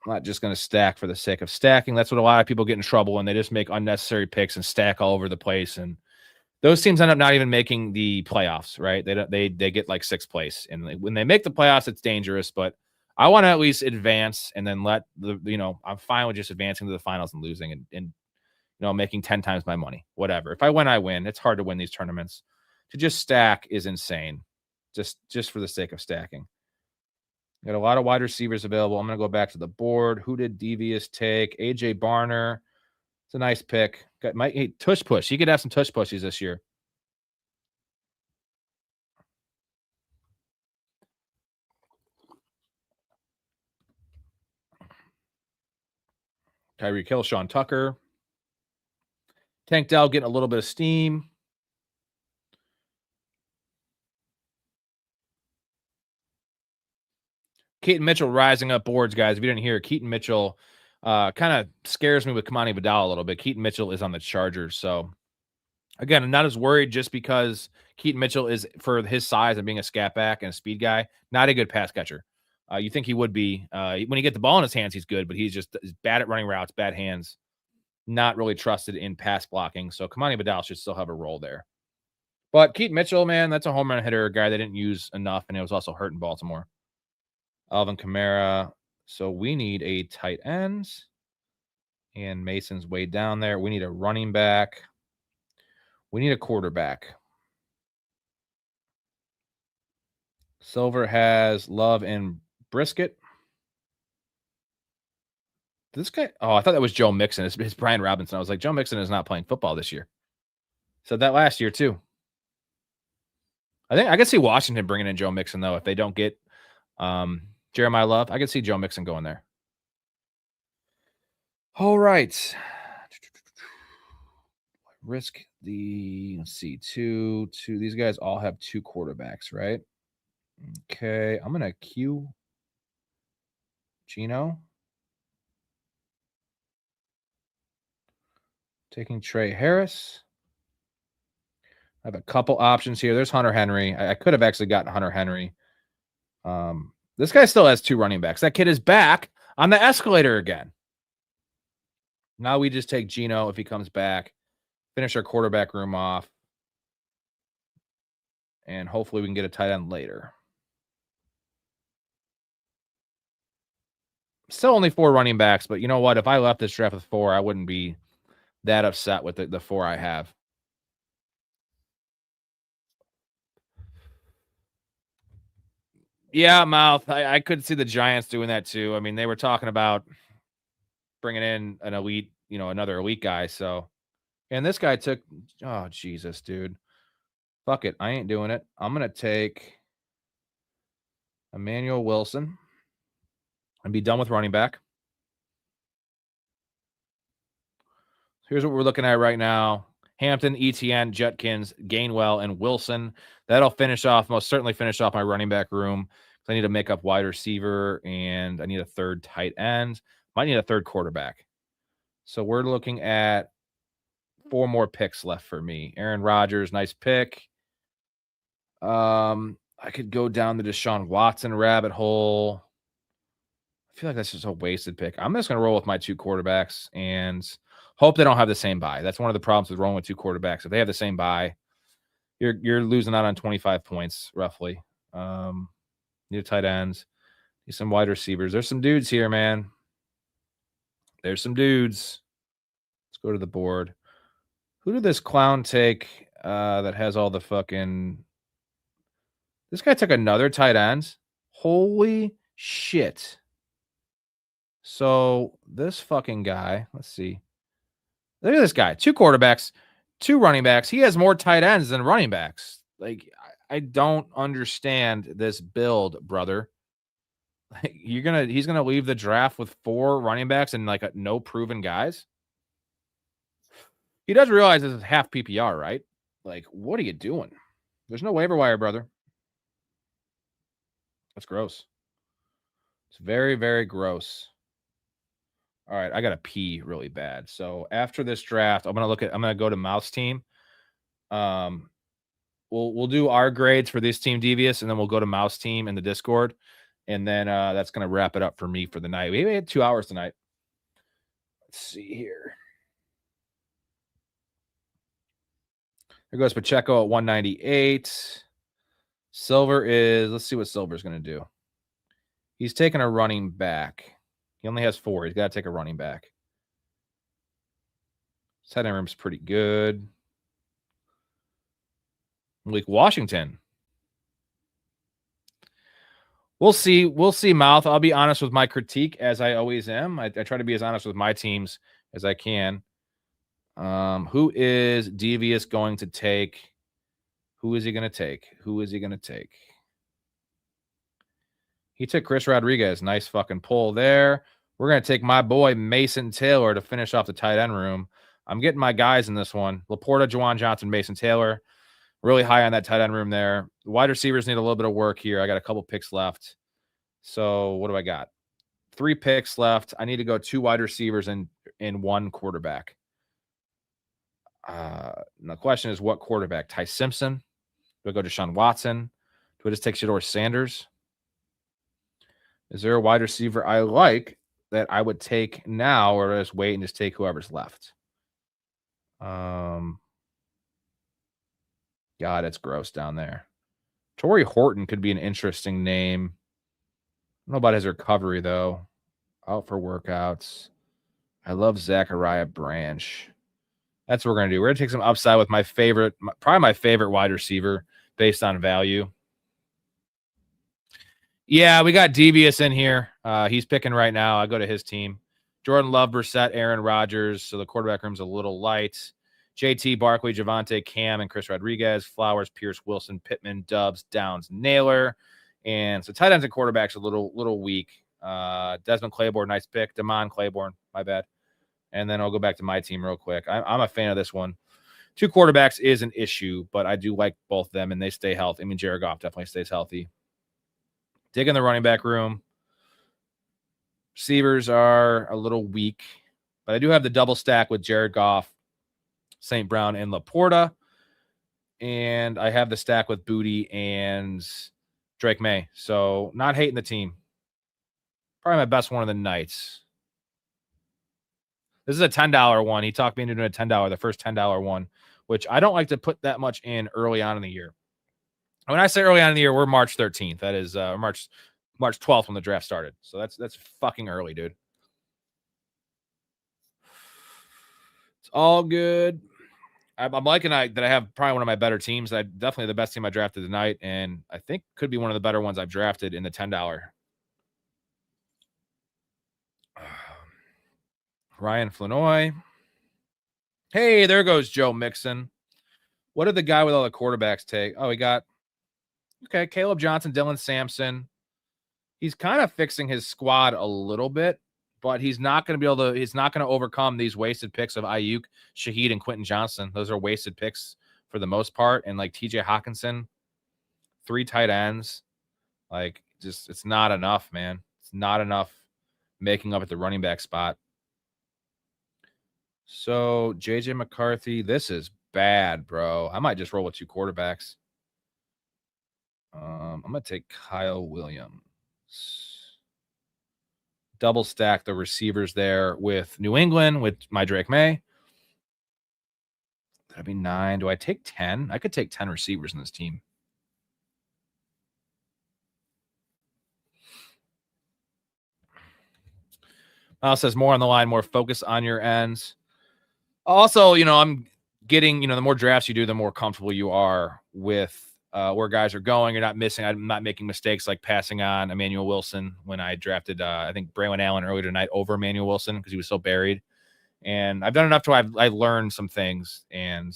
I'm not just going to stack for the sake of stacking. That's what a lot of people get in trouble when they just make unnecessary picks and stack all over the place. And those teams end up not even making the playoffs, right? They get like 6th place. And when they make the playoffs, it's dangerous. But I want to at least advance and then I'm fine with just advancing to the finals and losing and making 10 times my money, whatever. If I win, I win. It's hard to win these tournaments. To just stack is insane. Just for the sake of stacking. Got a lot of wide receivers available. I'm going to go back to the board. Who did Devious take? AJ Barner. It's a nice pick. Tush push. He could have some tush pushies this year. Tyreek Hill, Sean Tucker. Tank Dell getting a little bit of steam. Keaton Mitchell rising up boards, guys. If you didn't hear, Keaton Mitchell kind of scares me with Kamani Vidal a little bit. Keaton Mitchell is on the Chargers. So, again, I'm not as worried just because Keaton Mitchell is, for his size and being a scat back and a speed guy, not a good pass catcher. You think he would be. When he get the ball in his hands, he's good, but he's bad at running routes, bad hands, not really trusted in pass blocking. So Kamani Vidal should still have a role there. But Keaton Mitchell, man, that's a home run hitter, a guy they didn't use enough, and it was also hurt in Baltimore. Alvin Kamara. So we need a tight end. And Mason's way down there. We need a running back. We need a quarterback. Silver has Love and Brisket. This guy, I thought that was Joe Mixon. It's Brian Robinson. I was like, Joe Mixon is not playing football this year. Said that last year too. I think I could see Washington bringing in Joe Mixon though if they don't get Jeremiah Love. I could see Joe Mixon going there. All right. Risk let's see, two. These guys all have 2 quarterbacks, right? Okay, I'm gonna queue Gino. Taking Trey Harris. I have a couple options here. There's Hunter Henry. I could have actually gotten Hunter Henry. This guy still has 2 running backs. That kid is back on the escalator again. Now we just take Gino if he comes back, finish our quarterback room off, and hopefully we can get a tight end later. Still only 4 running backs, but you know what? If I left this draft with 4, I wouldn't be that upset with the 4 I have. Yeah, Mouth. I could see the Giants doing that too. I mean, they were talking about bringing in an elite, another elite guy. So, and this guy took, oh, Jesus, dude. Fuck it. I ain't doing it. I'm going to take Emmanuel Wilson and be done with running back. Here's what we're looking at right now. Hampton, ETN, Judkins, Gainwell, and Wilson. That'll most certainly finish off my running back room. I need to make up wide receiver, and I need a 3rd tight end. Might need a 3rd quarterback. So we're looking at 4 more picks left for me. Aaron Rodgers, nice pick. I could go down the Deshaun Watson rabbit hole. I feel like that's just a wasted pick. I'm just going to roll with my 2 quarterbacks and hope they don't have the same bye. That's one of the problems with rolling with 2 quarterbacks. If they have the same bye, you're losing out on 25 points roughly. Need tight ends. Need some wide receivers. There's some dudes here, man. There's some dudes. Let's go to the board. Who did this clown take that has all the fucking... This guy took another tight end. Holy shit. So this fucking guy, let's see. Look at this guy. 2 quarterbacks, 2 running backs. He has more tight ends than running backs. Like, I don't understand this build, brother. He's gonna leave the draft with 4 running backs and no proven guys. He does realize this is half PPR, right? Like, what are you doing? There's no waiver wire, brother. That's gross. It's very, very gross. All right, I gotta pee really bad. So after this draft, I'm gonna go to Mouse Team. We'll do our grades for this team, Devious, and then we'll go to Mouse Team in the Discord, and then that's gonna wrap it up for me for the night. We had 2 hours tonight. Let's see here. There goes Pacheco at 198. Silver is, let's see what Silver's gonna do. He's taking a running back. He only has 4. He's got to take a running back. Tight end room's pretty good. Malik Washington. We'll see. We'll see, Mouth. I'll be honest with my critique, as I always am. I try to be as honest with my teams as I can. Who is Devious going to take? Who is he going to take? Who is he going to take? He took Chris Rodriguez. Nice fucking pull there. We're going to take my boy Mason Taylor to finish off the tight end room. I'm getting my guys in this one. Laporta, Juwan Johnson, Mason Taylor. Really high on that tight end room there. The wide receivers need a little bit of work here. I got a couple picks left. So what do I got? 3 picks left. I need to go 2 wide receivers and 1 quarterback. The question is, what quarterback? Ty Simpson? Do I go Deshaun Watson? Do I just take Shedeur Sanders? Is there a wide receiver I like that I would take now, or just wait and just take whoever's left? God, it's gross down there. Torrey Horton could be an interesting name. I don't know about his recovery, though. Out for workouts. I love Zachariah Branch. That's what we're going to do. We're going to take some upside with my favorite, probably my favorite wide receiver based on value. Yeah, we got Devious in here. He's picking right now. I go to his team. Jordan Love, Brissett, Aaron Rodgers. So the quarterback room's a little light. JT, Barkley, Javonte, Cam, and Chris Rodriguez. Flowers, Pierce, Wilson, Pittman, Dubs, Downs, Naylor. And so tight ends and quarterbacks a little weak. Desmond Claiborne, nice pick. Damon Claiborne, my bad. And then I'll go back to my team real quick. I'm a fan of this one. 2 quarterbacks is an issue, but I do like both of them, and they stay healthy. I mean, Jared Goff definitely stays healthy. Dig in the running back room. Receivers are a little weak, but I do have the double stack with Jared Goff, St. Brown, and Laporta. And I have the stack with Booty and Drake May. So not hating the team. Probably my best one of the nights. This is a $10 one. He talked me into doing a $10, the first $10 one, which I don't like to put that much in early on in the year. When I say early on in the year, we're March 13th. That is March 12th when the draft started. So that's fucking early, dude. It's all good. I'm liking that I have probably one of my better teams. I definitely the best team I drafted tonight, and I think could be one of the better ones I've drafted in the $10. Ryan Flanoy. Hey, there goes Joe Mixon. What did the guy with all the quarterbacks take? Oh, he got Caleb Johnson, Dylan Sampson. He's kind of fixing his squad a little bit, but he's not going to be able to. He's not going to overcome these wasted picks of Ayuk, Shaheed, and Quentin Johnson. Those are wasted picks for the most part. And like TJ Hawkinson, 3 tight ends, like just it's not enough, man. It's not enough making up at the running back spot. So JJ McCarthy, this is bad, bro. I might just roll with 2 quarterbacks. I'm gonna take Kyle Williams. Double stack the receivers there with New England with my Drake May. That'd be 9. Do I take 10? I could take 10 receivers in this team. Miles says more on the line, more focus on your ends. Also, I'm getting, the more drafts you do, the more comfortable you are with where guys are going. You're not missing. I'm not making mistakes like passing on Emmanuel Wilson when I drafted, I think, Braylon Allen earlier tonight over Emmanuel Wilson because he was so buried. And I've done enough to I've learned some things. And,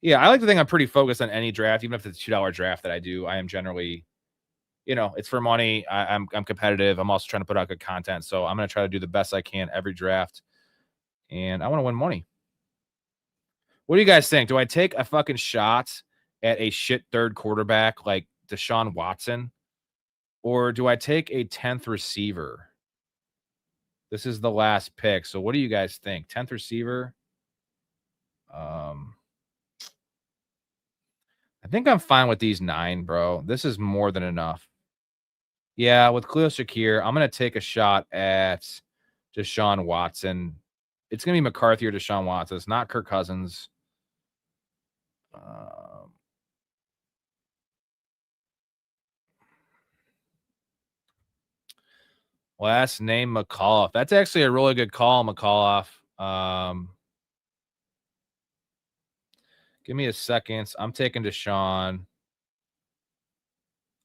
yeah, I like to think I'm pretty focused on any draft, even if it's a $2 draft that I do. I am generally, it's for money. I'm competitive. I'm also trying to put out good content. So I'm going to try to do the best I can every draft. And I want to win money. What do you guys think? Do I take a fucking shot at a shit third quarterback like Deshaun Watson? Or do I take a 10th receiver? This is the last pick. So what do you guys think? 10th receiver? I think I'm fine with these 9, bro. This is more than enough. Yeah, with Khalil Shakir, I'm going to take a shot at Deshaun Watson. It's going to be McCarthy or Deshaun Watson. It's not Kirk Cousins. Last name McAuliffe. That's actually a really good call, McAuliffe. Give me a second. I'm taking Deshaun.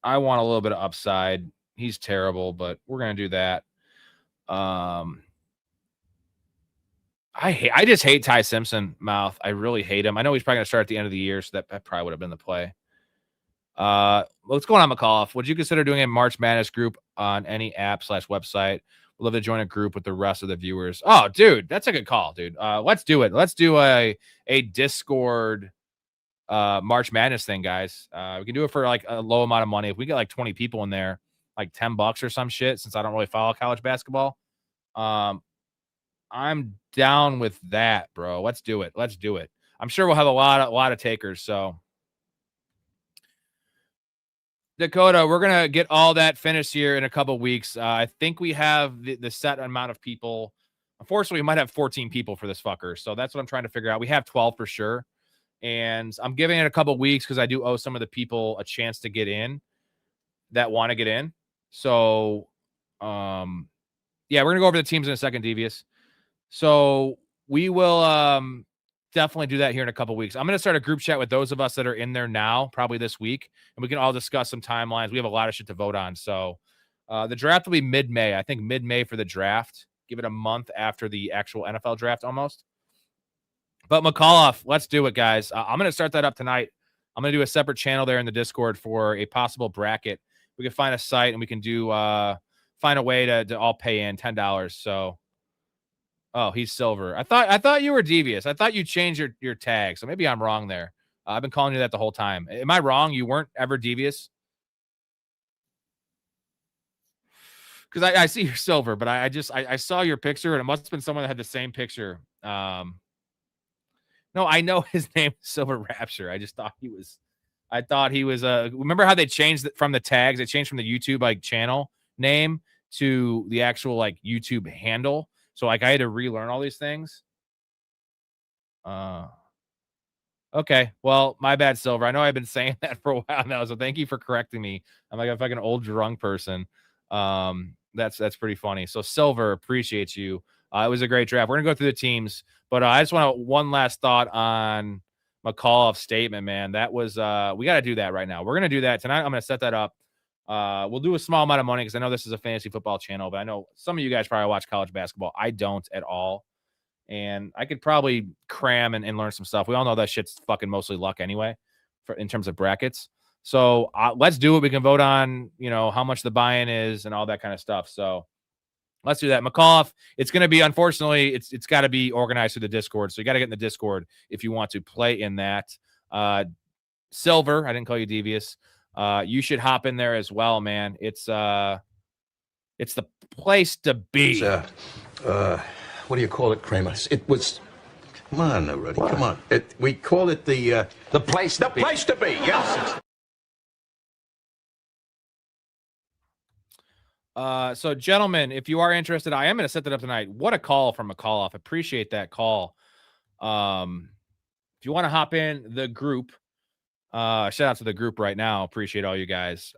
I want a little bit of upside. He's terrible, but we're going to do that. I just hate Ty Simpson mouth. I really hate him. I know he's probably going to start at the end of the year, so that probably would have been the play. What's going on, McAuliffe? Would you consider doing a March Madness group on any app/website? We'd love to join a group with the rest of the viewers. Oh, dude, that's a good call, dude. Let's do it. Let's do a Discord March Madness thing, guys. We can do it for like a low amount of money. If we get like 20 people in there, like $10 or some shit, since I don't really follow college basketball. I'm down with that, bro. Let's do it. Let's do it. I'm sure we'll have a lot of takers. So Dakota, we're going to get all that finished here in a couple weeks. I think we have the set amount of people. Unfortunately, we might have 14 people for this fucker. So that's what I'm trying to figure out. We have 12 for sure. And I'm giving it a couple weeks because I do owe some of the people a chance to get in that want to get in. So, yeah, we're going to go over the teams in a second, Devious. So we will definitely do that here in a couple weeks. I'm going to start a group chat with those of us that are in there now, probably this week, and we can all discuss some timelines. We have a lot of shit to vote on. So the draft will be mid-May. I think mid-May for the draft. Give it a month after the actual NFL draft almost. But McAuliffe, let's do it, guys. I'm going to start that up tonight. I'm going to do a separate channel there in the Discord for a possible bracket. We can find a site and we can do find a way to all pay in $10. So, oh, he's silver. I thought you were Devious. I thought you changed your tag. So maybe I'm wrong there. I've been calling you that the whole time. Am I wrong? You weren't ever Devious? Because I see you're silver, but I saw your picture and it must have been someone that had the same picture. No, I know his name is Silver Rapture. I just thought he was. I thought he was. Remember how they changed it from the tags? They changed from the YouTube like channel name to the actual like YouTube handle. So like I had to relearn all these things. Okay, well, my bad, Silver. I know I've been saying that for a while now, so thank you for correcting me. I'm like a fucking old drunk person. That's pretty funny. So Silver, appreciate you. It was a great draft. We're gonna go through the teams, but I just want one last thought on McAuliffe's statement, man. That was we got to do that right now. We're gonna do that tonight. I'm gonna set that up. We'll do a small amount of money because I know this is a fantasy football channel, but I know some of you guys probably watch college basketball. I don't at all, and I could probably cram and learn some stuff. We all know that shit's fucking mostly luck anyway, in terms of brackets. So let's do it. We can vote on how much the buy-in is and all that kind of stuff. So. Let's do that. McAuliffe, it's going to be, unfortunately, it's got to be organized through the Discord. So you got to get in the Discord if you want to play in that. Silver, I didn't call you Devious. You should hop in there as well, man. It's the place to be. What do you call it, Kramer? It was. Come on, Rudy. Come on. We call it the place to be. The place to be. Yes. So gentlemen, if you are interested, I am going to set that up tonight. What a call from McAuliffe. Appreciate that call. If you want to hop in the group, shout out to the group right now. Appreciate all you guys.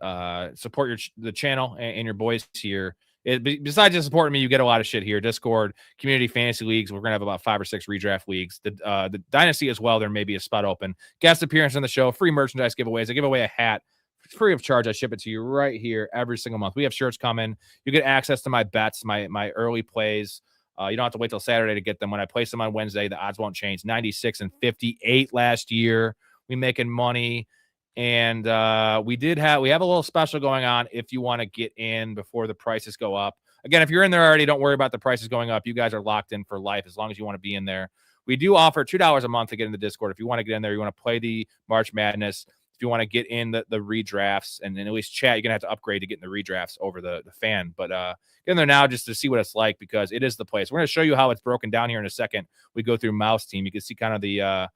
Support the channel and your boys here. Besides just supporting me, you get a lot of shit here. Discord, community fantasy leagues. We're going to have about 5 or 6 redraft leagues. The Dynasty as well. There may be a spot open. Guest appearance on the show. Free merchandise giveaways. I give away a hat. It's free of charge. I ship it to you right here every single month. We have shirts coming. You get access to my bets, my early plays. You don't have to wait till Saturday to get them. When I place them on Wednesday, the odds won't change. 96 and 58 last year. We making money. And we have a little special going on if you want to get in before the prices go up. Again, if you're in there already, don't worry about the prices going up. You guys are locked in for life as long as you want to be in there. We do offer $2 a month to get in the Discord. If you want to get in there, you want to play the March Madness. If you want to get in the redrafts and then at least chat, you're going to have to upgrade to get in the redrafts over the fan. But get in there now just to see what it's like because it is the place. We're going to show you how it's broken down here in a second. We go through Mouse Team. You can see kind of the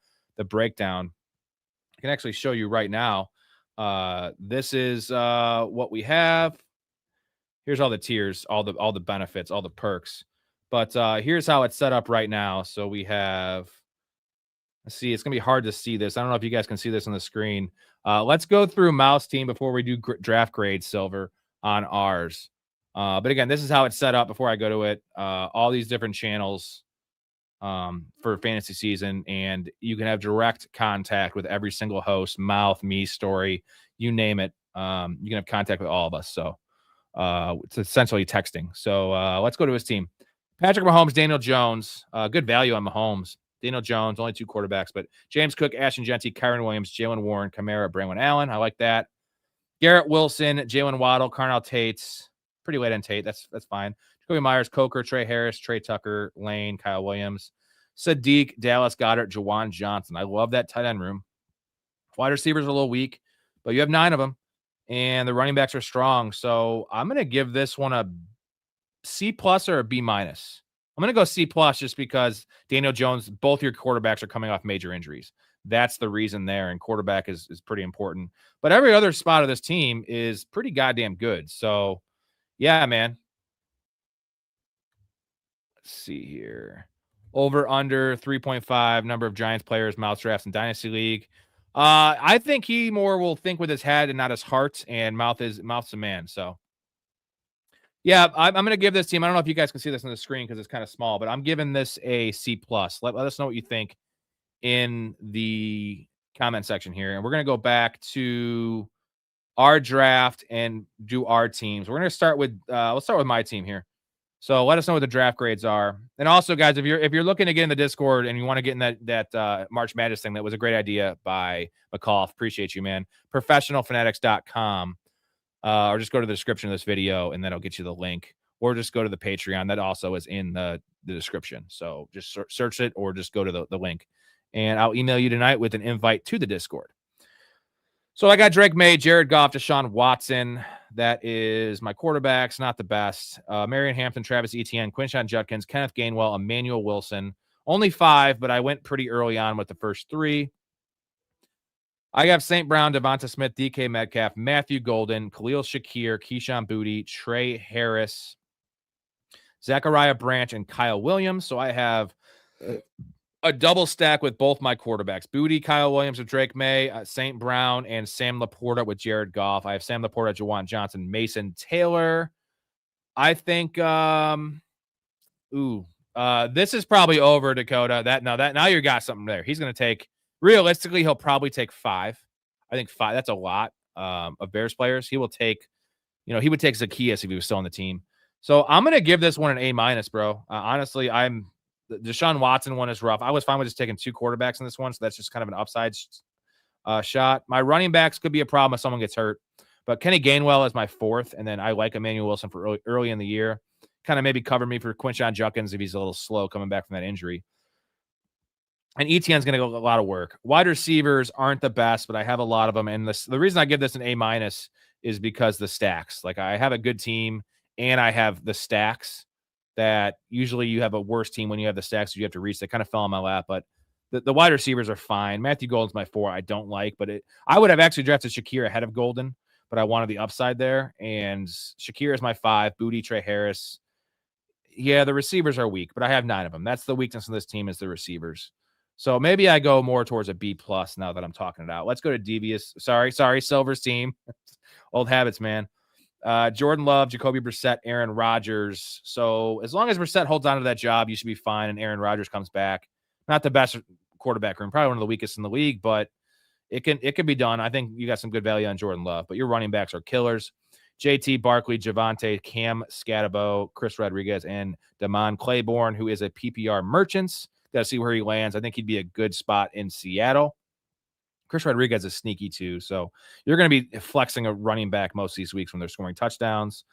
breakdown. I can actually show you right now. This is what we have. Here's all the tiers, all the benefits, all the perks. But here's how it's set up right now. So we have, let's see, it's going to be hard to see this. I don't know if you guys can see this on the screen. Let's go through Mouse Team before we do draft grade Silver on ours. But again, this is how it's set up before I go to it. All these different channels. for fantasy season, and you can have direct contact with every single host, Mouth, me, Storey, you name it. You can have contact with all of us. So it's essentially texting. So let's go to his team. Patrick Mahomes, Daniel Jones, good value on Mahomes. Daniel Jones, only 2 quarterbacks, but James Cook, Ashton Genty, Kyron Williams, Jalen Warren, Kamara, Braylon Allen. I like that. Garrett Wilson, Jalen Waddle, Carnell Tates. Pretty late on Tate. That's fine. Jacoby Myers, Coker, Trey Harris, Trey Tucker, Lane, Kyle Williams, Sadiq, Dallas Goddard, Jawan Johnson. I love that tight end room. Wide receivers are a little weak, but you have 9 of them, and the running backs are strong. So I'm going to give this one a C plus or a B minus. I'm going to go C plus just because Daniel Jones, both your quarterbacks are coming off major injuries. That's the reason there, and quarterback is pretty important. But every other spot of this team is pretty goddamn good. So, yeah, man. Let's see here. Over, under 3.5 number of Giants players, mouse drafts in Dynasty League. I think he more will think with his head and not his heart, and mouth's a man. So, yeah, I'm going to give this team, I don't know if you guys can see this on the screen because it's kind of small, but I'm giving this a C+. Let us know what you think in the comment section here. And we're going to go back to our draft and do our teams. We're going to start with, let's start with my team here. So let us know what the draft grades are. And also, guys, if you're looking to get in the Discord and you want to get in that March Madness thing, that was a great idea by McCall. Appreciate you, man. Professionalfanatics.com. Or just go to the description of this video, and that'll get you the link. Or just go to the Patreon. That also is in the description. So just search it or just go to the link. And I'll email you tonight with an invite to the Discord. So I got Drake May, Jared Goff, Deshaun Watson. That is my quarterbacks, not the best. Marion Hampton, Travis Etienne, Quinshon Judkins, Kenneth Gainwell, Emmanuel Wilson. Only 5, but I went pretty early on with the first 3. I have St. Brown, Devonta Smith, DK Metcalf, Matthew Golden, Khalil Shakir, Keyshawn Boutte, Trey Harris, Zachariah Branch, and Kyle Williams. So I have a double stack with both my quarterbacks. Boutte, Kyle Williams with Drake May, St. Brown, and Sam Laporta with Jared Goff. I have Sam Laporta, Jawan Johnson, Mason Taylor. I think, this is probably over, Dakota. Now you got something there. He's going to take, realistically, he'll probably take 5. I think 5, that's a lot of Bears players. He will take, he would take Zacchaeus if he was still on the team. So I'm going to give this one an A-, bro. Honestly, the Deshaun Watson one is rough. I was fine with just taking 2 quarterbacks in this one, so that's just kind of an upside shot. My running backs could be a problem if someone gets hurt, but Kenny Gainwell is my 4th, and then I like Emmanuel Wilson for early in the year. Kind of maybe cover me for Quinshon Judkins if he's a little slow coming back from that injury. And Etienne's going to go a lot of work. Wide receivers aren't the best, but I have a lot of them. And the reason I give this an A- is because the stacks. Like, I have a good team, and I have the stacks that usually you have a worse team when you have the stacks you have to reach. They kind of fell on my lap, but the wide receivers are fine. Matthew Golden's my 4. I don't like, but I would have actually drafted Shakir ahead of Golden, but I wanted the upside there. And Shakir is my 5. Boutte, Trey Harris. Yeah, the receivers are weak, but I have 9 of them. That's the weakness of this team is the receivers. So maybe I go more towards a B+ now that I'm talking it out. Let's go to Devious. Sorry, Silver's team. Old habits, man. Jordan Love, Jacoby Brissett, Aaron Rodgers. So as long as Brissett holds on to that job, you should be fine, and Aaron Rodgers comes back. Not the best quarterback room, probably one of the weakest in the league, but it can be done. I think you got some good value on Jordan Love, but your running backs are killers. JT Barkley, Javonte, Cam Scatabo, Chris Rodriguez, and Damon Claiborne, who is a PPR merchants. Got to see where he lands. I think he'd be a good spot in Seattle. Chris Rodriguez is sneaky too. So you're going to be flexing a running back most of these weeks when they're scoring touchdowns.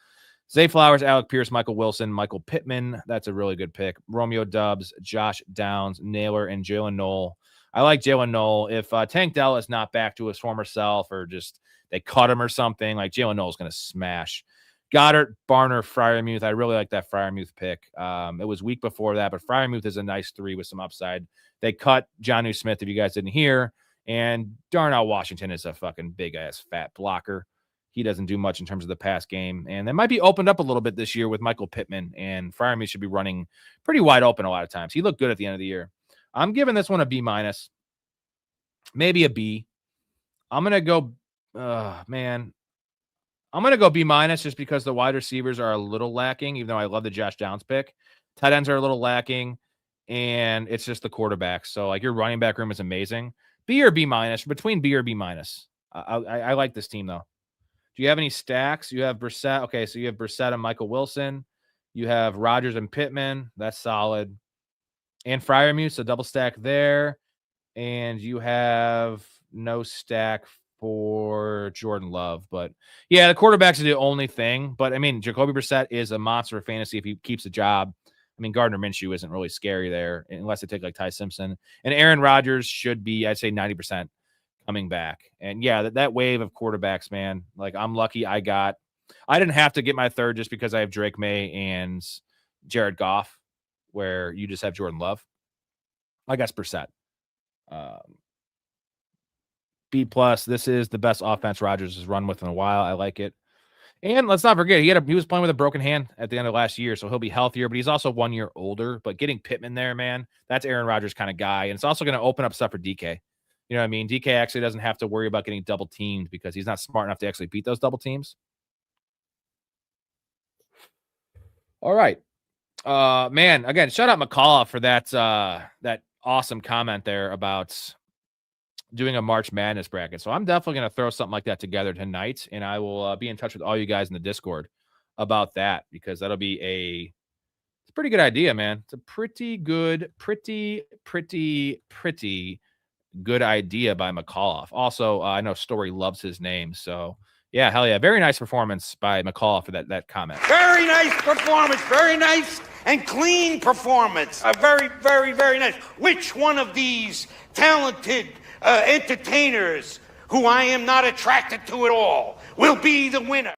Zay Flowers, Alec Pierce, Michael Wilson, Michael Pittman. That's a really good pick. Romeo Doubs, Josh Downs, Naylor, and Jalen Knoll. I like Jalen Knoll. If Tank Dell is not back to his former self or just they cut him or something, like Jalen Knoll is going to smash. Goddard, Barner, Freiermuth. I really like that Freiermuth pick. It was weak before that, but Freiermuth is a nice 3 with some upside. They cut Jonnu Smith, if you guys didn't hear. And Darnell Washington is a fucking big-ass fat blocker. He doesn't do much in terms of the pass game. And they might be opened up a little bit this year with Michael Pittman. And Freiermuth should be running pretty wide open a lot of times. He looked good at the end of the year. I'm giving this one a B-, maybe a B. I'm going to go, I'm going to go B- just because the wide receivers are a little lacking, even though I love the Josh Downs pick. Tight ends are a little lacking. and it's just the quarterback. So like your running back room is amazing. B or B minus, between B or B minus. I like this team though. Do you have any stacks? You have Brissett. Okay, so you have Brissett and Michael Wilson. You have Rodgers and Pittman. That's solid. And Freiermuth, so double stack there. And you have no stack for Jordan Love. But yeah, the quarterbacks are the only thing. But I mean, Jacoby Brissett is a monster of fantasy if he keeps a job. I mean, Gardner Minshew isn't really scary there unless they take like Ty Simpson. And Aaron Rodgers should be, I'd say 90% coming back. And yeah, that wave of quarterbacks, man, like I'm lucky I didn't have to get my third just because I have Drake May and Jared Goff, where you just have Jordan Love. I guess Brissett. B+, this is the best offense Rodgers has run with in a while. I like it. And let's not forget, he was playing with a broken hand at the end of last year, so he'll be healthier, but he's also 1 year older. But getting Pittman there, man, that's Aaron Rodgers kind of guy. And it's also going to open up stuff for DK. You know what I mean? DK actually doesn't have to worry about getting double teamed because he's not smart enough to actually beat those double teams. All right. Man, again, shout out McCullough for that awesome comment there about doing a March Madness bracket. So I'm definitely going to throw something like that together tonight, and I will be in touch with all you guys in the Discord about that, because that'll be it's a pretty good idea, man. It's a pretty good idea by McCullough. Also, I know Storey loves his name, so yeah, hell yeah. Very nice performance by McCullough for that comment. Very nice performance. Very nice and clean performance. Very, very, very nice. Which one of these talented entertainers, who I am not attracted to at all, will be the winner?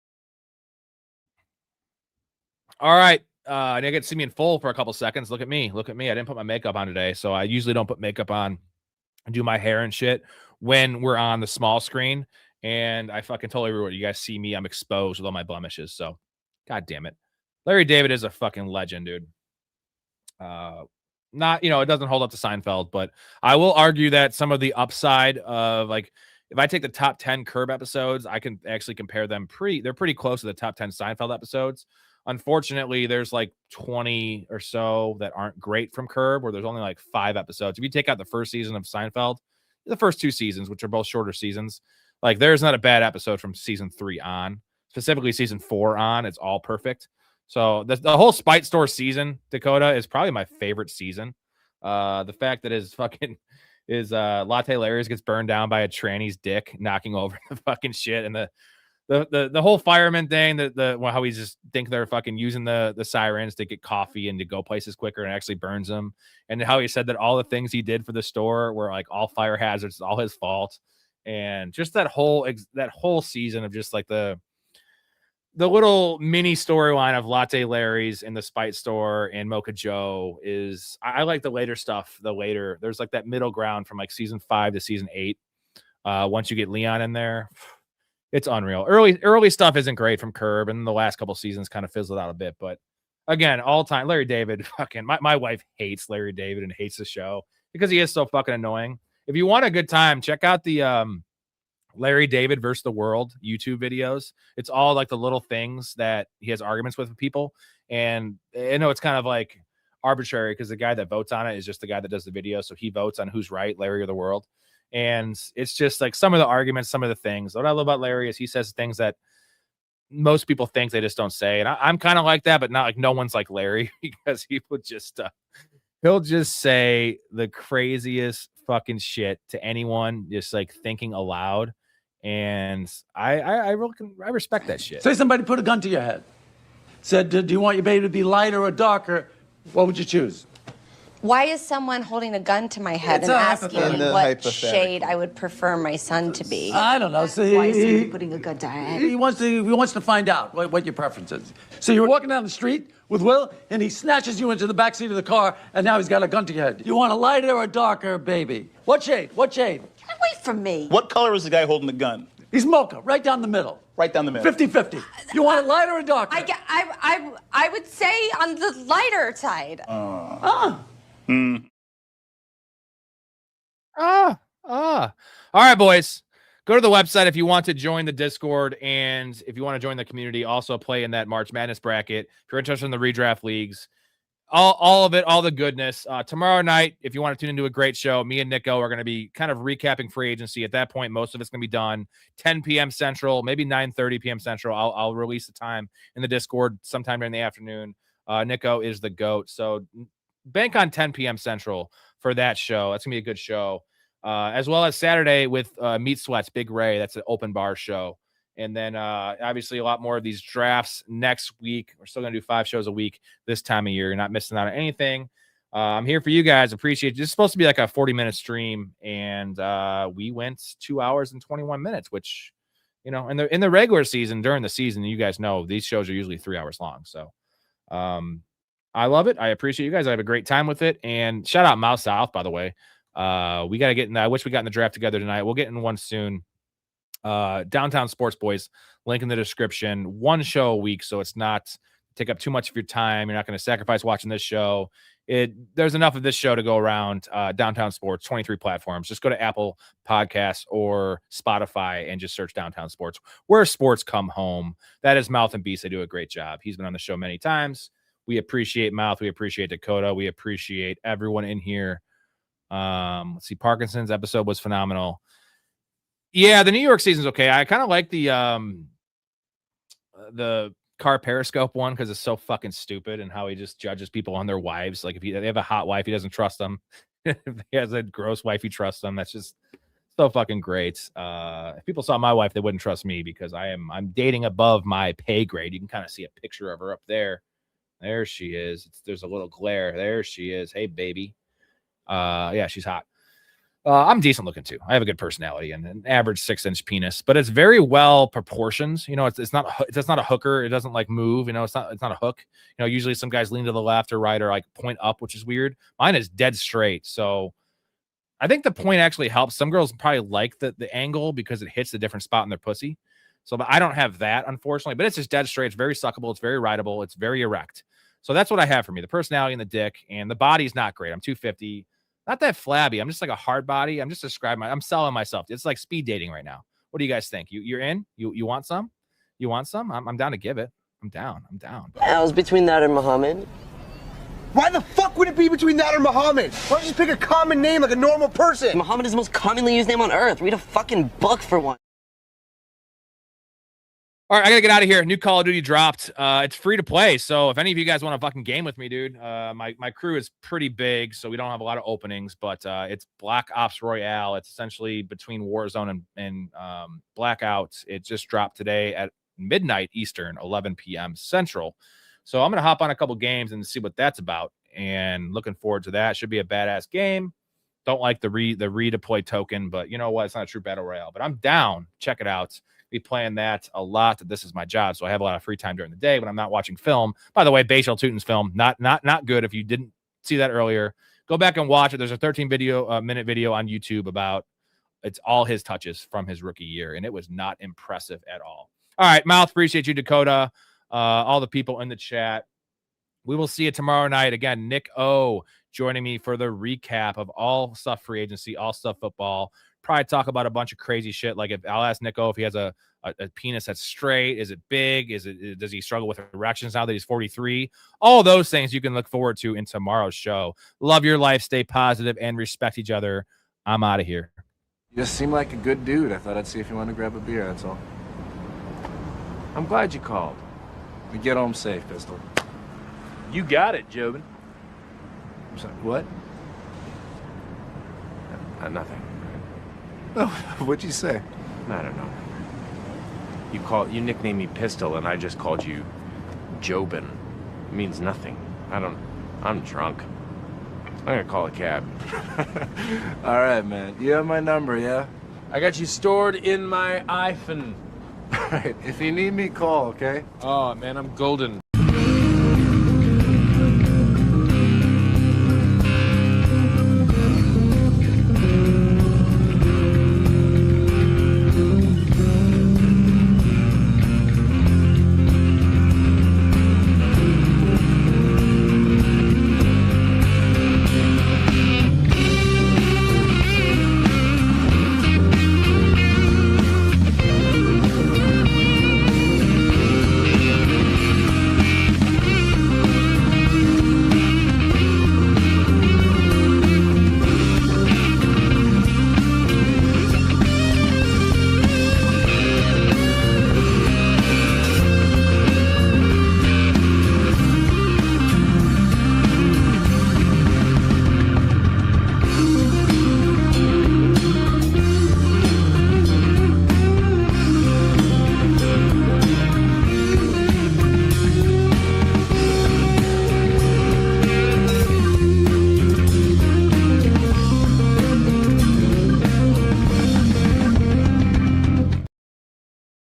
All right. I didn't get to see me in full for a couple seconds. Look at me. I didn't put my makeup on today, so I usually don't put makeup on and do my hair and shit when we're on the small screen. And I fucking told everyone, you guys see me, I'm exposed with all my blemishes. So, god damn it. Larry David is a fucking legend, dude. Not, it doesn't hold up to Seinfeld, but I will argue that some of the upside of, like, if I take the top 10 Curb episodes, I can actually compare them they're pretty close to the top 10 Seinfeld episodes. Unfortunately, there's like 20 or so that aren't great from Curb, where there's only like 5 episodes. If you take out the first season of Seinfeld, the first 2 seasons, which are both shorter seasons, like there's not a bad episode from season 3 on, specifically season 4 on. It's all perfect. So the whole Spite Store season, Dakota, is probably my favorite season. The fact that his Latte Larry's gets burned down by a tranny's dick knocking over the fucking shit, and the whole fireman thing, how he's just think they're fucking using the sirens to get coffee and to go places quicker, and actually burns them, and how he said that all the things he did for the store were like all fire hazards, all his fault, and just that whole season of just like the little mini storyline of Latte Larry's in the Spite Store and Mocha Joe is, I like the later stuff. There's like that middle ground from like season 5 to season 8. Once you get Leon in there, it's unreal. Early stuff isn't great from Curb, and the last couple seasons kind of fizzled out a bit. But again, all time, Larry David, fucking, my wife hates Larry David and hates the show because he is so fucking annoying. If you want a good time, check out the Larry David versus the world YouTube videos. It's all like the little things that he has arguments with people. And I know it's kind of like arbitrary because the guy that votes on it is just the guy that does the video. So he votes on who's right, Larry or the world. And it's just like some of the arguments, some of the things. What I love about Larry is he says things that most people think they just don't say. And I'm kind of like that, but not like no one's like Larry, because he would just, he'll just say the craziest fucking shit to anyone, just like thinking aloud. And I respect that shit. Say somebody put a gun to your head. Said, do you want your baby to be lighter or darker? What would you choose? Why is someone holding a gun to my head It's and a asking me hypothetical. what shade I would prefer my son to be? I don't know. So Why is he putting a gun to her head? He wants to find out what your preference is. So you're walking down the street with Will, and he snatches you into the backseat of the car, and now he's got a gun to your head. You want a lighter or darker baby? What shade? What shade? Get away from me. What color is the guy holding the gun? He's mocha, right down the middle. Right down the middle. 50-50. You want it lighter or darker? I would say on the lighter side. All right, boys. Go to the website if you want to join the Discord, and if you want to join the community, also play in that March Madness bracket. If you're interested in the redraft leagues, all of it, all the goodness. Tomorrow night, if you want to tune into a great show, me and Nico are going to be kind of recapping free agency. At that point, most of it's going to be done. 10 p.m. Central, maybe 9:30 p.m. Central. I'll release the time in the Discord sometime during the afternoon. Nico is the GOAT. So bank on 10 p.m. Central for that show. That's going to be a good show. As well as Saturday with Meat Sweats, Big Ray. That's an open bar show. And then obviously a lot more of these drafts next week. We're still going to do 5 shows a week this time of year. You're not missing out on anything. I'm here for you guys. Appreciate it. This is supposed to be like a 40-minute stream, and we went 2 hours and 21 minutes, which, you know, in the regular season, during the season, you guys know these shows are usually 3 hours long. So I love it. I appreciate you guys. I have a great time with it. And shout out Mouse South, by the way. We got to get in. I wish we got in the draft together tonight. We'll get in one soon. Downtown Sports Boys, link in the description. One show a week, so it's not take up too much of your time. You're not going to sacrifice watching this show. There's enough of this show to go around. Downtown Sports, 23 platforms. Just go to Apple Podcasts or Spotify and just search Downtown Sports, where sports come home. That is Mouth and Beast. They do a great job. He's been on the show many times. We appreciate Mouth. We appreciate Dakota. We appreciate everyone in here. Let's see. Parkinson's episode was phenomenal. Yeah, the New York season's okay. I kind of like the car Periscope one because it's so fucking stupid and how he just judges people on their wives. Like if they have a hot wife, he doesn't trust them. If he has a gross wife, he trusts them. That's just so fucking great. If people saw my wife, they wouldn't trust me because I'm dating above my pay grade. You can kind of see a picture of her up there. There she is. There's a little glare. There she is. Hey, baby. Yeah, she's hot. I'm decent looking too. I have a good personality and an average 6-inch penis, but it's very well proportioned. You know, it's not a hooker. It doesn't like move. You know, it's not a hook. You know, usually some guys lean to the left or right or like point up, which is weird. Mine is dead straight. So I think the point actually helps. Some girls probably like the angle because it hits a different spot in their pussy. So, but I don't have that, unfortunately, but it's just dead straight. It's very suckable. It's very rideable. It's very erect. So that's what I have for me. The personality and the dick, and the body's not great. I'm 250. Not that flabby. I'm just like a hard body. I'm just describing I'm selling myself. It's like speed dating right now. What do you guys think? You're in? You want some? You want some? I'm down to give it. I'm down. I was between that and Muhammad. Why the fuck would it be between that or Muhammad? Why don't you just pick a common name like a normal person? Muhammad is the most commonly used name on earth. Read a fucking book for one. All right, I gotta get out of here. New Call of Duty dropped. It's free to play, so if any of you guys want to fucking game with me, dude, my crew is pretty big, so we don't have a lot of openings, but it's Black Ops Royale. It's essentially between Warzone and Blackout. It just dropped today at midnight Eastern, 11 p.m. Central. So I'm gonna hop on a couple games and see what that's about, and looking forward to that. Should be a badass game. Don't like the redeploy token, but you know what? It's not a true battle royale, but I'm down. Check it out. Be playing that a lot. This is my job, so I have a lot of free time during the day when I'm not watching film. By the way, Bashal Tutin's film, not good. If you didn't see that earlier, go back and watch it. There's a 13-minute video on YouTube about it's all his touches from his rookie year, and it was not impressive at all. All right, Mouth, appreciate you, Dakota, all the people in the chat. We will see you tomorrow night. Again, Nick O joining me for the recap of all stuff free agency, all stuff football. Probably talk about a bunch of crazy shit. Like if I'll ask Nico if he has a penis that's straight. Is it big? Does he struggle with erections now that he's 43? All those things you can look forward to in tomorrow's show. Love your life, stay positive, and respect each other. I'm out of here. You just seem like a good dude. I thought I'd see if you want to grab a beer, that's all. I'm glad you called. We get home safe, Pistol. You got it, Jobin. I'm sorry, what? Nothing. Oh, what'd you say? I don't know. You nicknamed me Pistol, and I just called you Jobin. It means nothing. I'm drunk. I'm gonna call a cab. All right, man. You have my number, yeah? I got you stored in my iPhone. All right. If you need me, call, okay? Oh, man, I'm golden.